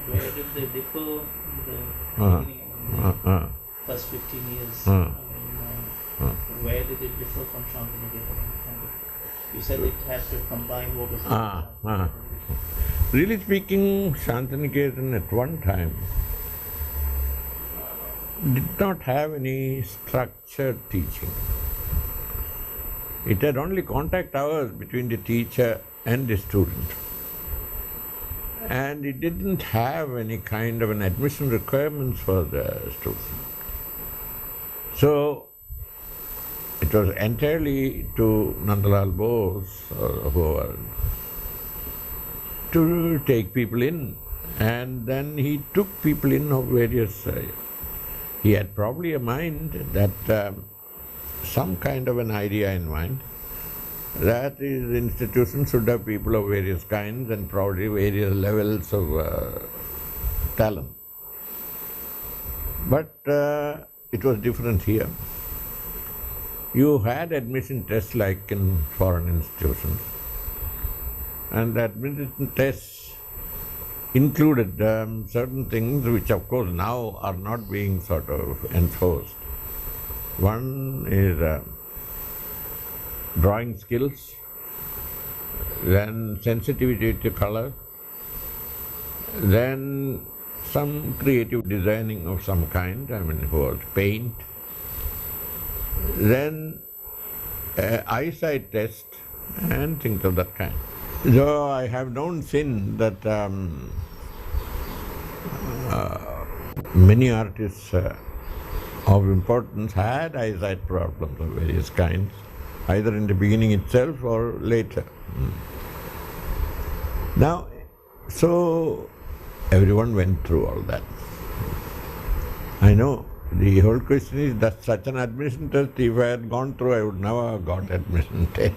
did they differ in the beginning? First 15 years. Where did it differ from Shantiniketan? You said it had to combine what was Really speaking, Shantiniketan at one time did not have any structured teaching. It had only contact hours between the teacher and the student. And it didn't have any kind of an admission requirements for the student. So it was entirely to Nandalal Bose to take people in. And then he took people in of various. He had probably a mind that some kind of an idea in mind that his institution should have people of various kinds and probably various levels of talent. But it was different here. You had admission tests like in foreign institutions, and the admission tests included certain things which of course now are not being sort of enforced. One is drawing skills, then sensitivity to color, then some creative designing of some kind, paint, then eyesight test and things of that kind. So I have known since that many artists of importance had eyesight problems of various kinds, either in the beginning itself or later. Now, so everyone went through all that. I know the whole question is that such an admission test, if I had gone through, I would never have got admission test.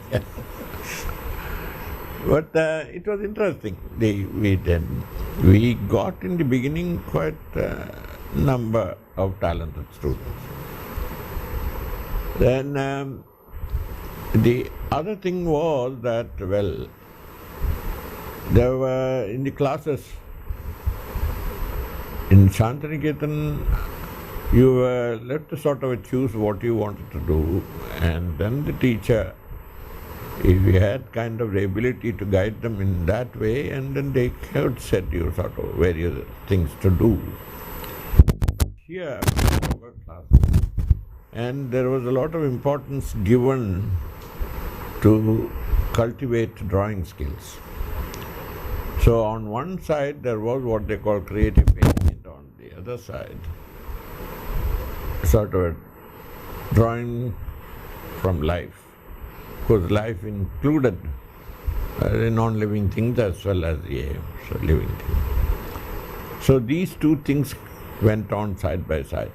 But it was interesting. We got in the beginning quite a number of talented students. Then the other thing was that, well, there were in the classes in Shantiniketan, you were left to sort of choose what you wanted to do, and then the teacher, if you had kind of the ability to guide them in that way, and then they could set you sort of various things to do. Here, our classes, and there was a lot of importance given to cultivate drawing skills. So on one side there was what they call creative painting, and on the other side sort of drawing from life. Because life included the non-living things as well as the living things. So these two things went on side by side.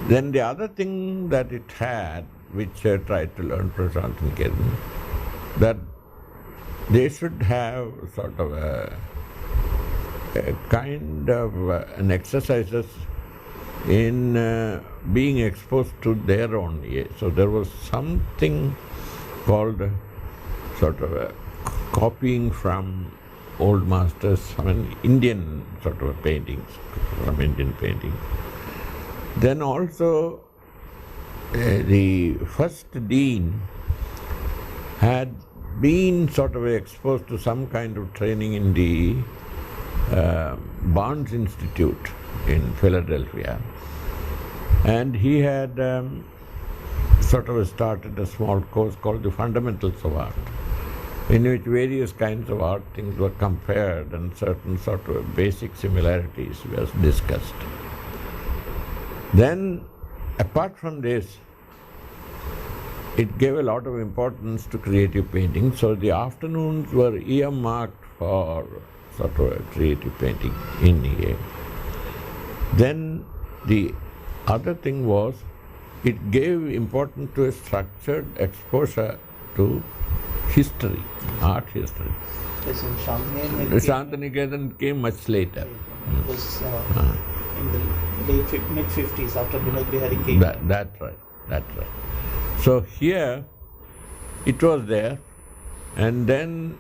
Then the other thing that it had, which I tried to learn from Shantiniketan, that they should have sort of a kind of an exercises in being exposed to their own age. So there was something called sort of a copying from old masters, Indian sort of paintings, from Indian paintings. Then also the first dean had been sort of exposed to some kind of training in the Barnes Institute in Philadelphia, and he had sort of started a small course called the Fundamentals of Art, in which various kinds of art things were compared and certain sort of basic similarities were discussed. Then, apart from this, it gave a lot of importance to creative painting, so the afternoons were earmarked for sort of a creative painting in EA. Then the other thing was, it gave importance to a structured exposure to history, art history. Yes, in Shantiniketan came much later. It was in the late mid-50s after Binagri Hari came. That's right. So here it was there, and then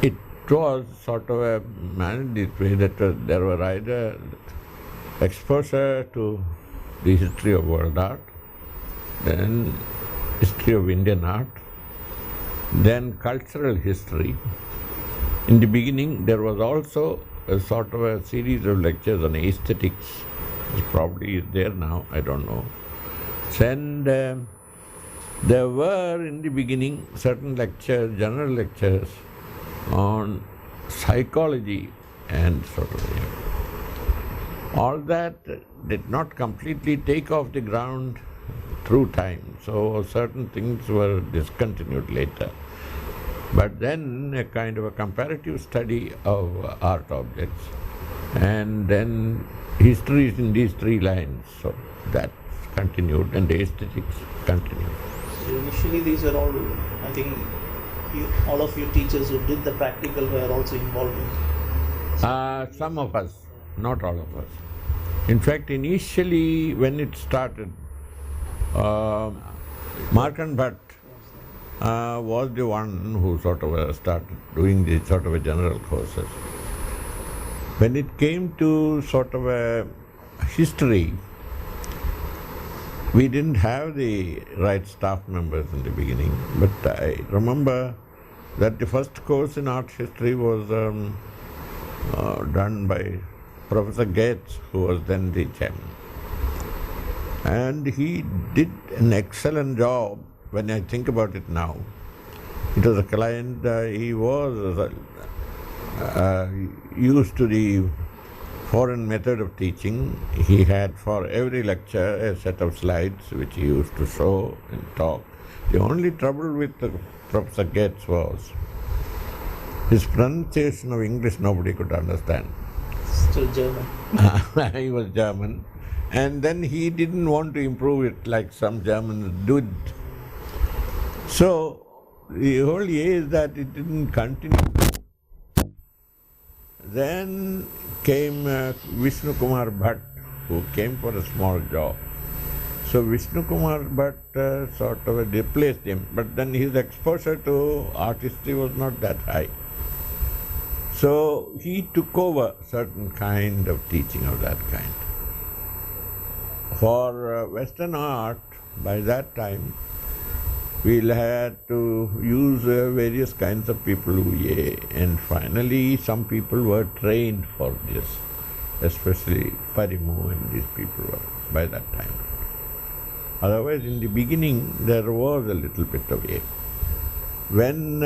it was sort of a managed this way that there were either exposure to the history of world art, then history of Indian art, then cultural history. In the beginning there was also a sort of a series of lectures on aesthetics, which probably is there now, I don't know. And there were in the beginning certain lectures, general lectures on psychology and sort of all that did not completely take off the ground through time. So certain things were discontinued later. But then a kind of a comparative study of art objects, and then histories in these three lines. So that continued, and the aesthetics continued. So initially these were all, I think, all of you teachers who did the practical were also involved in. Some of us, not all of us. In fact, initially when it started, Markan Bhatt was the one who sort of started doing the sort of a general courses. When it came to sort of a history, we didn't have the right staff members in the beginning, but I remember that the first course in art history was done by Professor Gates, who was then the chairman. And he did an excellent job when I think about it now. It was a client, he was used to the foreign method of teaching. He had for every lecture a set of slides which he used to show and talk. The only trouble with Professor Gates was His pronunciation of English nobody could understand. Still German. He was German. And then he didn't want to improve it like some Germans did. So the whole idea is that it didn't continue. Then came Vishnu Kumar Bhatt, who came for a small job. So Vishnu Kumar Bhatt sort of replaced him, but then his exposure to artistry was not that high. So he took over certain kind of teaching of that kind. For Western art, by that time, we had to use various kinds of people, and finally some people were trained for this, especially Parimu and these people were by that time. Otherwise, in the beginning, there was a little bit of a. When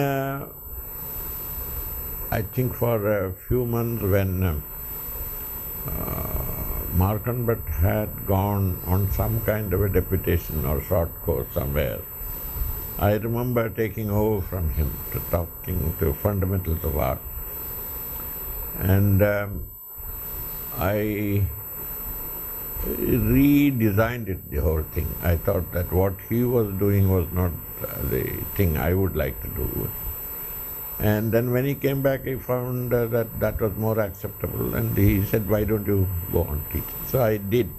I think for a few months, when Markan Bhatt had gone on some kind of a deputation or short course somewhere, I remember taking over from him to talking to fundamentals of art. And I redesigned it, the whole thing. I thought that what he was doing was not the thing I would like to do. And then when he came back, he found that was more acceptable, and he said, why don't you go on teaching? So I did.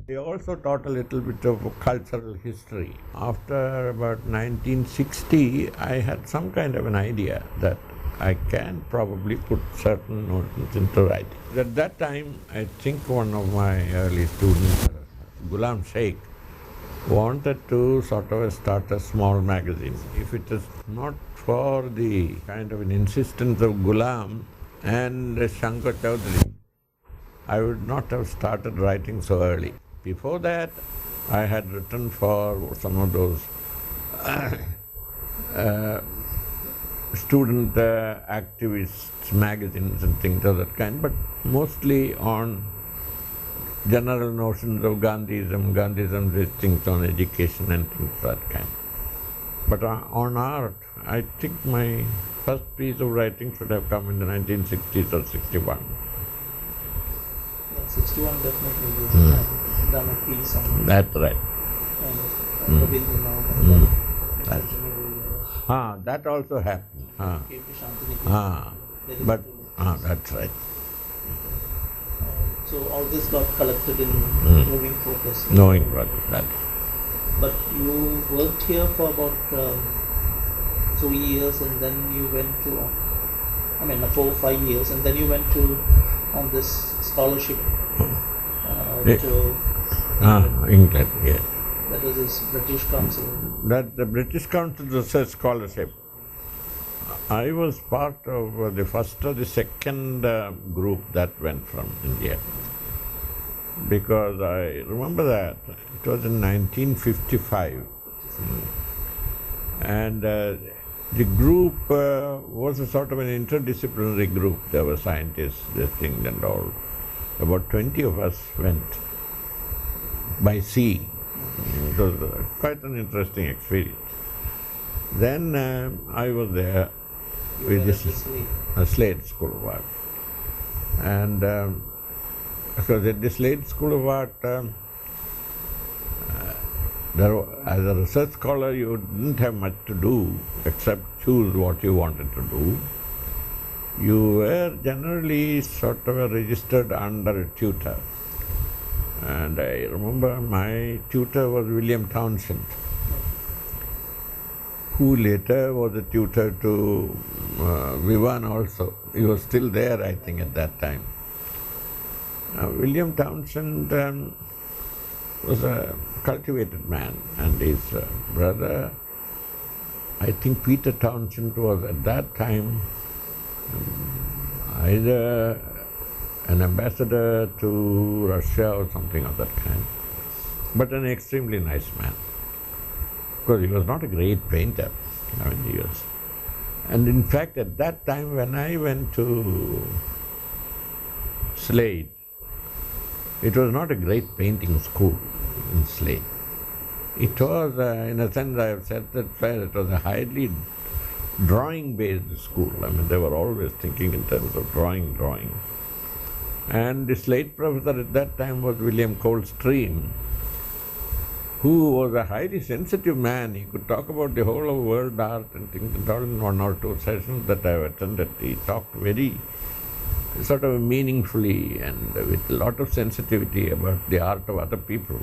He also taught a little bit of cultural history. After about 1960, I had some kind of an idea that I can probably put certain notions into writing. At that time, I think one of my early students, Ghulam Sheikh, wanted to sort of start a small magazine. If it is not for the kind of an insistence of Ghulam and Sachin Choudary, I would not have started writing so early. Before that, I had written for some of those student activists magazines and things of that kind, but mostly on general notions of Gandhism, these things on education and things of that kind. But on art, I think my first piece of writing should have come in the 1960s or 61. Yeah, 61 definitely you have done a piece on That's right. kind of Rabindranath and That also happened. came to Shantiniketan. But that's right. So all this got collected in Moving Focus. Knowing what that. But you worked here for about 2 years, and then you went to, 4 or 5 years, and then you went to on this scholarship to England, yes. that was this British Council. That the British Council Research Scholarship. I was part of the first or the second group that went from India, because I remember that it was in 1955, and the group was a sort of an interdisciplinary group. There were scientists, this thing and all. About 20 of us went by sea. It was quite an interesting experience. Then I was there with this Slade School of Art. And because at the Slade School of Art, as a research scholar, you didn't have much to do except choose what you wanted to do. You were generally sort of registered under a tutor. And I remember my tutor was William Townsend, who later was a tutor to Vivan also. He was still there, I think, at that time. William Townsend was a cultivated man, and his brother, I think Peter Townsend, was at that time either an ambassador to Russia or something of that kind, but an extremely nice man. Because he was not a great painter, he was. And in fact, at that time when I went to Slade, it was not a great painting school in Slade. It was, in a sense, I have said that it was a highly drawing-based school. I mean, they were always thinking in terms of drawing. And the slate professor at that time was William Coldstream, who was a highly sensitive man. He could talk about the whole of world art and things and all in 1 or 2 sessions that I have attended. He talked very sort of meaningfully and with a lot of sensitivity about the art of other people.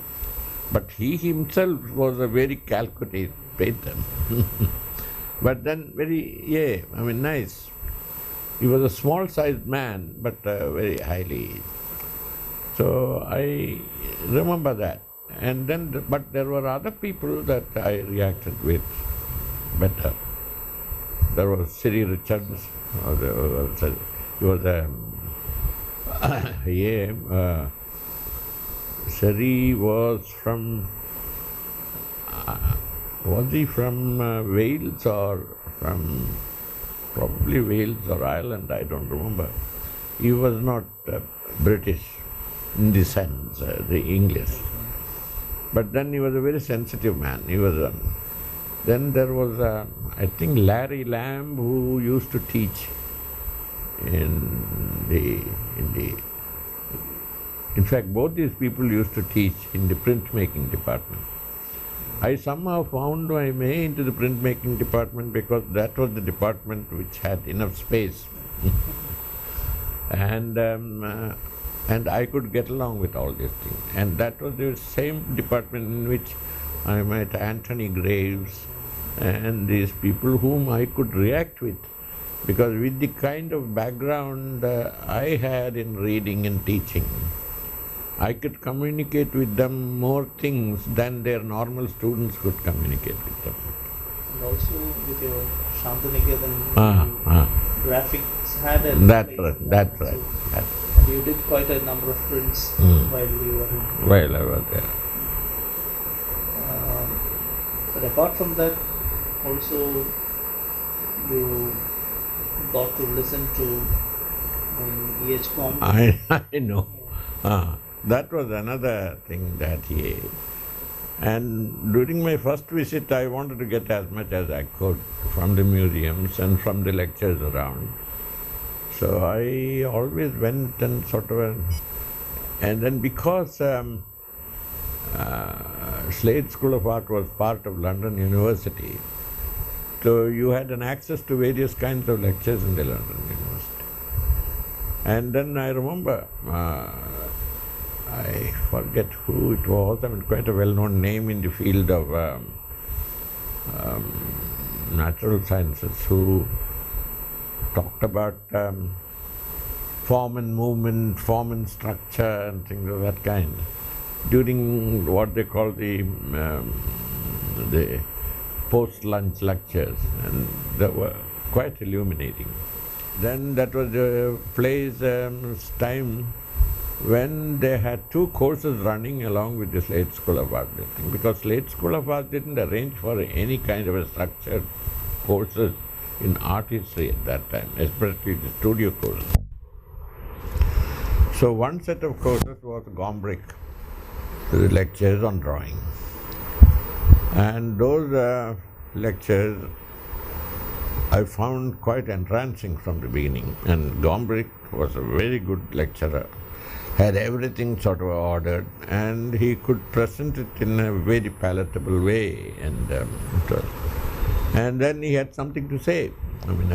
But he himself was a very calculated painter. But then nice. He was a small-sized man, but very highly. So I remember that. And then, but there were other people that I reacted with better. There was Siri Richards. He was Siri was from. Was he from Wales or from probably Wales or Ireland? I don't remember. He was not British in the sense, the English. But then he was a very sensitive man. He was. Then there was, I think, Larry Lamb, who used to teach in fact, both these people used to teach in the printmaking department. I somehow found my way into the printmaking department because that was the department which had enough space. And I could get along with all these things. And that was the same department in which I met Anthony Graves and these people whom I could react with. Because with the kind of background I had in reading and teaching, I could communicate with them more things than their normal students could communicate with them. And also with your Shantaniketan, graphics had a... That's right. And you did quite a number of prints while you were in... While I was there. But apart from that, also you got to listen to E.H. Combs. I know. That was another thing that he... And during my first visit, I wanted to get as much as I could from the museums and from the lectures around. So I always went and sort of... And then because Slade School of Art was part of London University, so you had an access to various kinds of lectures in the London University. And then I remember, I forget who it was, I mean quite a well-known name in the field of natural sciences, who talked about form and movement, form and structure and things of that kind during what they call the post-lunch lectures, and they were quite illuminating. Then that was a place time when they had 2 courses running along with the Slade School of Art, because Slade School of Art didn't arrange for any kind of a structured courses in art history at that time, especially the studio courses. So one set of courses was Gombrich, the lectures on drawing. And those lectures I found quite entrancing from the beginning. And Gombrich was a very good lecturer, had everything sort of ordered, and he could present it in a very palatable way. And then he had something to say. I mean,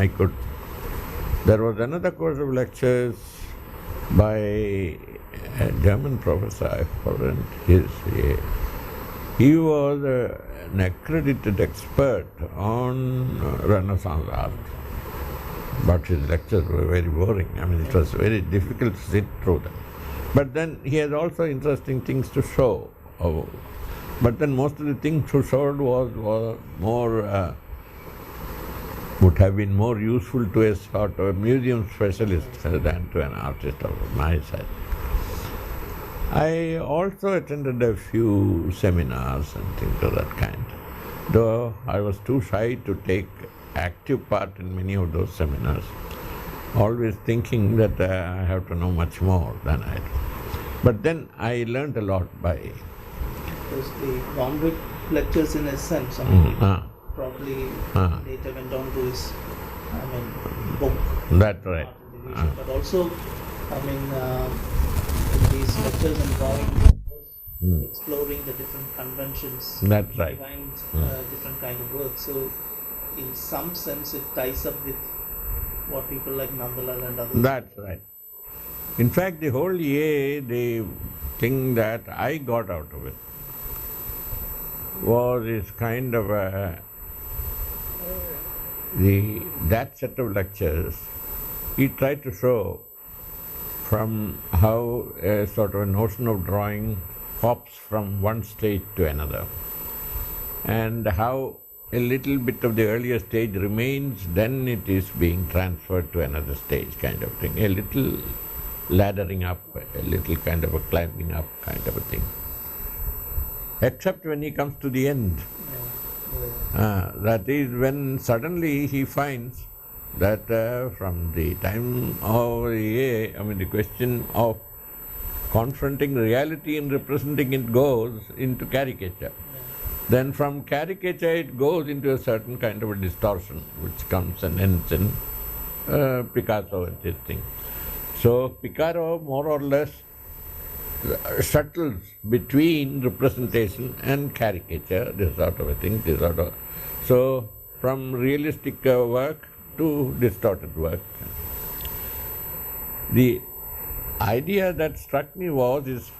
there was another course of lectures by a German professor, I forgot his name. He was an accredited expert on Renaissance art, but his lectures were very boring. I mean, it was very difficult to sit through them. But then he had also interesting things to show. But then most of the things he showed was more, would have been more useful to a sort of museum specialist than to an artist of my side. I also attended a few seminars and things of that kind, though I was too shy to take active part in many of those seminars, always thinking that I have to know much more than I do. But then I learned a lot by... Because the Gombrich lectures in a sense, probably later went on to his, book. That's right. Art and Division. But also, these lectures and drawing was exploring the different conventions That's right. behind different kind of work. So, in some sense, it ties up with what people like Nandalal and others. That's right. In fact, the whole year, the thing that I got out of it was this kind of that set of lectures. He tried to show from how a sort of a notion of drawing hops from one stage to another, and how a little bit of the earlier stage remains, then it is being transferred to another stage kind of thing. A little laddering up, a little kind of a climbing up kind of a thing. Except when he comes to the end. That is when suddenly he finds that from the time of the question of confronting reality and representing it goes into caricature. Then from caricature it goes into a certain kind of a distortion which comes and ends in Picasso and this thing. So Picasso more or less shuttles between representation and caricature, this sort of a thing, So from realistic work to distorted work. The idea that struck me was this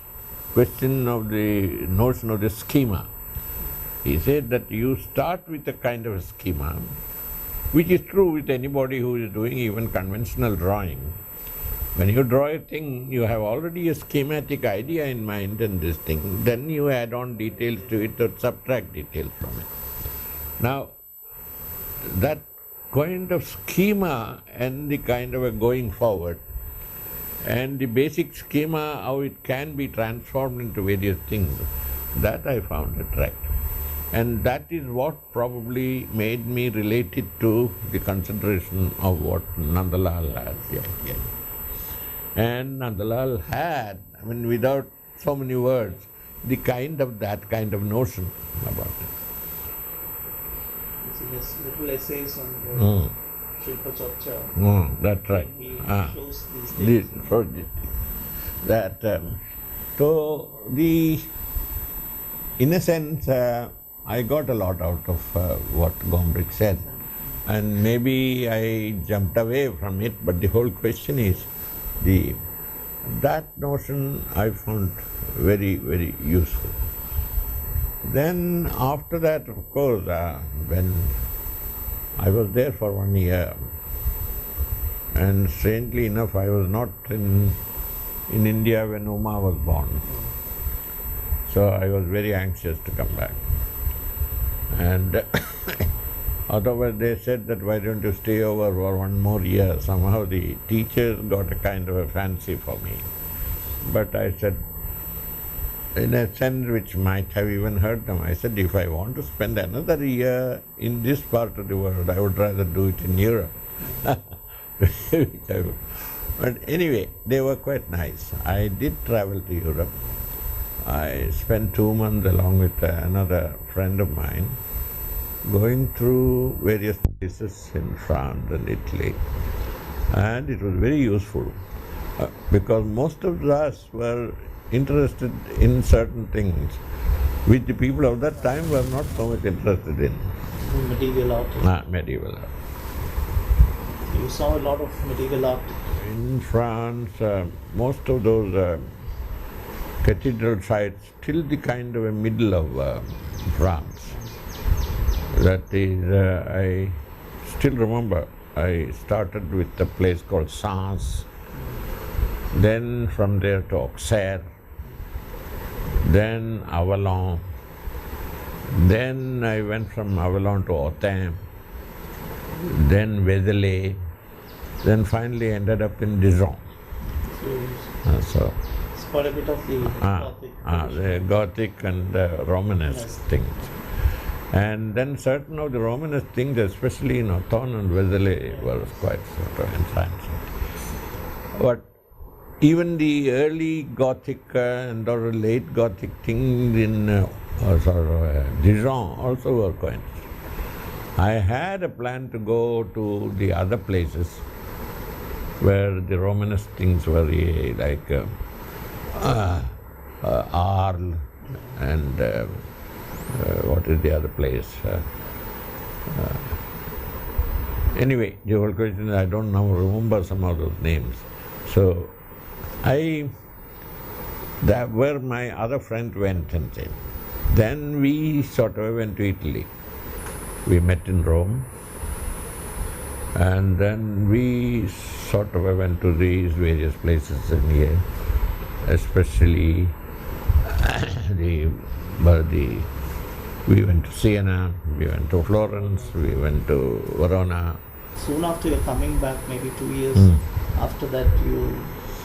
question of the notion of the schema. He said that you start with a kind of a schema, which is true with anybody who is doing even conventional drawing. When you draw a thing, you have already a schematic idea in mind and this thing, then you add on details to it or subtract details from it. Now, that kind of schema and the kind of a going forward and the basic schema, how it can be transformed into various things, that I found attractive. And that is what probably made me relate it to the consideration of what Nandalal has the idea. And Nandalal had, without so many words, that kind of notion about it. He has little essays on Shilpa Charcha. That's right. He shows these things. In a sense, I got a lot out of what Gombrich said. And maybe I jumped away from it, but the whole question is, that notion I found very, very useful. Then after that, of course, when I was there for 1 year, and strangely enough, I was not in India when Uma was born. So I was very anxious to come back. And otherwise they said that why don't you stay over for 1 more year. Somehow the teachers got a kind of a fancy for me. But I said, in a sense which might have even hurt them, I said, if I want to spend another year in this part of the world, I would rather do it in Europe. But anyway, they were quite nice. I did travel to Europe. I spent 2 months along with another friend of mine, going through various places in France and Italy. And it was very useful because most of us were interested in certain things which the people of that time were not so much interested in. Medieval art. Medieval art. You saw a lot of medieval art. In France, most of those cathedral sites till the kind of a middle of France. That is, I still remember, I started with a place called Sens, then from there to Auxerre, then Avalon, then I went from Avalon to Autun, then Vézelay, then finally ended up in Dijon. So it's quite a bit of the Gothic. The Gothic and Romanesque things. And then certain of the Romanesque things, especially in Autun and Vézelay, were quite sort of entrancing. But even the early Gothic and or late Gothic things in Dijon also were quite. I had a plan to go to the other places where the Romanesque things were like Arles and what is the other place? Anyway, the whole question is I don't now remember some of those names. So that where my other friend went and said. Then we sort of went to Italy. We met in Rome, and then we sort of went to these various places in here, especially we went to Siena, we went to Florence, we went to Verona. Soon after you're coming back, maybe 2 years after that, you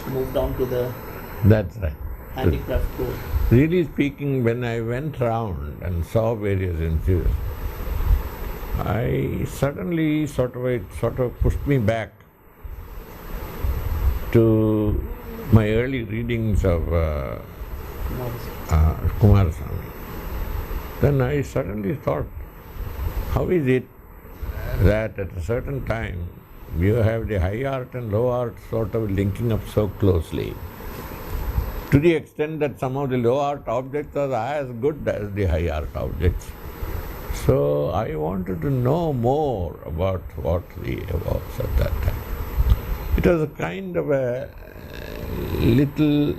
moved on to the That's right. handicraft course. Really speaking, when I went round and saw various institutes, I suddenly sort of pushed me back to my early readings of Kumarasamy. Then I suddenly thought, how is it that at a certain time you have the high art and low art sort of linking up so closely, to the extent that some of the low art objects are as good as the high art objects. So I wanted to know more about what the was at that time. It was a kind of a little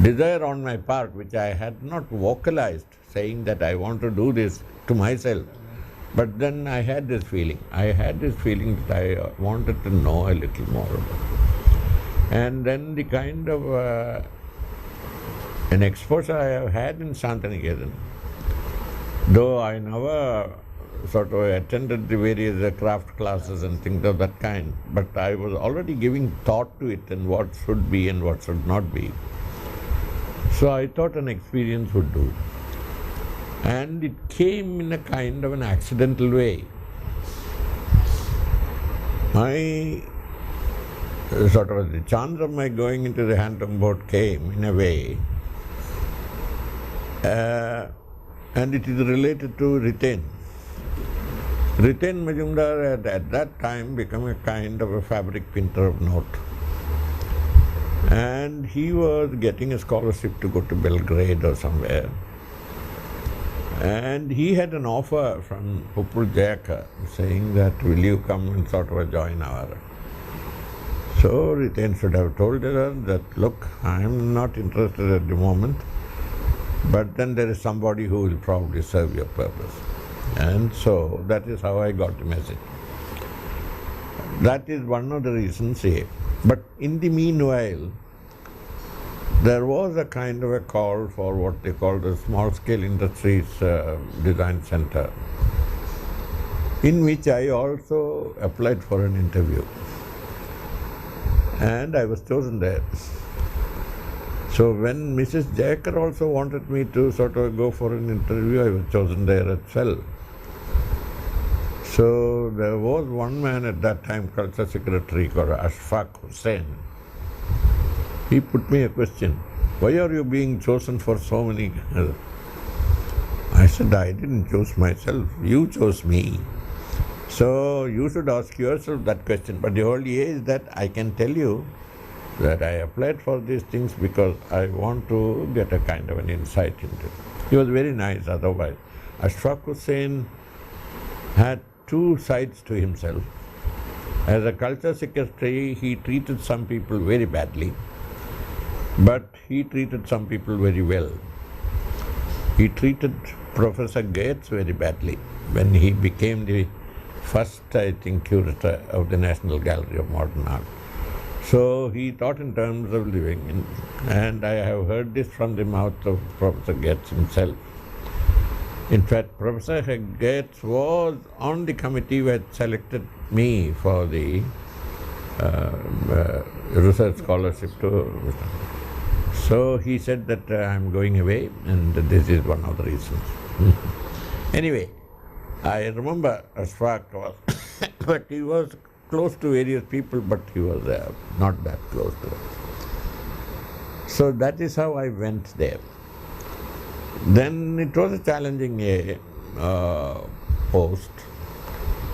desire on my part which I had not vocalized, saying that I want to do this to myself. But then I had this feeling. That I wanted to know a little more about it. And then the kind of an exposure I have had in Shantiniketan, though I never sort of attended the various craft classes and things of that kind, but I was already giving thought to it and what should be and what should not be. So I thought an experience would do. And it came in a kind of an accidental way. My sort of the chance of my going into the hand-loom boat came in a way, and it is related to Riten. Riten Majumdar had at that time become a kind of a fabric painter of note. And he was getting a scholarship to go to Belgrade or somewhere. And he had an offer from Uppul Jayaka saying that, will you come and sort of join our... So Riten should have told her that, look, I am not interested at the moment, but then there is somebody who will probably serve your purpose. And so that is how I got the message. That is one of the reasons here. But in the meanwhile, there was a kind of a call for what they call the Small Scale Industries Design Center, in which I also applied for an interview. And I was chosen there. So when Mrs. Jayakar also wanted me to sort of go for an interview, I was chosen there as well. So there was one man at that time, culture secretary, called Ashfaq Hussain. He put me a question, why are you being chosen for so many? I said, I didn't choose myself, you chose me. So you should ask yourself that question. But the whole idea is that I can tell you that I applied for these things because I want to get a kind of an insight into it. He was very nice otherwise. Ashfaq Hussain had two sides to himself. As a culture secretary, he treated some people very badly, but he treated some people very well. He treated Professor Gates very badly when he became the first, I think, curator of the National Gallery of Modern Art. So he thought in terms of living, and I have heard this from the mouth of Professor Gates himself. In fact, Professor Gates was on the committee which selected me for the research scholarship to... So he said that I'm going away, and this is one of the reasons. Anyway, I remember Ashfaq was, but he was close to various people, but he was not that close to them. So that is how I went there. Then it was a challenging post,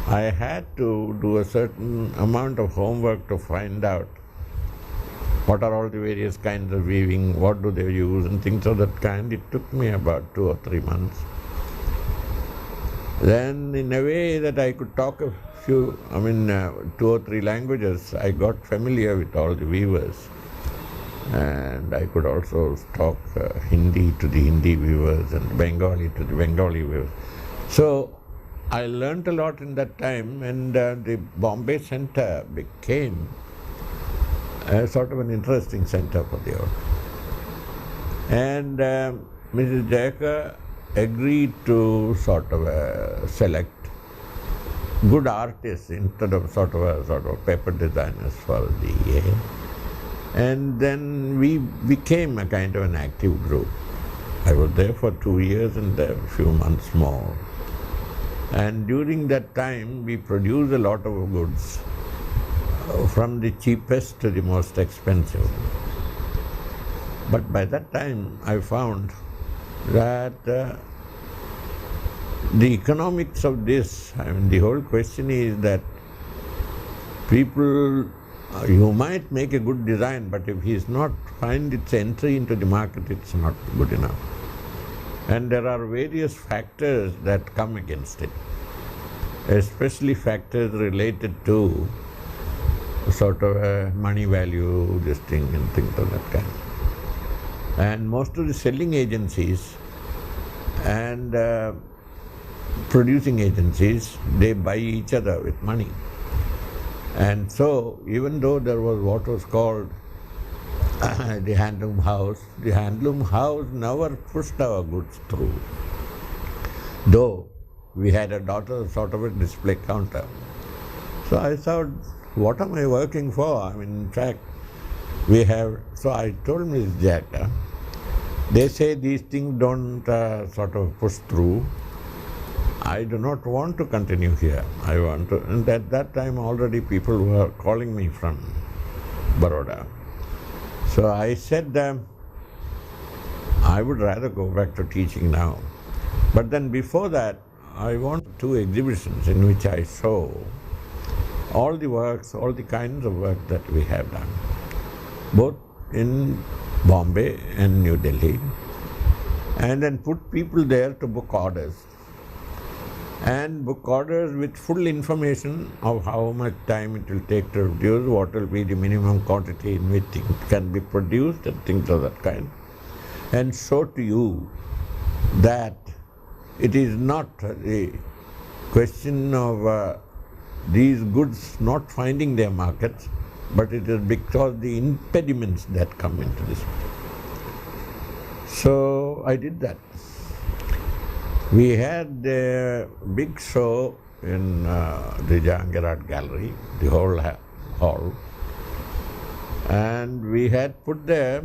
I had to do a certain amount of homework to find out what are all the various kinds of weaving, what do they use, and things of that kind. It took me about 2 or 3 months. Then, in a way that I could talk a few, 2 or 3 languages, I got familiar with all the weavers. And I could also talk Hindi to the Hindi weavers and Bengali to the Bengali weavers. So, I learnt a lot in that time, and the Bombay Center became a sort of an interesting center for the art. And Mrs. Jayakar agreed to sort of select good artists instead of sort of paper designers for the year. And then we became a kind of an active group. I was there for 2 years and a few months more. And during that time, we produced a lot of goods, from the cheapest to the most expensive. But by that time, I found that the economics of this, the whole question is that people, you might make a good design, but if he is not find its entry into the market, it's not good enough. And there are various factors that come against it, especially factors related to sort of a money value, this thing and things of that kind. And most of the selling agencies and producing agencies, they buy each other with money. And so, even though there was what was called the handloom house never pushed our goods through. Though we had a daughter sort of a display counter. So I thought, what am I working for? In fact, so I told Ms. Jayakar, they say these things don't sort of push through. I do not want to continue here. I want to, and at that time already people were calling me from Baroda. So I said, I would rather go back to teaching now. But then before that, I want 2 exhibitions in which I show all the works, all the kinds of work that we have done, both in Bombay and New Delhi, and then put people there to book orders. And book orders with full information of how much time it will take to produce, what will be the minimum quantity in which it can be produced, and things of that kind. And show to you that it is not a question of these goods not finding their markets, but it is because the impediments that come into this. So I did that. We had a big show in the Jahangir Art Gallery, the whole hall, and we had put there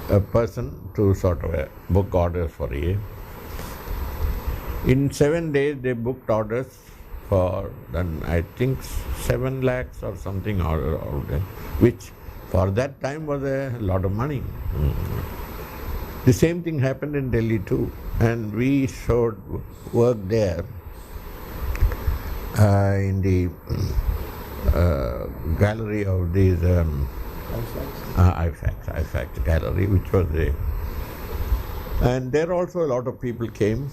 a person to sort of book orders for a year. In 7 days they booked orders for, then I think 7 lakhs or something order, which for that time was a lot of money. The same thing happened in Delhi too, and we showed work there in the gallery of these IFAX gallery, which was there. And there also a lot of people came,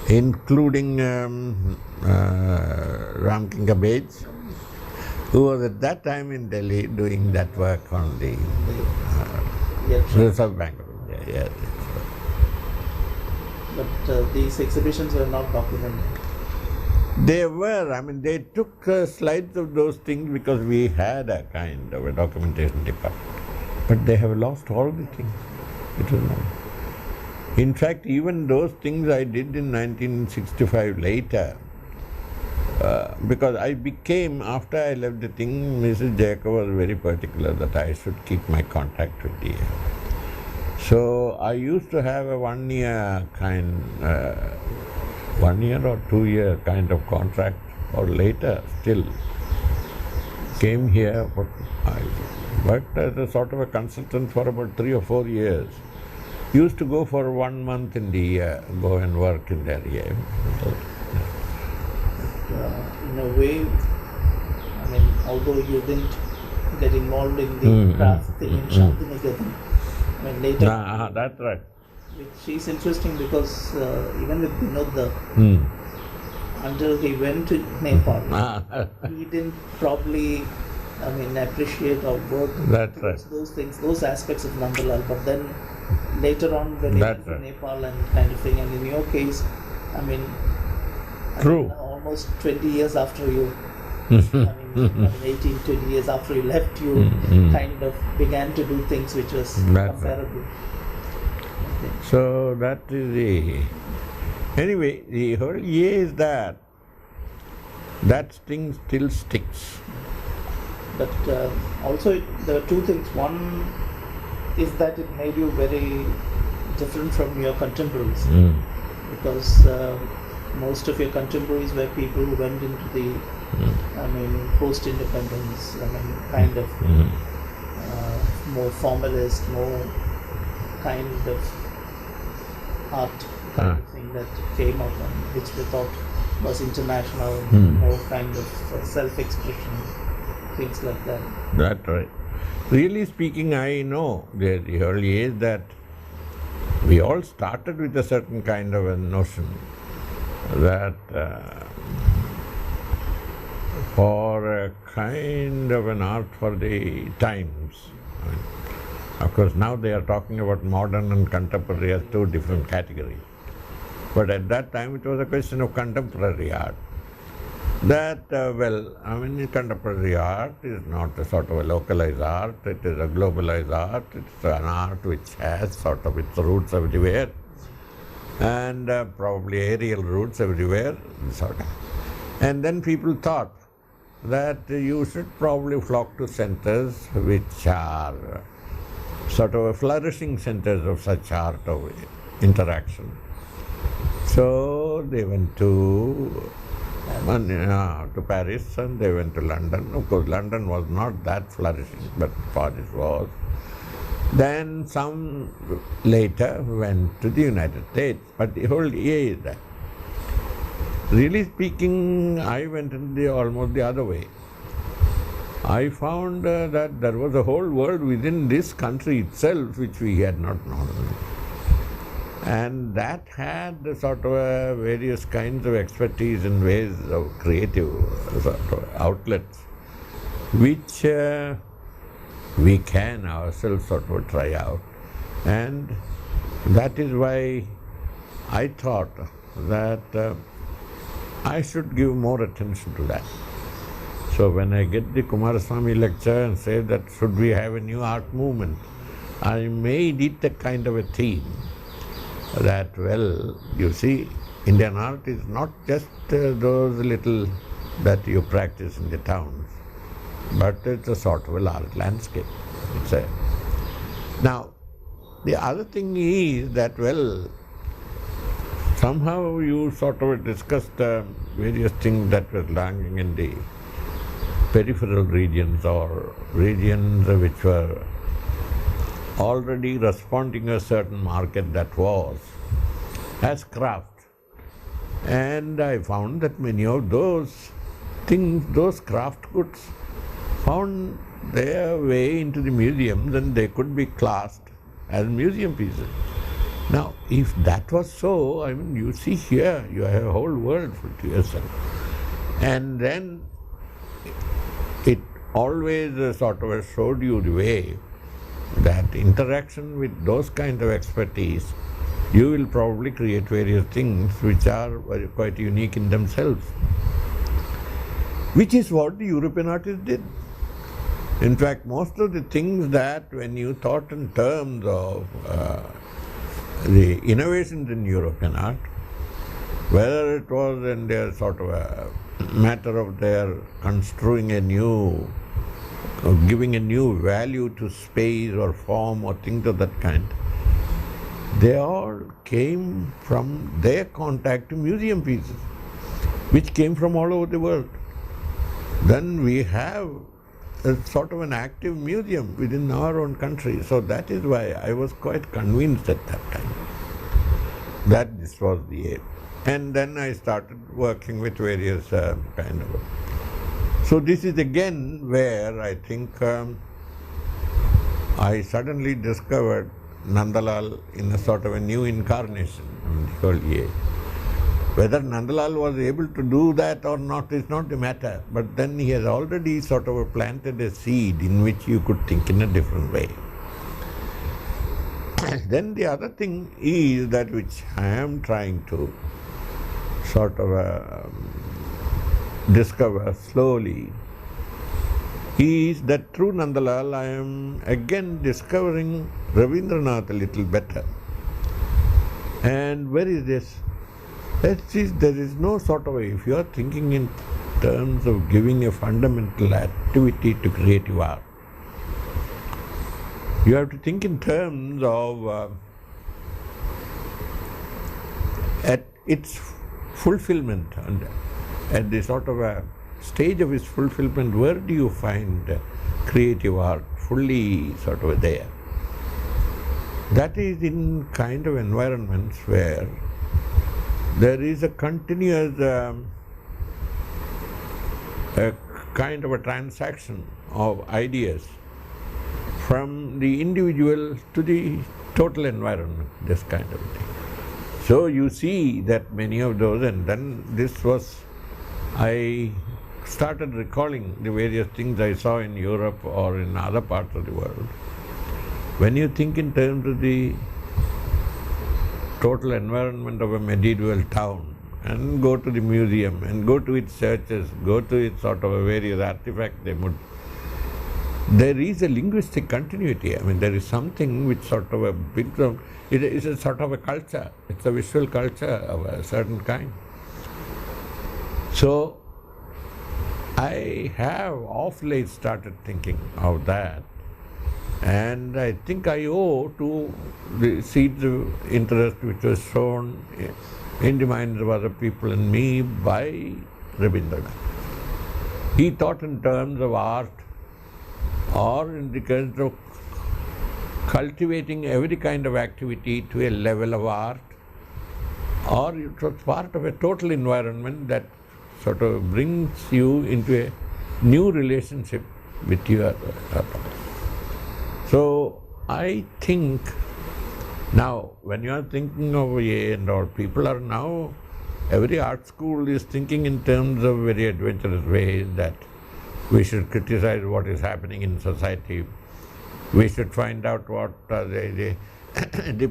including Ramkinga Bates, who was at that time in Delhi doing that work on the Reserve Bank of India. Yes. But these exhibitions were not documented. They were, they took slides of those things because we had a kind of a documentation department. But they have lost all the things. It was not. In fact, even those things I did in 1965 later, because I became, after I left the thing, Mrs. Jayakar was very particular that I should keep my contact with the. So I used to have a 1 year kind, 1 year or 2 year kind of contract, or later still. Came here, but I worked as a sort of a consultant for about 3 or 4 years. used to go for 1 month in the year, go and work in their area. In a way, I mean, although you didn't get involved in the craft thing in Shantiniketan, I mean, later. That's right. Which is interesting because even with Vinod, until he went to Nepal, he didn't probably, I mean, appreciate or work That's towards right. those things, those aspects of Nandalal. But then later on, when he went to Nepal and kind of thing, and in your case, I mean, True. Almost 20 years after you, I mean 18, 20 years after you left, you kind of began to do things which was comparable. So that is the... Anyway, the whole idea is that thing still sticks. But also there are two things. One is that it made you very different from your contemporaries, because most of your contemporaries were people who went into the, I mean, post-independence, I mean, kind of more formalist, more kind of art kind of thing that came up and which they thought was international, more kind of self-expression, things like that. That's right. Really speaking, I know the early age that we all started with a certain kind of a notion that for a kind of an art for the times. I mean, of course, now they are talking about modern and contemporary as two different categories. But at that time, it was a question of contemporary art. That, contemporary art is not a sort of a localized art, it is a globalized art, it's an art which has sort of its roots everywhere, and probably aerial roots everywhere, sort of. And then people thought that you should probably flock to centers which are sort of flourishing centers of such art of interaction. So they went to Paris and they went to London. Of course, London was not that flourishing, but Paris was. Then some later went to the United States. But the whole idea is that, really speaking, I went in almost the other way. I found that there was a whole world within this country itself which we had not known. And that had sort of various kinds of expertise and ways of creative sort of outlets, which we can ourselves sort of try out. And that is why I thought that I should give more attention to that. So when I get the Kumaraswamy lecture and say that should we have a new art movement, I made it a kind of a theme. That, well, you see, Indian art is not just those little that you practice in the towns, but it's a sort of a large landscape. Now, the other thing is that, well, somehow you sort of discussed various things that were lying in the peripheral regions or regions which were already responding to a certain market that was as craft. And I found that many of those things, those craft goods, found their way into the museums and they could be classed as museum pieces. Now, if that was so, I mean, you see here, you have a whole world to yourself. And then it always sort of showed you the way that interaction with those kind of expertise, you will probably create various things which are quite unique in themselves, which is what the European artists did. In fact, most of the things that when you thought in terms of the innovations in European art, whether it was in their sort of a matter of their construing a new, giving a new value to space or form or things of that kind, they all came from their contact to museum pieces, which came from all over the world. Then we have sort of an active museum within our own country. So that is why I was quite convinced at that time that this was the aim. And then I started working with various kind of. So this is again where I think I suddenly discovered Nandalal in a sort of a new incarnation. Whether Nandalal was able to do that or not is not the matter, but then he has already sort of planted a seed in which you could think in a different way. Then the other thing is that which I am trying to sort of discover slowly is that through Nandalal I am again discovering Rabindranath a little better. And where is this? There is no sort of, if you are thinking in terms of giving a fundamental activity to creative art, you have to think in terms of at its fulfillment, and at the sort of a stage of its fulfillment, where do you find creative art fully sort of there? That is in kind of environments where there is a continuous a kind of a transaction of ideas from the individual to the total environment, this kind of thing. So you see that many of those, and then this was, I started recalling the various things I saw in Europe or in other parts of the world. When you think in terms of the total environment of a medieval town, and go to the museum, and go to its churches, go to its sort of a various artifacts, there is a linguistic continuity. I mean, there is something which sort of a big, it is a sort of a culture, it's a visual culture of a certain kind. So, I have of late started thinking of that, and I think I owe to the seeds of interest which was shown in the minds of other people and me by Rabindranath. He thought in terms of art, or in the terms of cultivating every kind of activity to a level of art, or it was part of a total environment that sort of brings you into a new relationship with your art. So I think now, when you are thinking of and all, people are now, every art school is thinking in terms of very adventurous ways that we should criticize what is happening in society. We should find out what the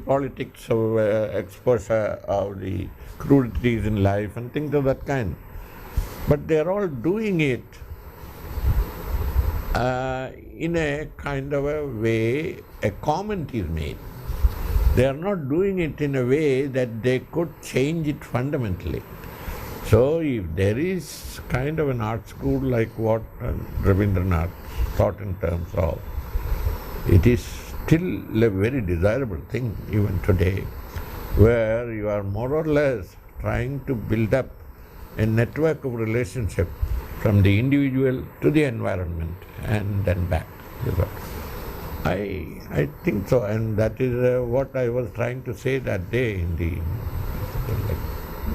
politics of exposure of the crudities in life and things of that kind. But they are all doing it in a kind of a way a comment is made. They are not doing it in a way that they could change it fundamentally. So if there is kind of an art school like what Rabindranath thought in terms of, it is still a very desirable thing even today, where you are more or less trying to build up a network of relationship from the individual to the environment and then back. I think so, and that is what I was trying to say that day in the.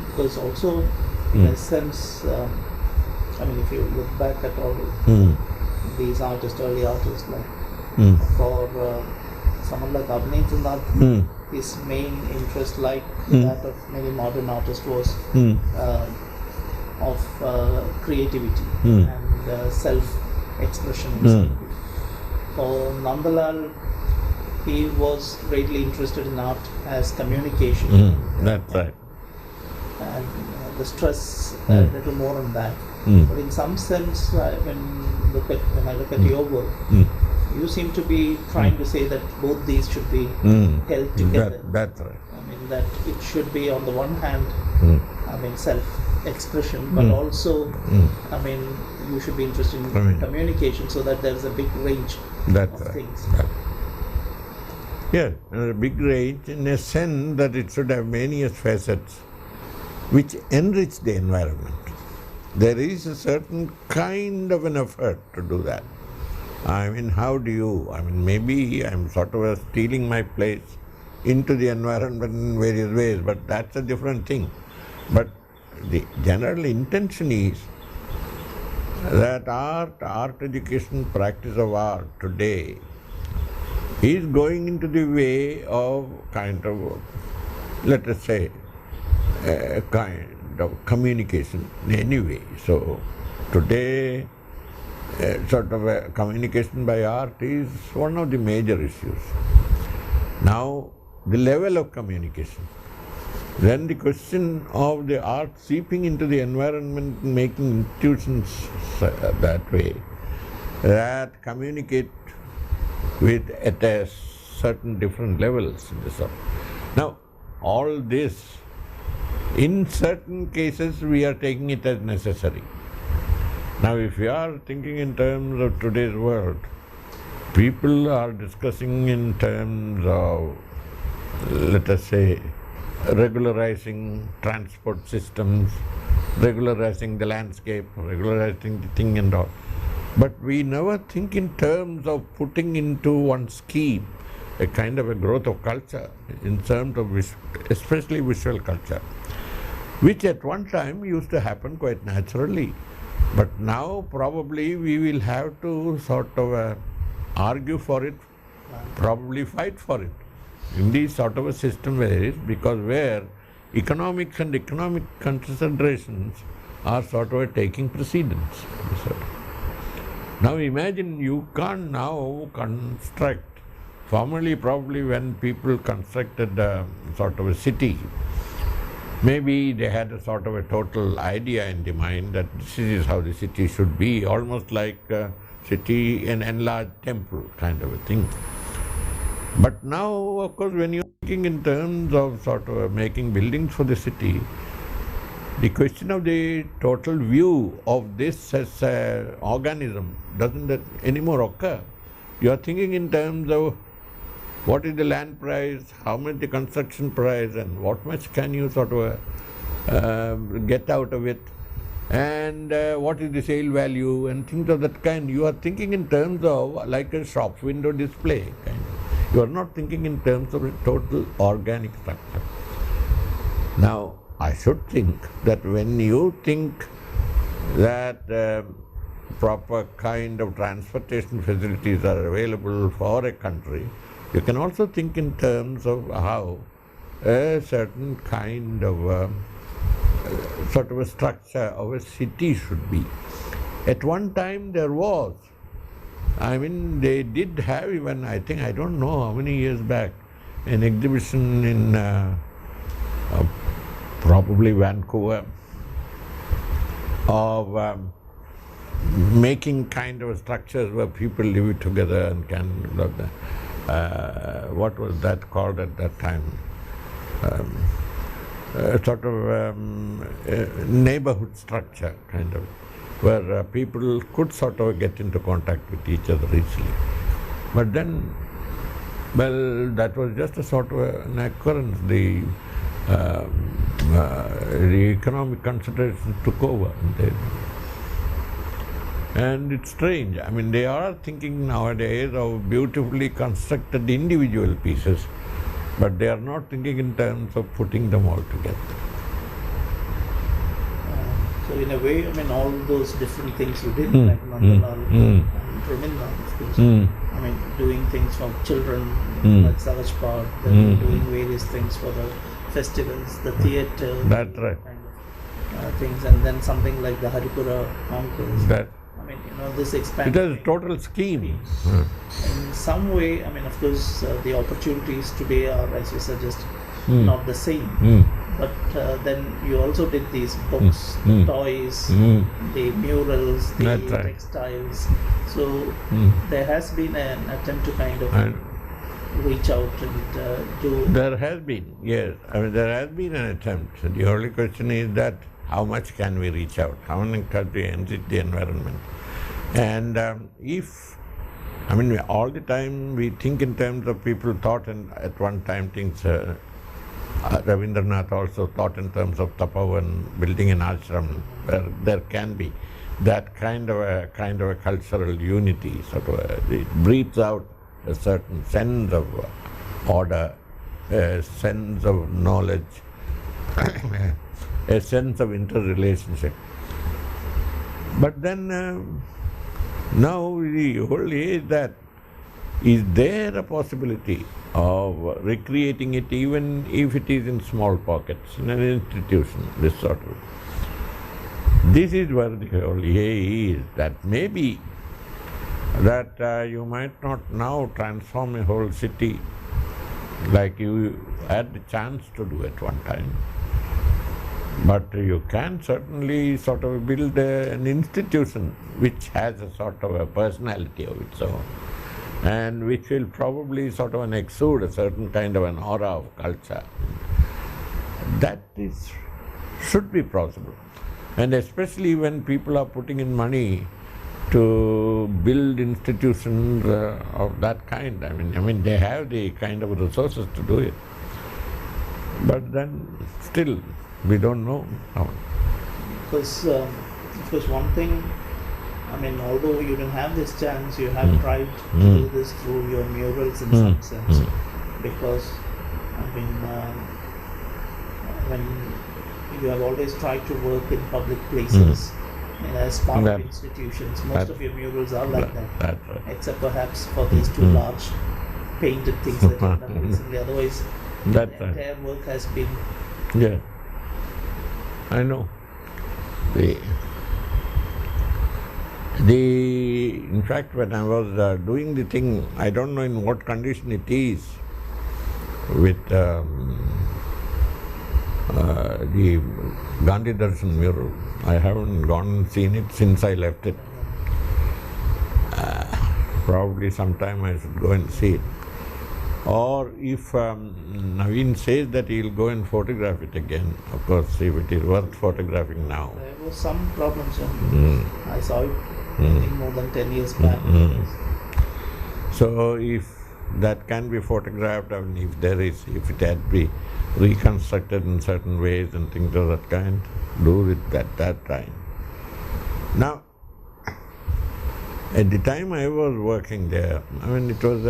Because also, in a sense, I mean, if you look back at all these artists, early artists, like for someone like Abhinay Chandra, his main interest, like that of many modern artists, was of creativity and self-expression. For Nandalal, he was greatly interested in art as communication. That's right. And the stress a little more on that. But in some sense, when I look at your work, you seem to be trying to say that both these should be held together. That's right. I mean, that it should be on the one hand, I mean, self-expression, but also, I mean, you should be interested in communication, so that there is a big range of things. Yes, a big range in a sense that it should have many facets which enrich the environment. There is a certain kind of an effort to do that. I mean, how do you, I mean, maybe I'm sort of stealing my place into the environment in various ways, but that's a different thing. But the general intention is that art education, practice of art today is going into the way of kind of, let us say, a kind of communication anyway. So today, sort of a communication by art is one of the major issues. Now, the level of communication. Then the question of the art seeping into the environment, making institutions that way, that communicate with at a certain different levels in the sort. Now, all this, in certain cases, we are taking it as necessary. Now, if we are thinking in terms of today's world, people are discussing in terms of, let us say, regularizing transport systems, regularizing the landscape, regularizing the thing and all. But we never think in terms of putting into one scheme a kind of a growth of culture, in terms of especially visual culture, which at one time used to happen quite naturally. But now probably we will have to sort of argue for it, probably fight for it in this sort of a system where it is, because where economics and economic considerations are sort of taking precedence. Now imagine you can't now construct, formerly probably when people constructed sort of a city, maybe they had a sort of a total idea in the mind that this is how the city should be, almost like a city, an enlarged temple kind of a thing. But now, of course, when you're thinking in terms of sort of making buildings for the city, the question of the total view of this as an organism doesn't that anymore occur. You are thinking in terms of what is the land price, how much the construction price, and what much can you sort of get out of it, and what is the sale value, and things of that kind. You are thinking in terms of like a shop window display kind of. You are not thinking in terms of a total organic structure. Now, I should think that when you think that proper kind of transportation facilities are available for a country, you can also think in terms of how a certain kind of sort of a structure of a city should be. At one time there was, I mean, they did have even, I think, I don't know how many years back, an exhibition in probably Vancouver of making kind of structures where people live together and can, what was that called at that time? Sort of neighborhood structure kind of, where people could sort of get into contact with each other easily. But then, well, that was just a sort of an occurrence. The economic considerations took over. And it's strange. I mean, they are thinking nowadays of beautifully constructed individual pieces, but they are not thinking in terms of putting them all together. So in a way, I mean, all those different things you did, like Nandalal and Raminda, of course. I mean, doing things for children, like Savage Park, then doing various things for the festivals, the theatre, that's right, kind of things, and then something like the Haripura Concourse. That, I mean, you know, this expansion. it is a total scheme. In some way, I mean, of course, the opportunities today are, as you suggest, not the same. But then you also did these books, the toys, the murals, the textiles. So there has been an attempt to kind of reach out and do. There has been, yes. I mean, there has been an attempt. The only question is that how much can we reach out? How many can we enrich the environment? And if, I mean, all the time we think in terms of people thought, and at one time things. Ravindranath also thought in terms of tapovan, building an ashram where there can be. that kind of a cultural unity, it breathes out a certain sense of order, a sense of knowledge, a sense of interrelationship. But then now the whole is that, is there a possibility of recreating it even if it is in small pockets, in an institution, this sort of. This is where the whole is, that maybe that you might not now transform a whole city like you had the chance to do at one time. But you can certainly sort of build an institution which has a sort of a personality of its own, and which will probably sort of exude a certain kind of an aura of culture. That should be possible. And especially when people are putting in money to build institutions of that kind. I mean, they have the kind of resources to do it. But then, still, we don't know how. Because one thing, I mean, although you don't have this chance, you have tried to do this through your murals in some sense. Because, I mean, when you have always tried to work in public places, as part of institutions, most of your murals are like that. Right. Except perhaps for these two large painted things that you've done recently. Otherwise, the entire work has been... Yeah, I know. In fact, when I was doing the thing, I don't know in what condition it is with the Gandhi Darshan mural. I haven't gone and seen it since I left it. Probably sometime I should go and see it. Or if Naveen says that he'll go and photograph it again, of course, if it is worth photographing now. There was some problems when I saw it, I think more than 10 years back. So if that can be photographed, I mean, if it had to be reconstructed in certain ways and things of that kind, do it at that time. Now, at the time I was working there, I mean, it was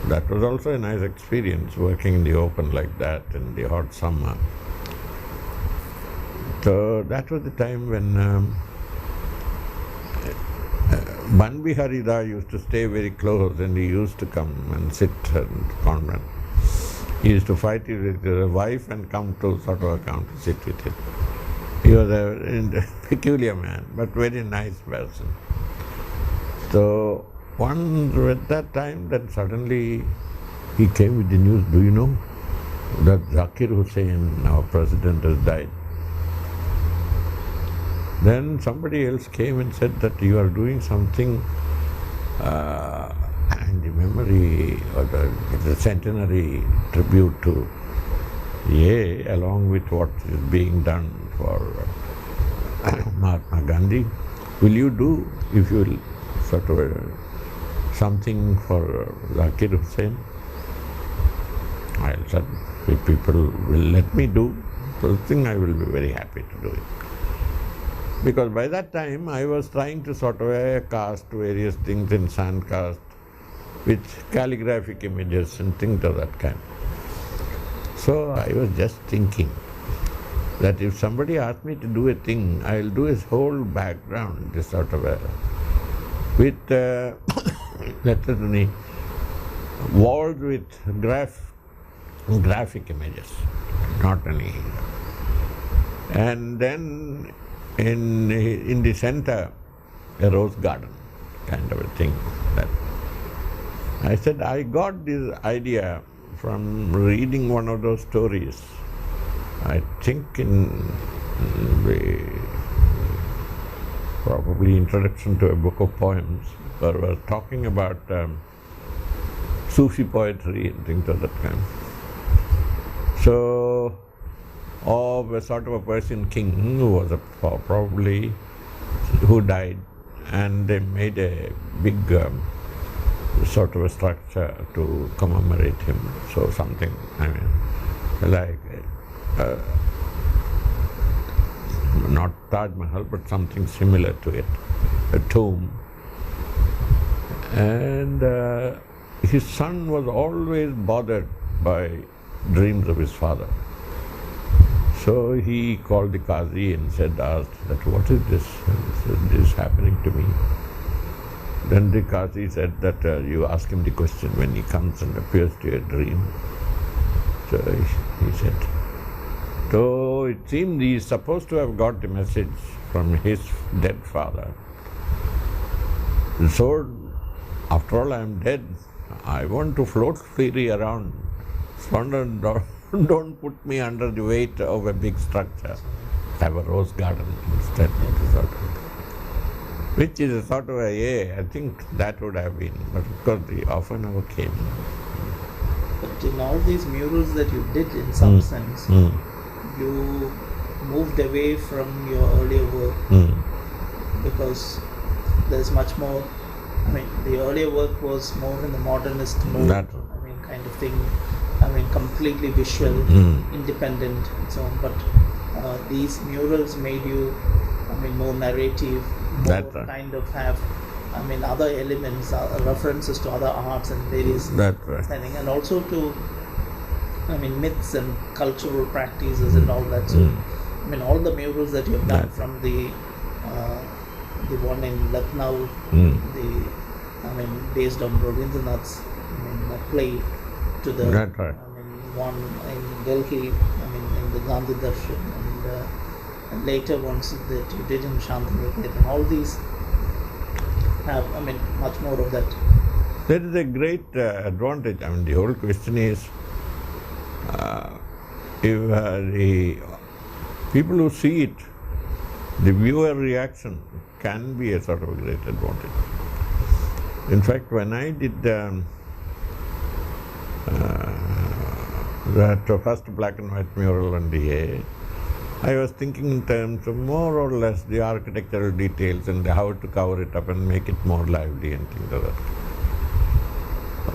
that was also a nice experience, working in the open like that in the hot summer. So that was the time when Banbi Harida used to stay very close, and he used to come and sit in the convent. He used to fight with his wife and come to sort of account to sit with him. He was a peculiar man, but very nice person. So once at that time, then suddenly he came with the news, do you know that Zakir Hussain, our president, has died? Then somebody else came and said that you are doing something in the memory or the centenary tribute to along with what is being done for Mahatma Gandhi. Will you do, if you will, sort of something for Zakir Hussain? I said, if people will let me do something, I will be very happy to do it. Because by that time I was trying to sort of cast various things in sand cast with calligraphic images and things of that kind. So I was just thinking that if somebody asked me to do a thing, I will do his whole background, this sort of with walls with graphic images, not any. And then in the center, a rose garden, kind of a thing. That I said, I got this idea from reading one of those stories. I think in the probably introduction to a book of poems, where we were talking about Sufi poetry and things of that kind. So, of a sort of a Persian king who was who died, and they made a big sort of a structure to commemorate him. So something, I mean, like not Taj Mahal, but something similar to it, a tomb. And his son was always bothered by dreams of his father. So he called the Qazi and asked that, what is this? And he said, this is happening to me. Then the Qazi said that you ask him the question when he comes and appears to your dream. So he said, so it seems he is supposed to have got the message from his dead father. So, after all, I am dead. I want to float freely around. Don't put me under the weight of a big structure. Have a rose garden instead. Which is a sort of I think that would have been, but of course the offer never came. But in all these murals that you did, in some sense, you moved away from your earlier work because there's much more. I mean, the earlier work was more in the modernist mode. Kind of thing. Completely visual, independent, and so on. But these murals made you, more narrative, more kind of have, other elements, references to other arts and various things, and also to, myths and cultural practices and all that. So, all the murals that you have done, from the one in Lucknow, based on Rabindranath's, play, to the one in Delhi, in the Gandhi Darshan, and later ones that you did in Shantiniketan. All these have, much more of that. That is a great advantage. The whole question is, if the people who see it, the viewer reaction can be a sort of a great advantage. In fact, when I did that first black and white mural on DA, I was thinking in terms of more or less the architectural details and how to cover it up and make it more lively and things like that.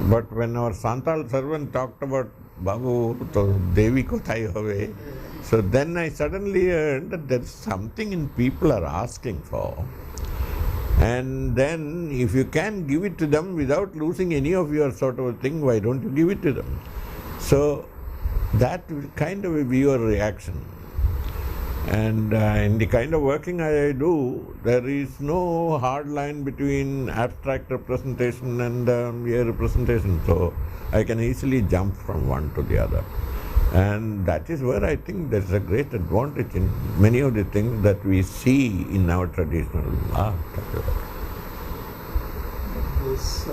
But when our Santal servant talked about Babu, to Devi ko thai hove, so then I suddenly heard that there's something in people are asking for. And then if you can give it to them without losing any of your sort of a thing, why don't you give it to them? So that kind of a viewer reaction. And in the kind of working I do, there is no hard line between abstract representation and a representation. So I can easily jump from one to the other. And that is where I think there's a great advantage in many of the things that we see in our traditional art. This,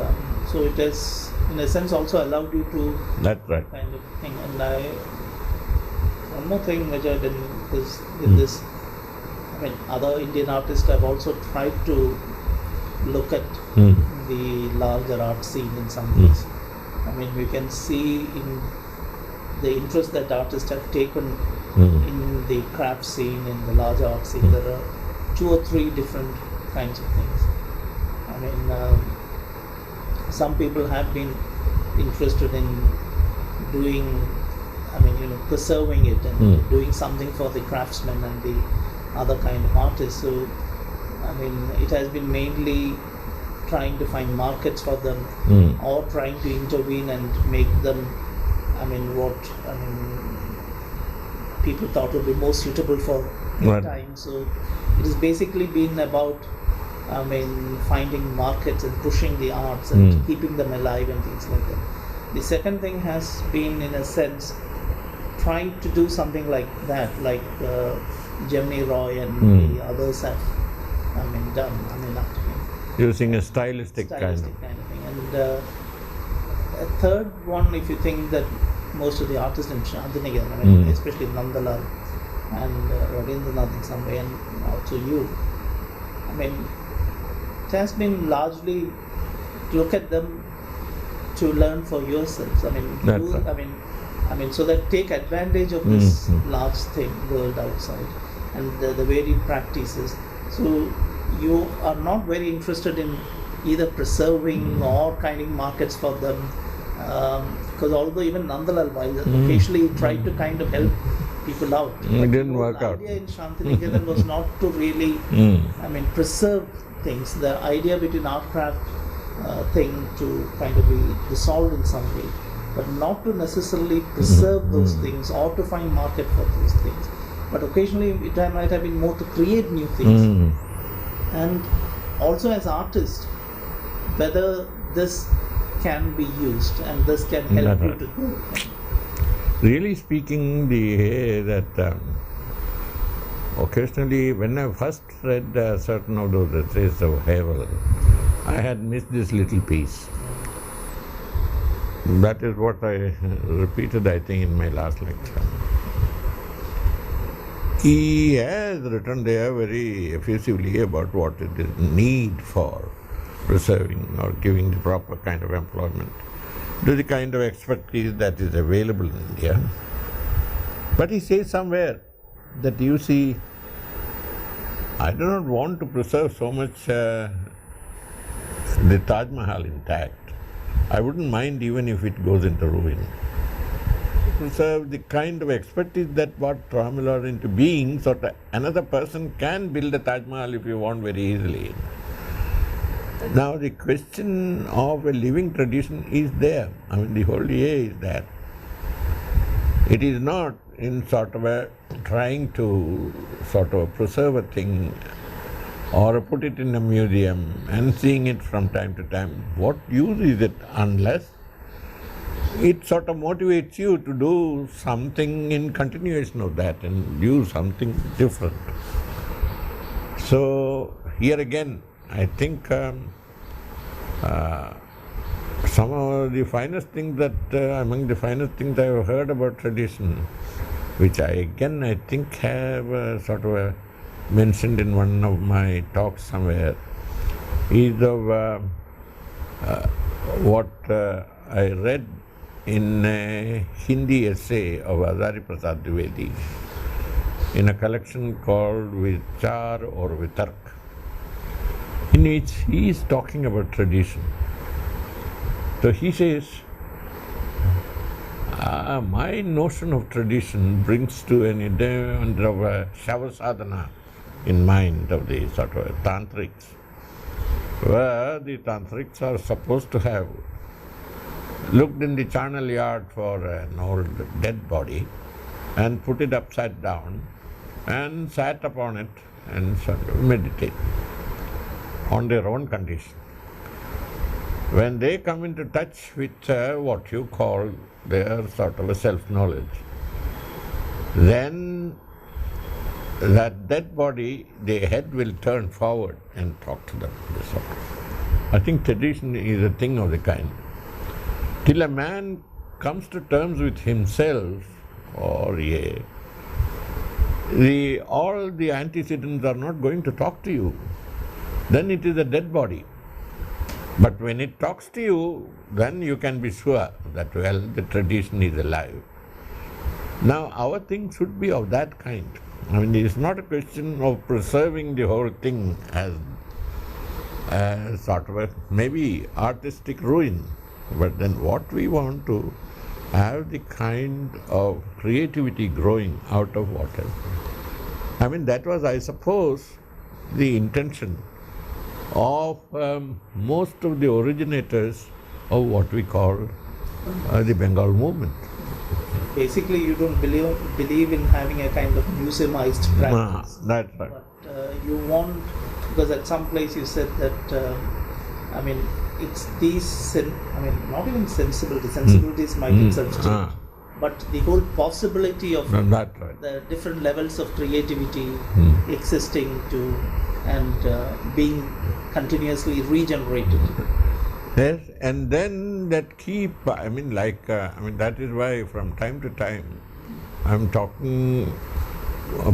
so it has, in a sense, also allowed you to That's right. kind of thing. And one more thing which I did is with this, other Indian artists have also tried to look at the larger art scene in some ways. We can see in the interest that artists have taken in the craft scene, in the larger art scene. There are 2 or 3 different kinds of things. Some people have been interested in doing, preserving it and doing something for the craftsmen and the other kind of artists. So, it has been mainly trying to find markets for them or trying to intervene and make them, what people thought would be more suitable for the time. So, it has basically been about finding markets and pushing the arts and keeping them alive and things like that. The second thing has been, in a sense, trying to do something like that, like Gemini Roy and the others have done, after me. Using a stylistic kind of thing. And a third one, if you think that most of the artists in Shantiniketan, especially Nandalal and Rabindranath in some way, and also you, it has been largely to look at them to learn for yourselves. So that take advantage of this large thing, world outside, and the varied practices. So you are not very interested in either preserving or finding markets for them. Because although even Nandalal, while occasionally tried to kind of help people out. It didn't The work out. idea in Shantiniketan was not to really, preserve things. The idea between art craft thing to kind of be dissolved in some way, but not to necessarily preserve those things or to find market for those things. But occasionally it might have been more to create new things. And also as artists, whether this can be used and this can help you to do it. Really speaking, that occasionally when I first read certain of those essays of Havel, I had missed this little piece. That is what I repeated, I think, in my last lecture. He has written there very effusively about what is the need for preserving or giving the proper kind of employment to the kind of expertise that is available in India. But he says somewhere that, you see, I do not want to preserve so much the Taj Mahal intact. I wouldn't mind even if it goes into ruin. Preserve the kind of expertise that brought Tamil into being, so that another person can build a Taj Mahal if you want very easily. Now the question of a living tradition is there. The whole idea is that it is not in sort of a trying to sort of preserve a thing or put it in a museum and seeing it from time to time. What use is it unless it sort of motivates you to do something in continuation of that and do something different. So here again, I think some of the finest things among the finest things I have heard about tradition, which I think have sort of mentioned in one of my talks somewhere, is of what I read in a Hindi essay of Azari Prasad Dwivedi in a collection called Vichar or Vitark, in which he is talking about tradition. So he says, my notion of tradition brings to an idea of a Shavasadhana in mind of the sort of tantrics, where the tantrics are supposed to have looked in the charnel yard for an old dead body and put it upside down and sat upon it and sort of meditate on their own condition. When they come into touch with what you call their sort of a self-knowledge, then that dead body, the head will turn forward and talk to them. I think tradition is a thing of the kind. Till a man comes to terms with himself, or all the antecedents are not going to talk to you, then it is a dead body. But when it talks to you, then you can be sure that, well, the tradition is alive. Now, our thing should be of that kind. It is not a question of preserving the whole thing as sort of a maybe artistic ruin, but then what we want to have the kind of creativity growing out of whatever. That was, I suppose, the intention of most of the originators of what we call the Bengal movement. Basically, you don't believe in having a kind of museumized practice. That's right. But you want, because at some place you said that, it's these, not even sensibility. Sensibilities might itself change. But the whole possibility of the different levels of creativity existing and being continuously regenerated. Yes, and then that that is why from time to time I'm talking,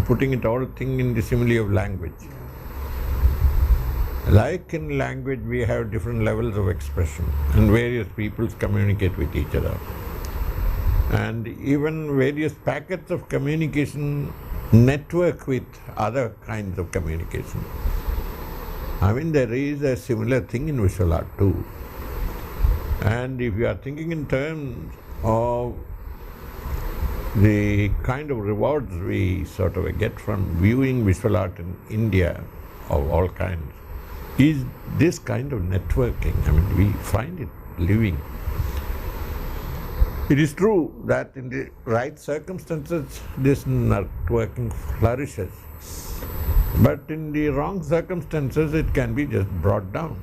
putting it all thing in the simile of language. Like in language, we have different levels of expression, and various peoples communicate with each other. And even various packets of communication network with other kinds of communication. There is a similar thing in visual art too. And if you are thinking in terms of the kind of rewards we sort of get from viewing visual art in India of all kinds is this kind of networking. I mean, we find it living. It is true that in the right circumstances, this networking flourishes. But in the wrong circumstances, it can be just brought down.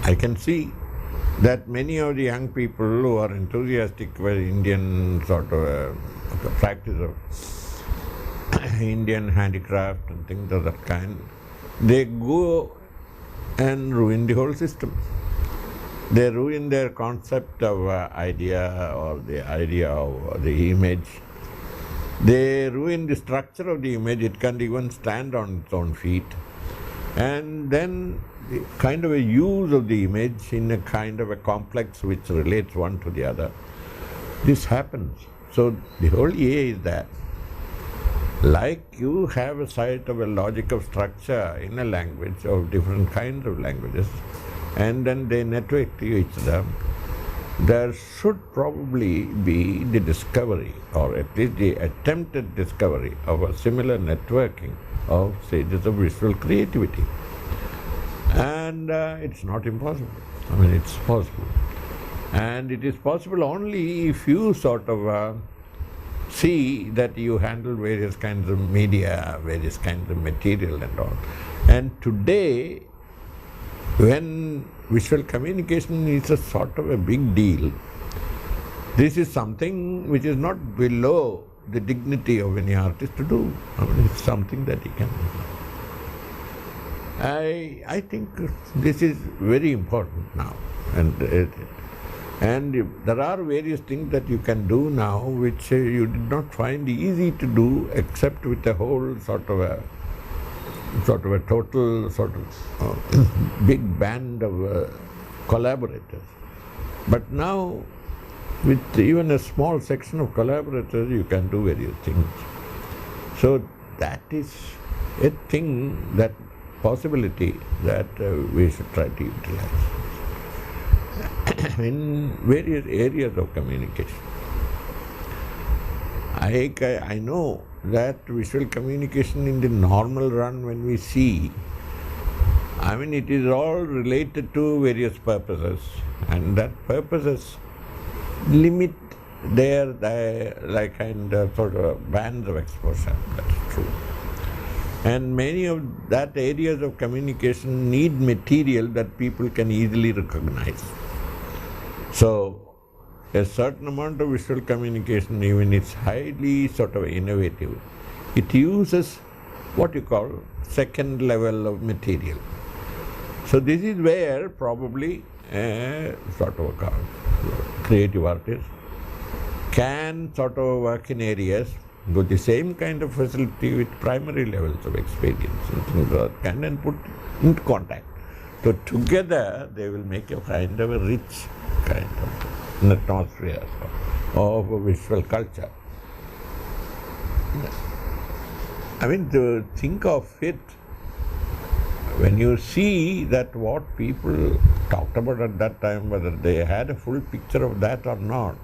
I can see that many of the young people who are enthusiastic about Indian sort of practice of Indian handicraft and things of that kind, they go and ruin the whole system. They ruin their concept of idea or the idea of the image. They ruin the structure of the image. It can't even stand on its own feet. And then the kind of a use of the image in a kind of a complex which relates one to the other. This happens. So the whole idea is that, like you have a sight of a logic of structure in a language of different kinds of languages, and then they network to each other, there should probably be the discovery, or at least the attempted discovery, of a similar networking of stages of visual creativity. And it's not impossible. I mean, it's possible. And it is possible only if you sort of see that you handle various kinds of media, various kinds of material and all. And today, when visual communication is a sort of a big deal, this is something which is not below the dignity of any artist to do. I mean, it's something that he can do. I think this is very important now. And there are various things that you can do now which you did not find easy to do except with a whole sort of a total sort of big band of collaborators. But now, with even a small section of collaborators, you can do various things. So that is a thing, that possibility that we should try to utilize in various areas of communication. I know that visual communication in the normal run, when we see, I mean, it is all related to various purposes, and that purposes limit their like kind of sort of bands of exposure. That's true. And many of that areas of communication need material that people can easily recognize. So a certain amount of visual communication, even it's highly sort of innovative, it uses what you call second level of material. So this is where probably a sort of a creative artist can sort of work in areas with the same kind of facility with primary levels of experience and things like that, and put into contact. So together they will make a kind of a rich kind of an atmosphere of visual culture. I mean, to think of it, when you see that what people talked about at that time, whether they had a full picture of that or not,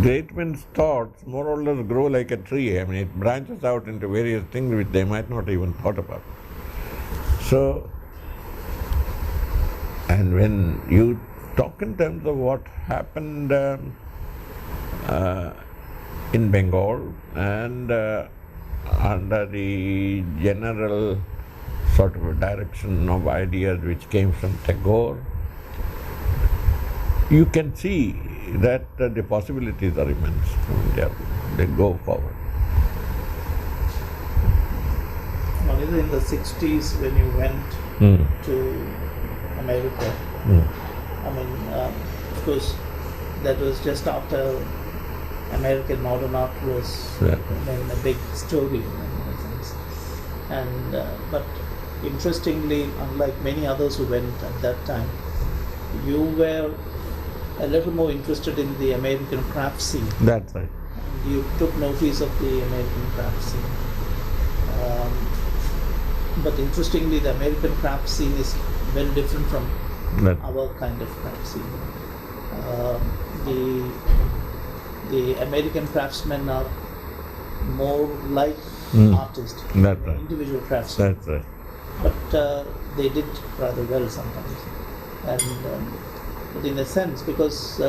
great men's thoughts more or less grow like a tree. I mean, it branches out into various things which they might not even thought about. So, and when you talk in terms of what happened in Bengal and under the general sort of a direction of ideas which came from Tagore, you can see that the possibilities are immense. They go forward. Only in the 60s when you went to America, I mean, of course, that was just after American modern art was a big story in many sense. And but interestingly, unlike many others who went at that time, you were a little more interested in the American craft scene. That's right. And you took notice of the American craft scene. But interestingly, the American craft scene is very different from our kind of craft scene. the American craftsmen are more like artists, That's right. individual craftsmen. That's right. But they did rather well sometimes. And but in a sense, because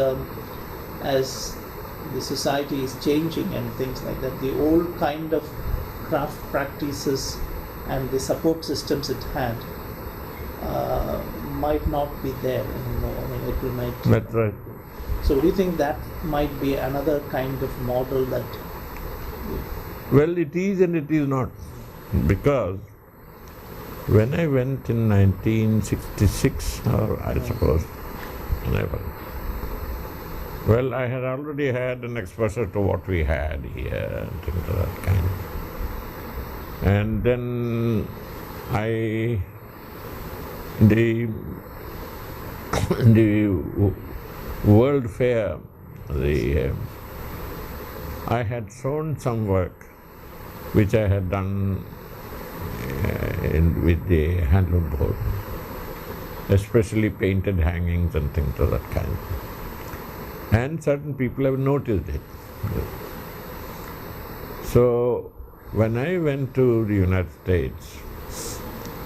as the society is changing and things like that, the old kind of craft practices and the support systems it had might not be there anymore. I mean, it might. That's right. So, do you think that might be another kind of model that? Well, it is and it is not. Because when I went in 1966, or I suppose, never. Well, I had already had an exposure to what we had here, and things of that kind. And then the World Fair, I had shown some work which I had done with the handloom board, especially painted hangings and things of that kind. And certain people have noticed it. So when I went to the United States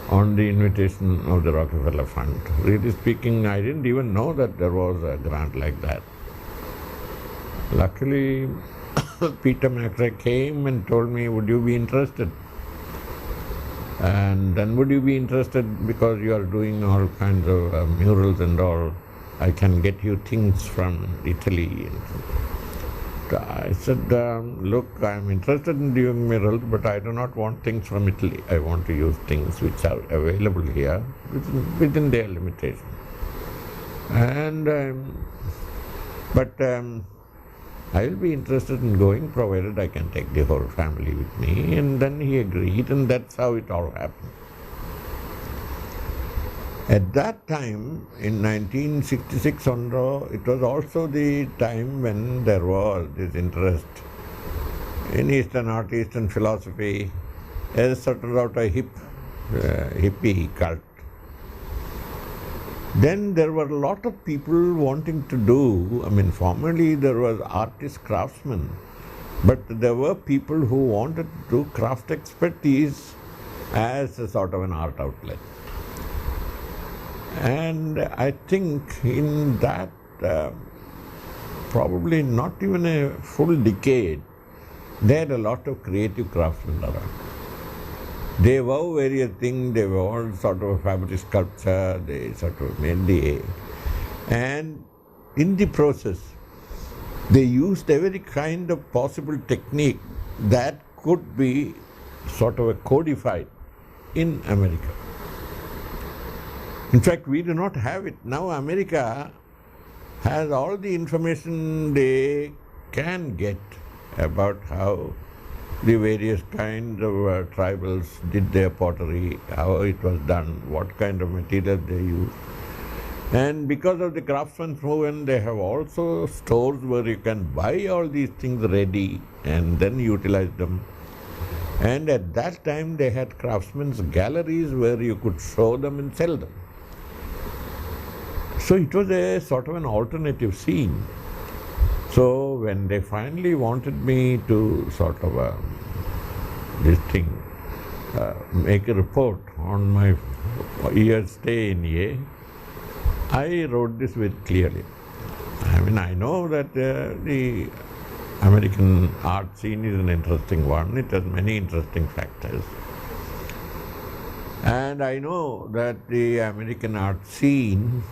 on the invitation of the Rockefeller Fund, really speaking, I didn't even know that there was a grant like that. Luckily, Peter McRae came and told me, would you be interested? And then, would you be interested because you are doing all kinds of murals and all, I can get you things from Italy. I said, look, I'm interested in doing murals, but I do not want things from Italy. I want to use things which are available here within their limitation. And I will be interested in going, provided I can take the whole family with me. And then he agreed, and that's how it all happened. At that time, in 1966, it was also the time when there was this interest in Eastern art, Eastern philosophy, as sort of a hippie cult. Then there were a lot of people wanting to do, formerly there was artist craftsmen, but there were people who wanted to do craft expertise as a sort of an art outlet. And I think in that probably not even a full decade, there had a lot of creative craftsmen around. They wove various things, they were all sort of a fabric sculpture, they sort of made the... And in the process, they used every kind of possible technique that could be sort of a codified in America. In fact, we do not have it. Now America has all the information they can get about how the various kinds of tribals did their pottery, how it was done, what kind of material they used. And because of the craftsman's movement, they have also stores where you can buy all these things ready and then utilize them. And at that time, they had craftsmen's galleries where you could show them and sell them. So it was a sort of an alternative scene. So when they finally wanted me to sort of make a report on my year's stay in EA, I wrote this very clearly. I know that the American art scene is an interesting one. It has many interesting factors. And I know that the American art scene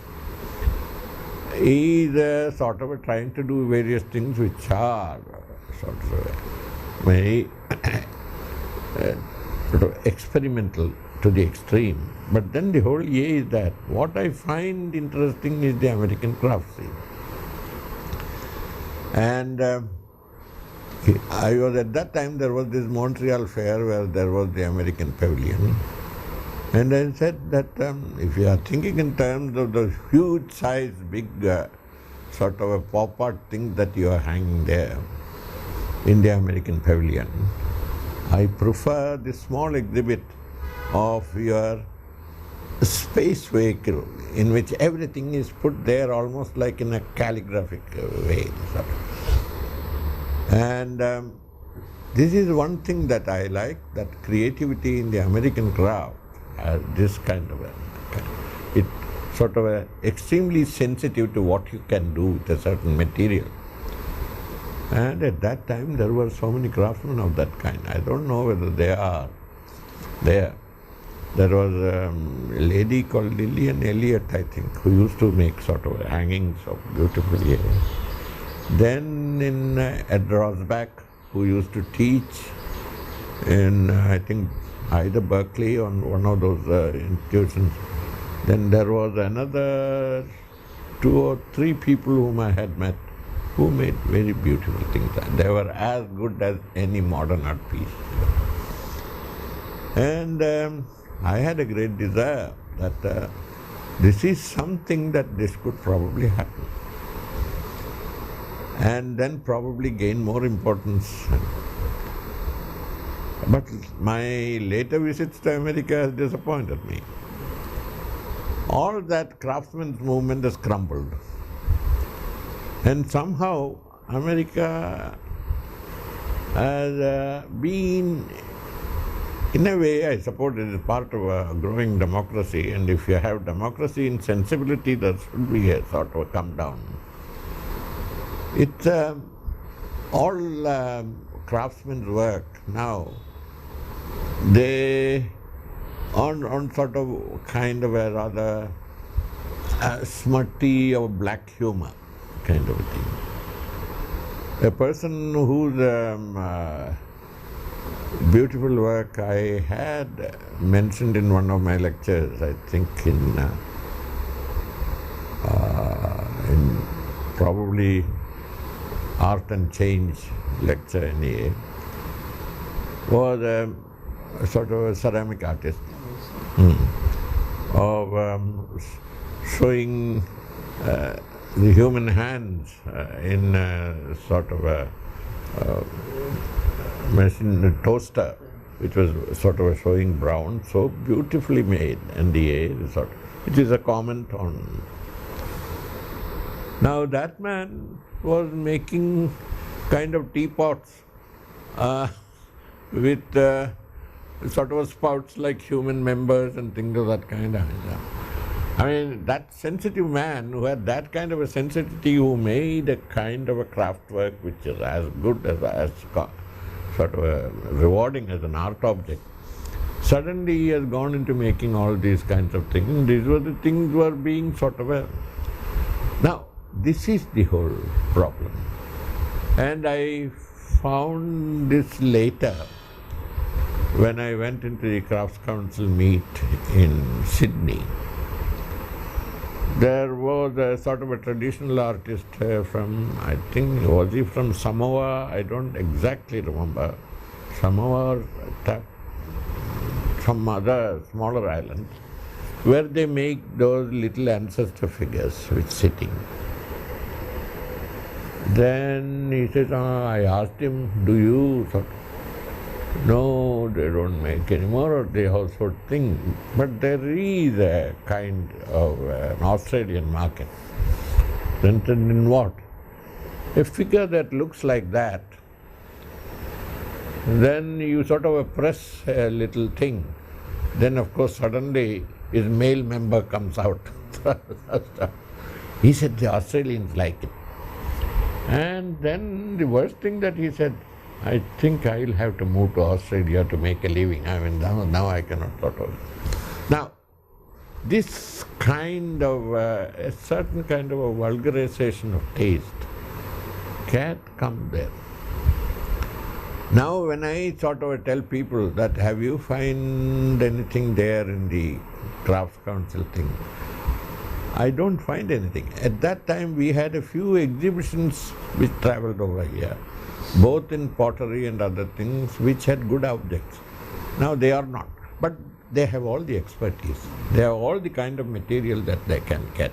is sort of trying to do various things which are sort of very sort of experimental to the extreme. But then the whole idea is that what I find interesting is the American craft scene. And I was at that time, there was this Montreal fair where there was the American pavilion. And I said that if you are thinking in terms of the huge size, big sort of a pop art thing that you are hanging there in the American pavilion, I prefer the small exhibit of your space vehicle in which everything is put there almost like in a calligraphic way. And this is one thing that I like, that creativity in the American craft has this kind of it sort of extremely sensitive to what you can do with a certain material. And at that time there were so many craftsmen of that kind. I don't know whether they are there. There was a lady called Lillian Elliott, I think, who used to make sort of hangings of beautiful hair. Then at Rosbach, who used to teach in, I think, either Berkeley or one of those institutions. Then there was another 2 or 3 people whom I had met who made very beautiful things. They were as good as any modern art piece. And I had a great desire that this is something that this could probably happen. And then probably gain more importance. But my later visits to America has disappointed me. All that craftsmen's movement has crumbled. And somehow America has been, in a way, I suppose it is part of a growing democracy, and if you have democracy in sensibility, there should be a sort of a come down. It's all craftsmen's work now, they on sort of kind of a rather smutty or black humor kind of a thing. A person whose beautiful work I had mentioned in one of my lectures, I think in probably Art and Change lecture in EA, was a sort of a ceramic artist of showing the human hands in a sort of a machine, a toaster, which was sort of a showing brown, so beautifully made, NDA, sort of, which is a comment on. Now that man was making kind of teapots with sort of spouts like human members and things of that kind. I mean, that sensitive man who had that kind of a sensitivity, who made a kind of a craft work which is as good as sort of rewarding as an art object, suddenly he has gone into making all these kinds of things. These were the things were being sort of a... Now, this is the whole problem. And I found this later when I went into the Crafts Council meet in Sydney. There was a sort of a traditional artist from, I think, was he from Samoa? I don't exactly remember. Samoa or some other smaller island, where they make those little ancestor figures which sitting. Then he says, I asked him, do you sort of, no, they don't make anymore, or they also think. But there is a kind of an Australian market. Then in what? A figure that looks like that, then you sort of press a little thing. Then of course suddenly his male member comes out. He said the Australians like it. And then the worst thing that he said, I think I'll have to move to Australia to make a living. I mean, now I cannot sort of. Now, this kind of, a certain kind of a vulgarization of taste can't come there. Now, when I sort of tell people that, have you find anything there in the Crafts Council thing? I don't find anything. At that time, we had a few exhibitions which travelled over here, both in pottery and other things, which had good objects. Now they are not, but they have all the expertise. They have all the kind of material that they can get.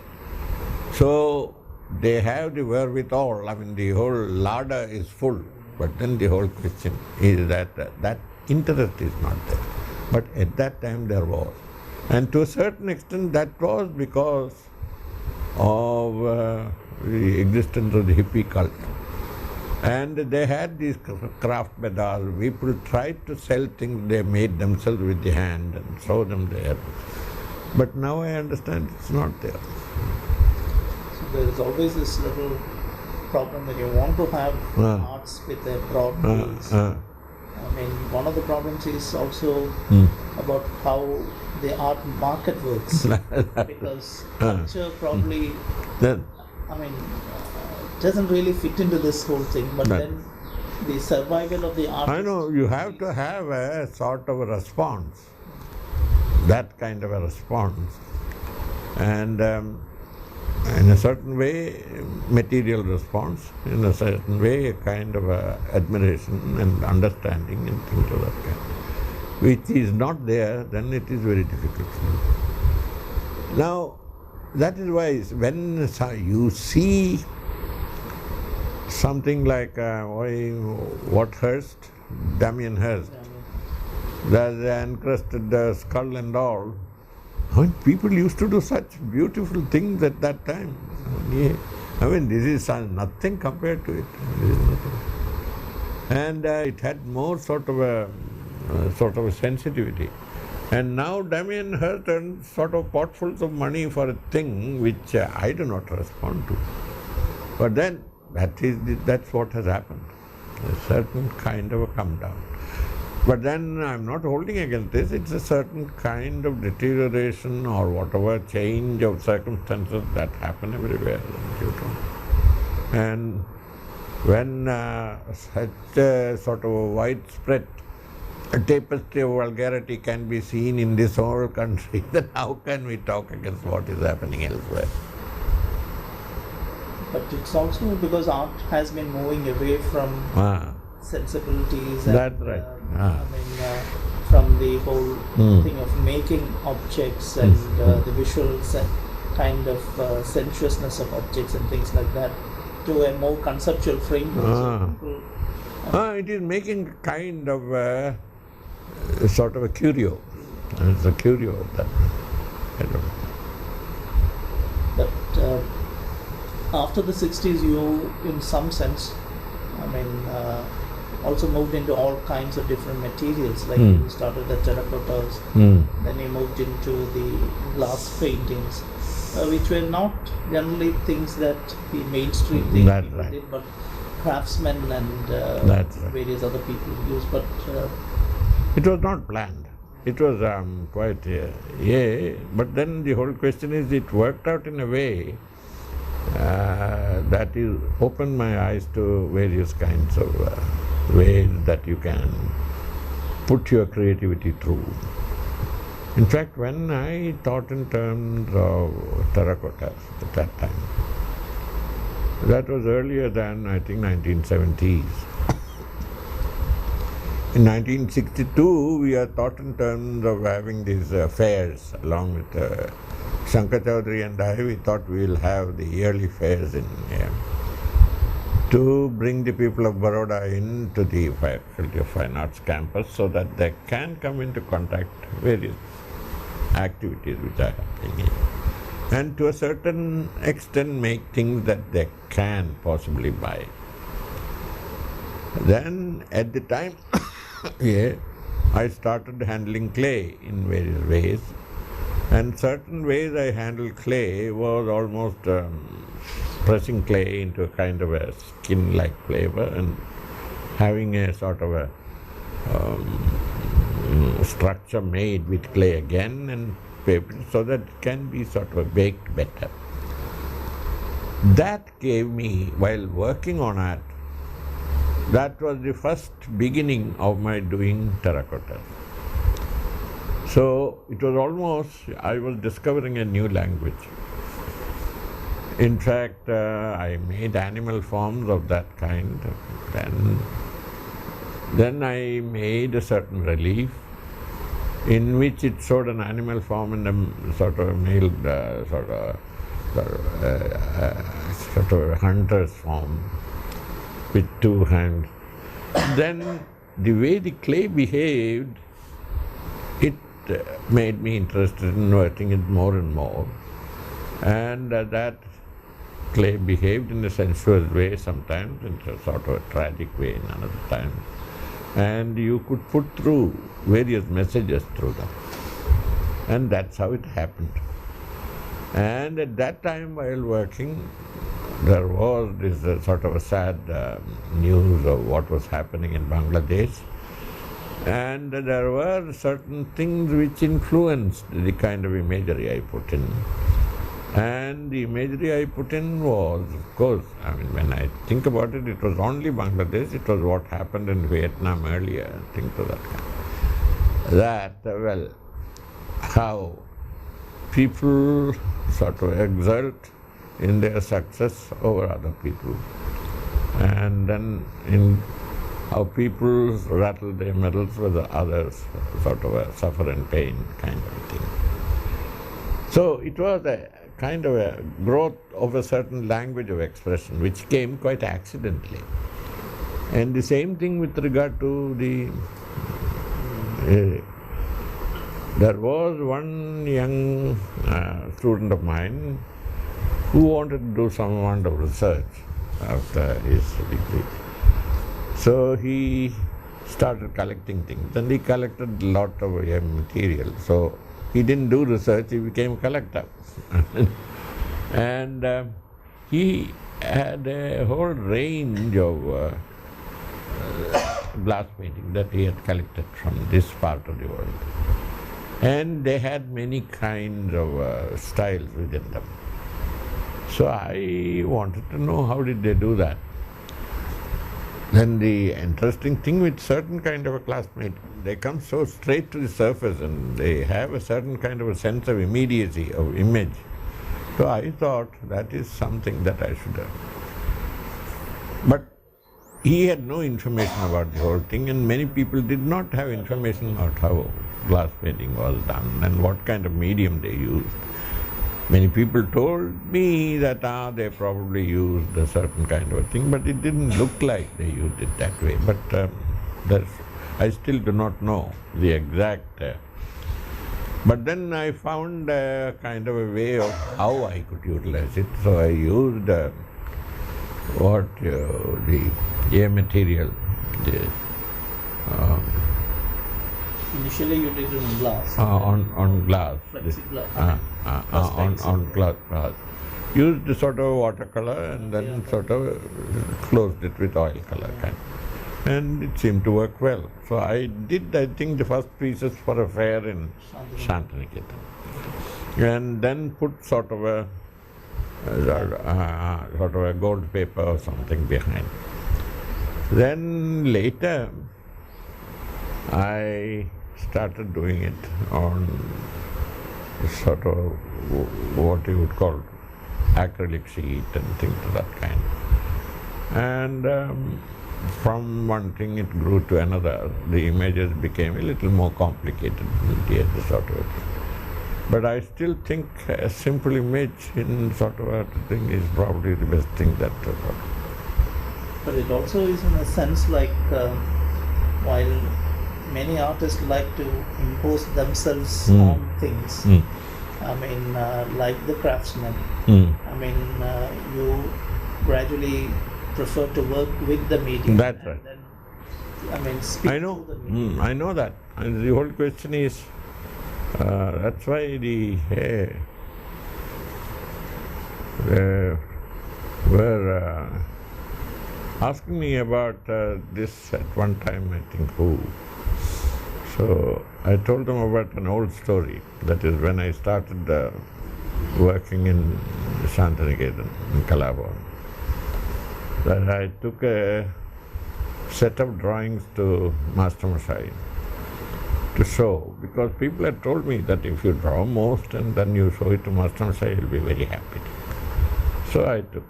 So they have the wherewithal. I mean, the whole larder is full, but then the whole question is that that interest is not there. But at that time there was. And to a certain extent that was because of the existence of the hippie cult. And they had these craft bazaars. People tried to sell things they made themselves with the hand and show them there. But now I understand it's not there. So there is always this little problem when you want to have arts with a broad base. I mean, one of the problems is also about how the art market works. Because culture probably, doesn't really fit into this whole thing. But then the survival of the artist. I know, you have to have a sort of a response, that kind of a response. And in a certain way, material response, in a certain way, a kind of admiration and understanding and things of that kind. Which is not there, then it is very difficult. Now, that is why when you see something like what Hearst, Damien Hearst, the encrusted skull and all, people used to do such beautiful things at that time. This is nothing compared to it. And it had more sort of a sensitivity. And now Damien Hearst earns sort of potfuls of money for a thing which I do not respond to. But then that's what has happened. A certain kind of a come down. But then I'm not holding against this, it's a certain kind of deterioration or whatever change of circumstances that happen everywhere. And when such a sort of a widespread tapestry of vulgarity can be seen in this whole country, then how can we talk against what is happening elsewhere? But it's also because art has been moving away from sensibilities. That's right. From the whole thing of making objects and the visual kind of sensuousness of objects and things like that to a more conceptual framework. It is making kind of sort of a curio. It's a curio of that. But after the 60s, you, in some sense, also moved into all kinds of different materials. Like you started the terracottas, then you moved into the glass paintings, which were not generally things that the mainstream thing did, but craftsmen and various other people used. But it was not planned. It was quite but then the whole question is, it worked out in a way that opened my eyes to various kinds of ways that you can put your creativity through. In fact, when I thought in terms of terracottas at that time, that was earlier than, I think, 1970s. In 1962, we are thought in terms of having these fairs along with Sachin Choudary and I. We thought we will have the yearly fairs in to bring the people of Baroda into the Faculty of Fine Arts campus so that they can come into contact with various activities which are happening here, and to a certain extent make things that they can possibly buy. Then at the time, I started handling clay in various ways, and certain ways I handled clay was almost pressing clay into a kind of a skin-like flavor and having a sort of a structure made with clay again and paper so that it can be sort of baked better. That gave me, while working on it, that was the first beginning of my doing terracotta. So it was almost, I was discovering a new language. In fact, I made animal forms of that kind. Then I made a certain relief in which it showed an animal form and a sort of a male, sort of a hunter's form with two hands. Then the way the clay behaved, it made me interested in working it more and more. And that behaved in a sensuous way sometimes, in a sort of a tragic way in another times. And you could put through various messages through them. And that's how it happened. And at that time, while working, there was this sort of a sad news of what was happening in Bangladesh. And there were certain things which influenced the kind of imagery I put in. And the imagery I put in was, of course, I mean, when I think about it, it was only Bangladesh, it was what happened in Vietnam earlier, things of that kind. How people sort of exult in their success over other people. And then in how people rattle their medals with others, sort of a suffer and pain kind of thing. So it was a kind of a growth of a certain language of expression which came quite accidentally. And the same thing with regard to the there was one young student of mine who wanted to do some amount of research after his degree. So he started collecting things, and he collected a lot of material. So he didn't do research, he became a collector. And he had a whole range of glass painting that he had collected from this part of the world. And they had many kinds of styles within them. So I wanted to know how did they do that. Then the interesting thing with certain kind of a classmate, they come so straight to the surface and they have a certain kind of a sense of immediacy, of image. So I thought that is something that I should have. But he had no information about the whole thing, and many people did not have information about how glass painting was done and what kind of medium they used. Many people told me that they probably used a certain kind of a thing, but it didn't look like they used it that way. But I still do not know the exact. But then I found a kind of a way of how I could utilize it. So I used the A material. Initially you did it on glass. On glass. Plexiglass. On glass. Used the sort of watercolor and then sort of closed it with oil color kind. And it seemed to work well. So I did, I think, the first pieces for a fair in Shantiniketan. And then put sort of a gold paper or something behind. Then later I started doing it on sort of what you would call acrylic sheet and things of that kind. And from one thing it grew to another. The images became a little more complicated sort of. But I still think a simple image in sort of a thing is probably the best thing that. But it also is in a sense like while many artists like to impose themselves on things. I mean, like the craftsman. I mean, you gradually prefer to work with the medium. That's right. Then, I mean, speak I know. to the medium. I know that. And the whole question is, that's why the were asking me about this at one time, I think, who. So I told them about an old story. That is when I started working in Shantiniketan, in Kalabhavan. That I took a set of drawings to Master Mashai to show, because people had told me that if you draw most and then you show it to Master Mashai, he'll be very happy. So I took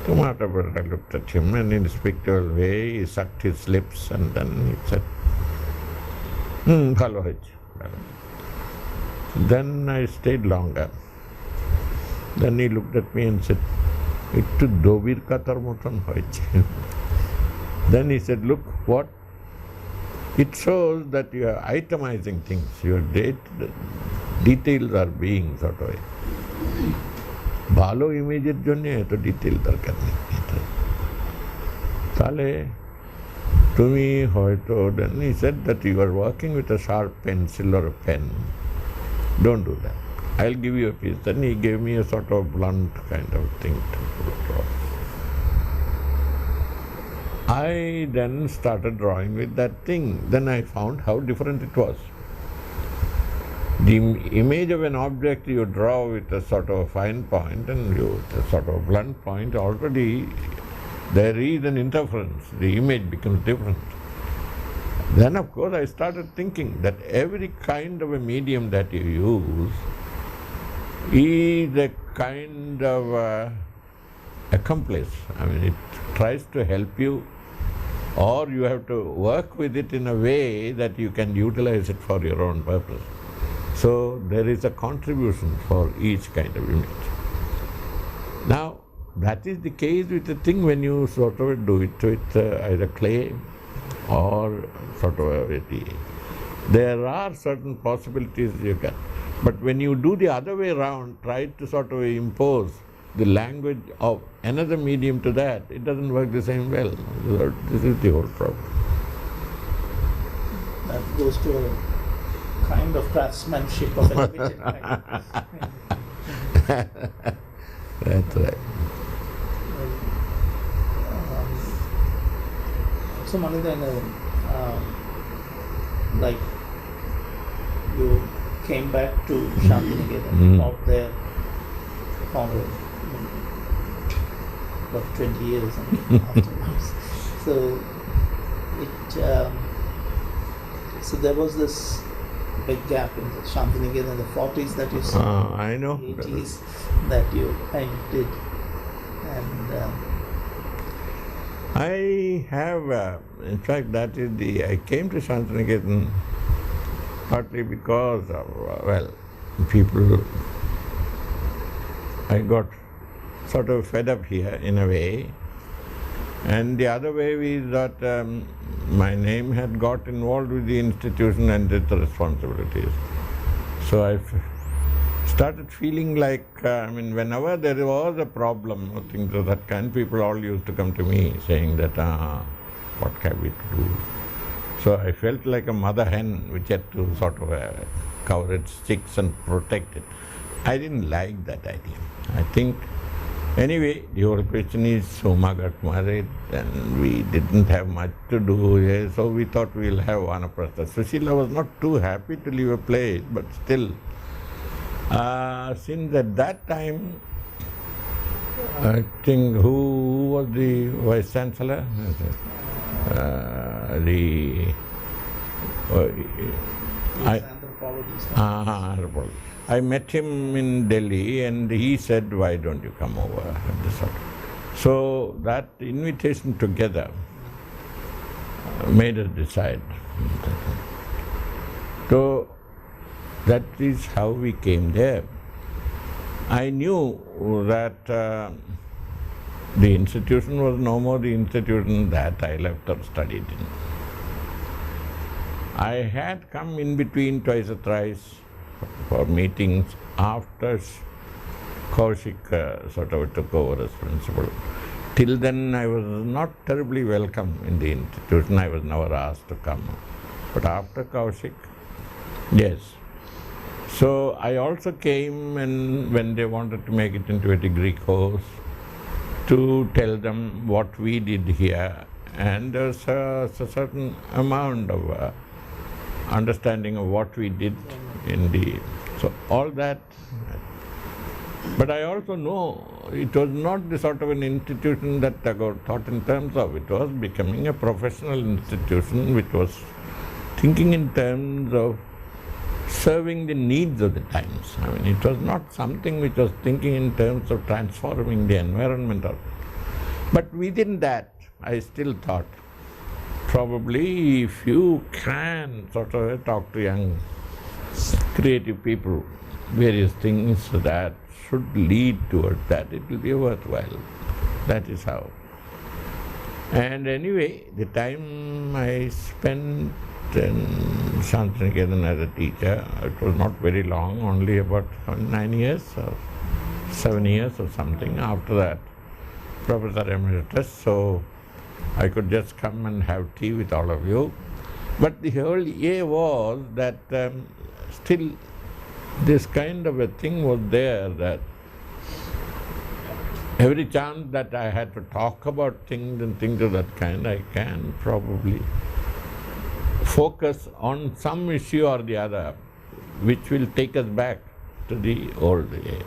to Master Mashai. I looked at him, and in a spiritual way he sucked his lips and then he said, bhalo hoyeche. Then I stayed longer. Then he looked at me and said, একটু দবির কাতার মতন হয়েছে. Then he said, look, what? It shows that you are itemizing things, your details are being sort of. ভালো ইমেজের জন্য এত detail দরকার নেই। তাহলে তুমি হয়তো, then he said that you are working with a sharp pencil or a pen. Don't do that. I'll give you a piece. Then he gave me a sort of blunt kind of thing to draw. I then started drawing with that thing. Then I found how different it was. The image of an object you draw with a sort of fine point and you with a sort of blunt point, already there is an interference. The image becomes different. Then of course I started thinking that every kind of a medium that you use is a kind of accomplice. I mean, it tries to help you, or you have to work with it in a way that you can utilize it for your own purpose. So there is a contribution for each kind of image. Now, that is the case with the thing when you sort of do it with either clay or sort of there are certain possibilities you can. But when you do the other way around, try to sort of impose the language of another medium to that, it doesn't work the same well. This is the whole problem. That goes to a kind of craftsmanship of a limited kind. That's right. So Manidhan, like you came back to Shantiniketan, out there for about 20 years afterwards. So so there was this big gap in the Shantiniketan in the 40s that you saw, I know. 80s that you painted, and I have, in fact, that is I came to Shantiniketan partly because of, I got sort of fed up here in a way, and the other way is that my name had got involved with the institution and its responsibilities. So I started feeling like, whenever there was a problem or things of that kind, people all used to come to me saying that, what can we do? So I felt like a mother hen which had to sort of cover its chicks and protect it. I didn't like that idea. I think, anyway, the whole question is Soma got married and we didn't have much to do here, so we thought we'll have Vanaprastha. Sushila was not too happy to leave a place, but still, since at that time, I think, who was the Vice Chancellor? I met him in Delhi and he said, why don't you come over? So that invitation together made us decide. So that is how we came there. I knew that the institution was no more the institution that I left or studied in. I had come in between twice or thrice for meetings after Kaushik sort of took over as principal. Till then I was not terribly welcome in the institution. I was never asked to come. But after Kaushik, yes. So I also came, and when they wanted to make it into a degree course, to tell them what we did here, and there's a certain amount of understanding of what we did in the, so all that. But I also know it was not the sort of an institution that Tagore thought in terms of. It was becoming a professional institution which was thinking in terms of serving the needs of the times. It was not something which was thinking in terms of transforming the environment. But within that, I still thought, probably if you can sort of talk to young creative people, various things that should lead towards that, it will be worthwhile. That is how. And anyway, the time I spent in Shantiniketan as a teacher, it was not very long, only about 9 years or 7 years or something. After that, Professor Emeritus, so I could just come and have tea with all of you. But the whole idea was that still this kind of a thing was there, that every chance that I had to talk about things and things of that kind, I can probably focus on some issue or the other which will take us back to the old age.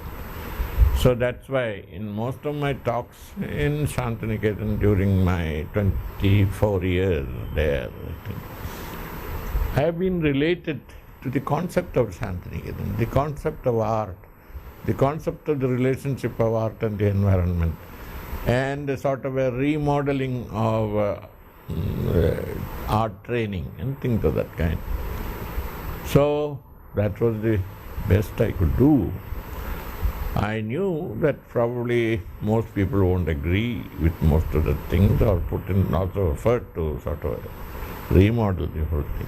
So that's why in most of my talks in Shantiniketan during my 24 years there, I have been related to the concept of Shantiniketan, the concept of art, the concept of the relationship of art and the environment, and a sort of a remodeling of art training and things of that kind. So that was the best I could do. I knew that probably most people won't agree with most of the things or put in also effort to sort of remodel the whole thing.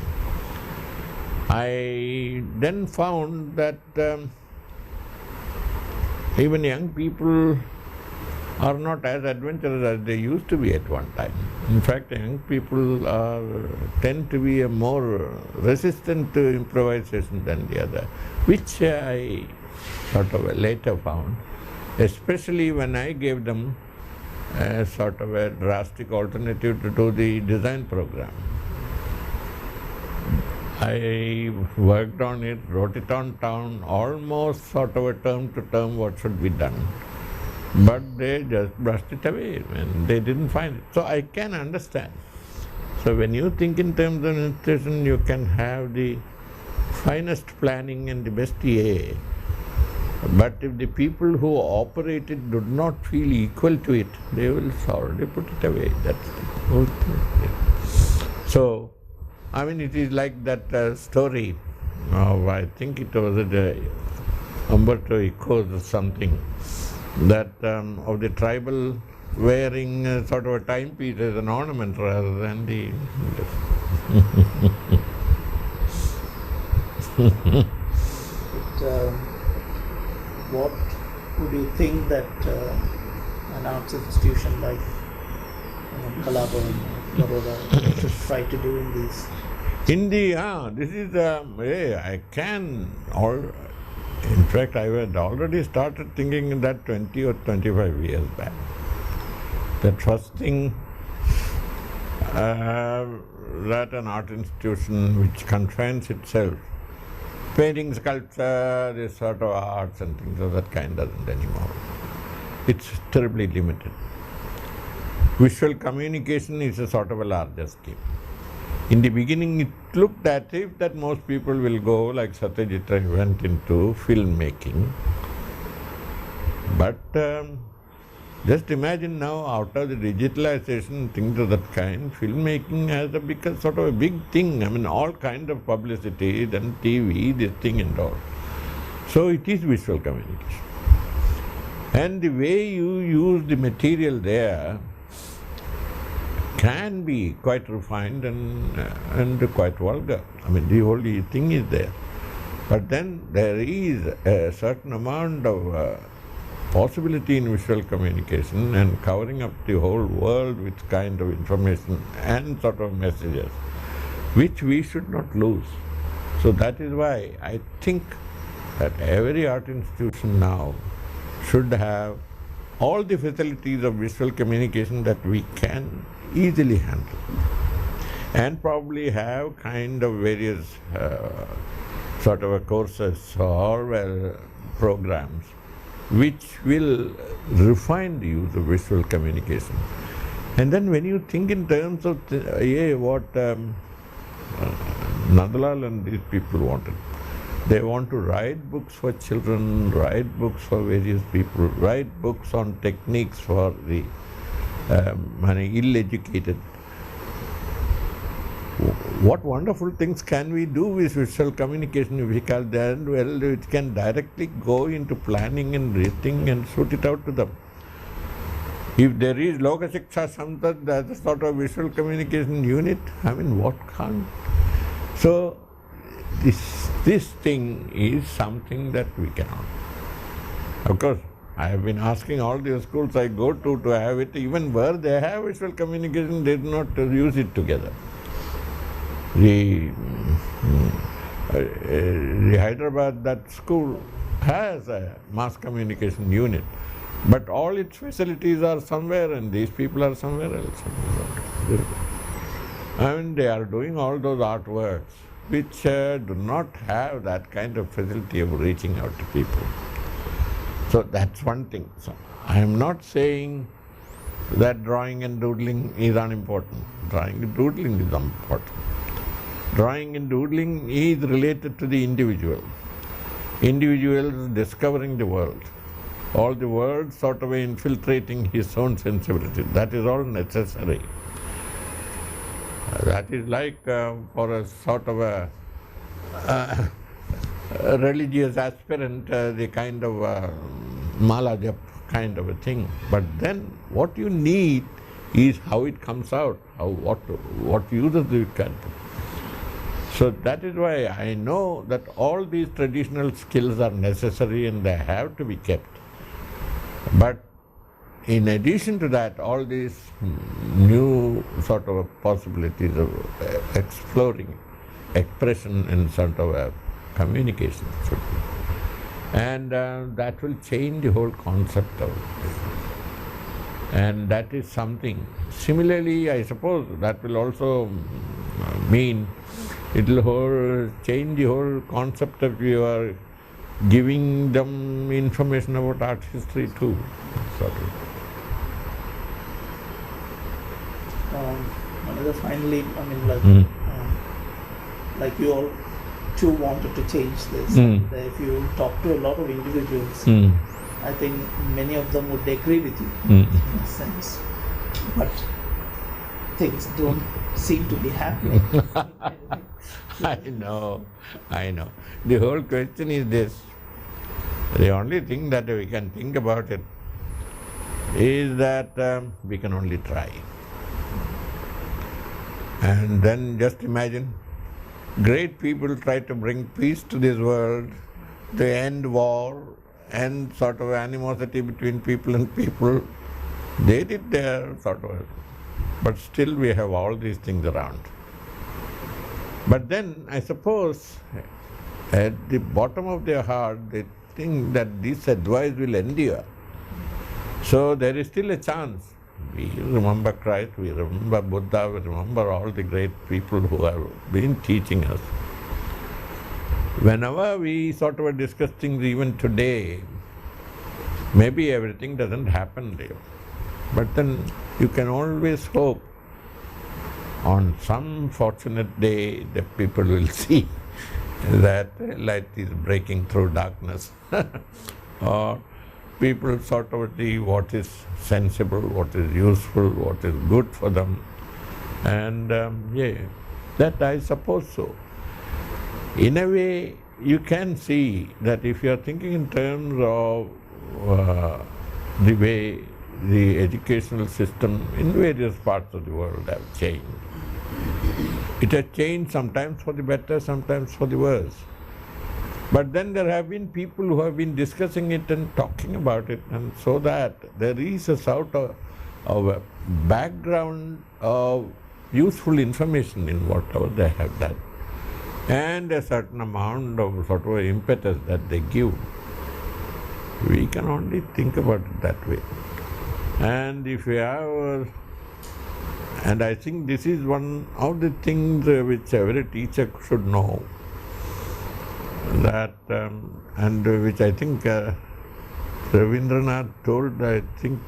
I then found that even young people are not as adventurous as they used to be at one time. In fact, young people tend to be more resistant to improvisation than the other, which I sort of later found, especially when I gave them a sort of a drastic alternative to do the design program. I worked on it, wrote it on down, almost sort of a term to term what should be done. But they just brushed it away and they didn't find it. So I can understand. So when you think in terms of institution, you can have the finest planning and the best EA. But if the people who operate it do not feel equal to it, they will sorely put it away. That's the whole thing. So, I mean, it is like that story of, I think it was Umberto Eco's or something, that of the tribal wearing sort of a timepiece as an ornament rather than the... What would you think that an arts institution like Colaba and Baroda should try to do in these? This is, I can, in fact, I had already started thinking that 20 or 25 years back. That first thing, that an art institution which confines itself, painting, sculpture, this sort of arts and things of that kind doesn't anymore. It's terribly limited. Visual communication is a sort of a larger scheme. In the beginning, it looked as if that most people will go, like Satyajit Ray went into filmmaking. But just imagine now, out of the digitalization, things of that kind, filmmaking has become sort of a big thing. I mean, all kind of publicity, then TV, this thing and all. So it is visual communication. And the way you use the material there can be quite refined and quite vulgar. I mean, the whole thing is there. But then there is a certain amount of possibility in visual communication and covering up the whole world with kind of information and sort of messages, which we should not lose. So that is why I think that every art institution now should have all the facilities of visual communication that we can easily handle, and probably have kind of various sort of courses or programs which will refine the use of visual communication. And then when you think in terms of what Nandalal and these people wanted, they want to write books for children, write books for various people, write books on techniques for the ill-educated. What wonderful things can we do with visual communication if we call that? Well, it can directly go into planning and writing and shoot it out to them. If there is Loka Shiksha Samsad, that's a sort of visual communication unit, I mean, what can't? So, this thing is something that we cannot. Of course, I have been asking all the schools I go to have it. Even where they have visual communication, they do not use it together. The Hyderabad, that school has a mass communication unit, but all its facilities are somewhere and these people are somewhere else. I mean, they are doing all those artworks which do not have that kind of facility of reaching out to people. So that's one thing. So I am not saying that drawing and doodling is unimportant. Drawing and doodling is important. Drawing and doodling is related to the individual. Individuals discovering the world. All the world sort of infiltrating his own sensibility. That is all necessary. That is like for a sort of a religious aspirant, the kind of mala jap kind of a thing. But then what you need is how it comes out, what uses it can. So that is why I know that all these traditional skills are necessary and they have to be kept. But in addition to that, all these new sort of possibilities of exploring expression and sort of a communication should be. And that will change the whole concept of it. And that is something. Similarly, I suppose that will also mean it will change the whole concept of your giving them information about art history too. Sort of. Finally, I mean, like you all too wanted to change this. If you talk to a lot of individuals, I think many of them would agree with you in a sense. But things don't seem to be happening. I know. The whole question is this. The only thing that we can think about it is that we can only try. And then just imagine, great people try to bring peace to this world, to end war, end sort of animosity between people and people. They did their sort of, but still we have all these things around. But then I suppose at the bottom of their heart they think that this advice will endure. So there is still a chance. We remember Christ, we remember Buddha, we remember all the great people who have been teaching us. Whenever we sort of discuss things even today, maybe everything doesn't happen there. But then you can always hope on some fortunate day that people will see that light is breaking through darkness. Or people sort of see what is sensible, what is useful, what is good for them. And that I suppose so. In a way, you can see that if you are thinking in terms of the way the educational system in various parts of the world have changed. It has changed sometimes for the better, sometimes for the worse. But then there have been people who have been discussing it and talking about it, and so that there is a sort of a background of useful information in whatever they have done, and a certain amount of sort of impetus that they give. We can only think about it that way. And if we have, and I think this is one of the things which every teacher should know, that and which I think Ravindranath told, I think,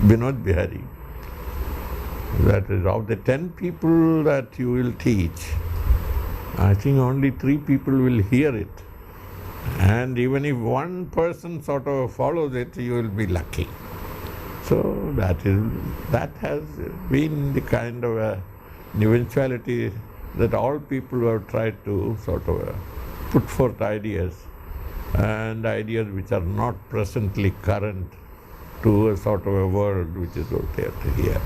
Vinod Bihari, that is, of the 10 people that you will teach, I think only 3 people will hear it. And even if one person sort of follows it, you will be lucky. So that has been the kind of an eventuality that all people have tried to sort of put forth ideas, and ideas which are not presently current to a sort of a world which is out there to hear.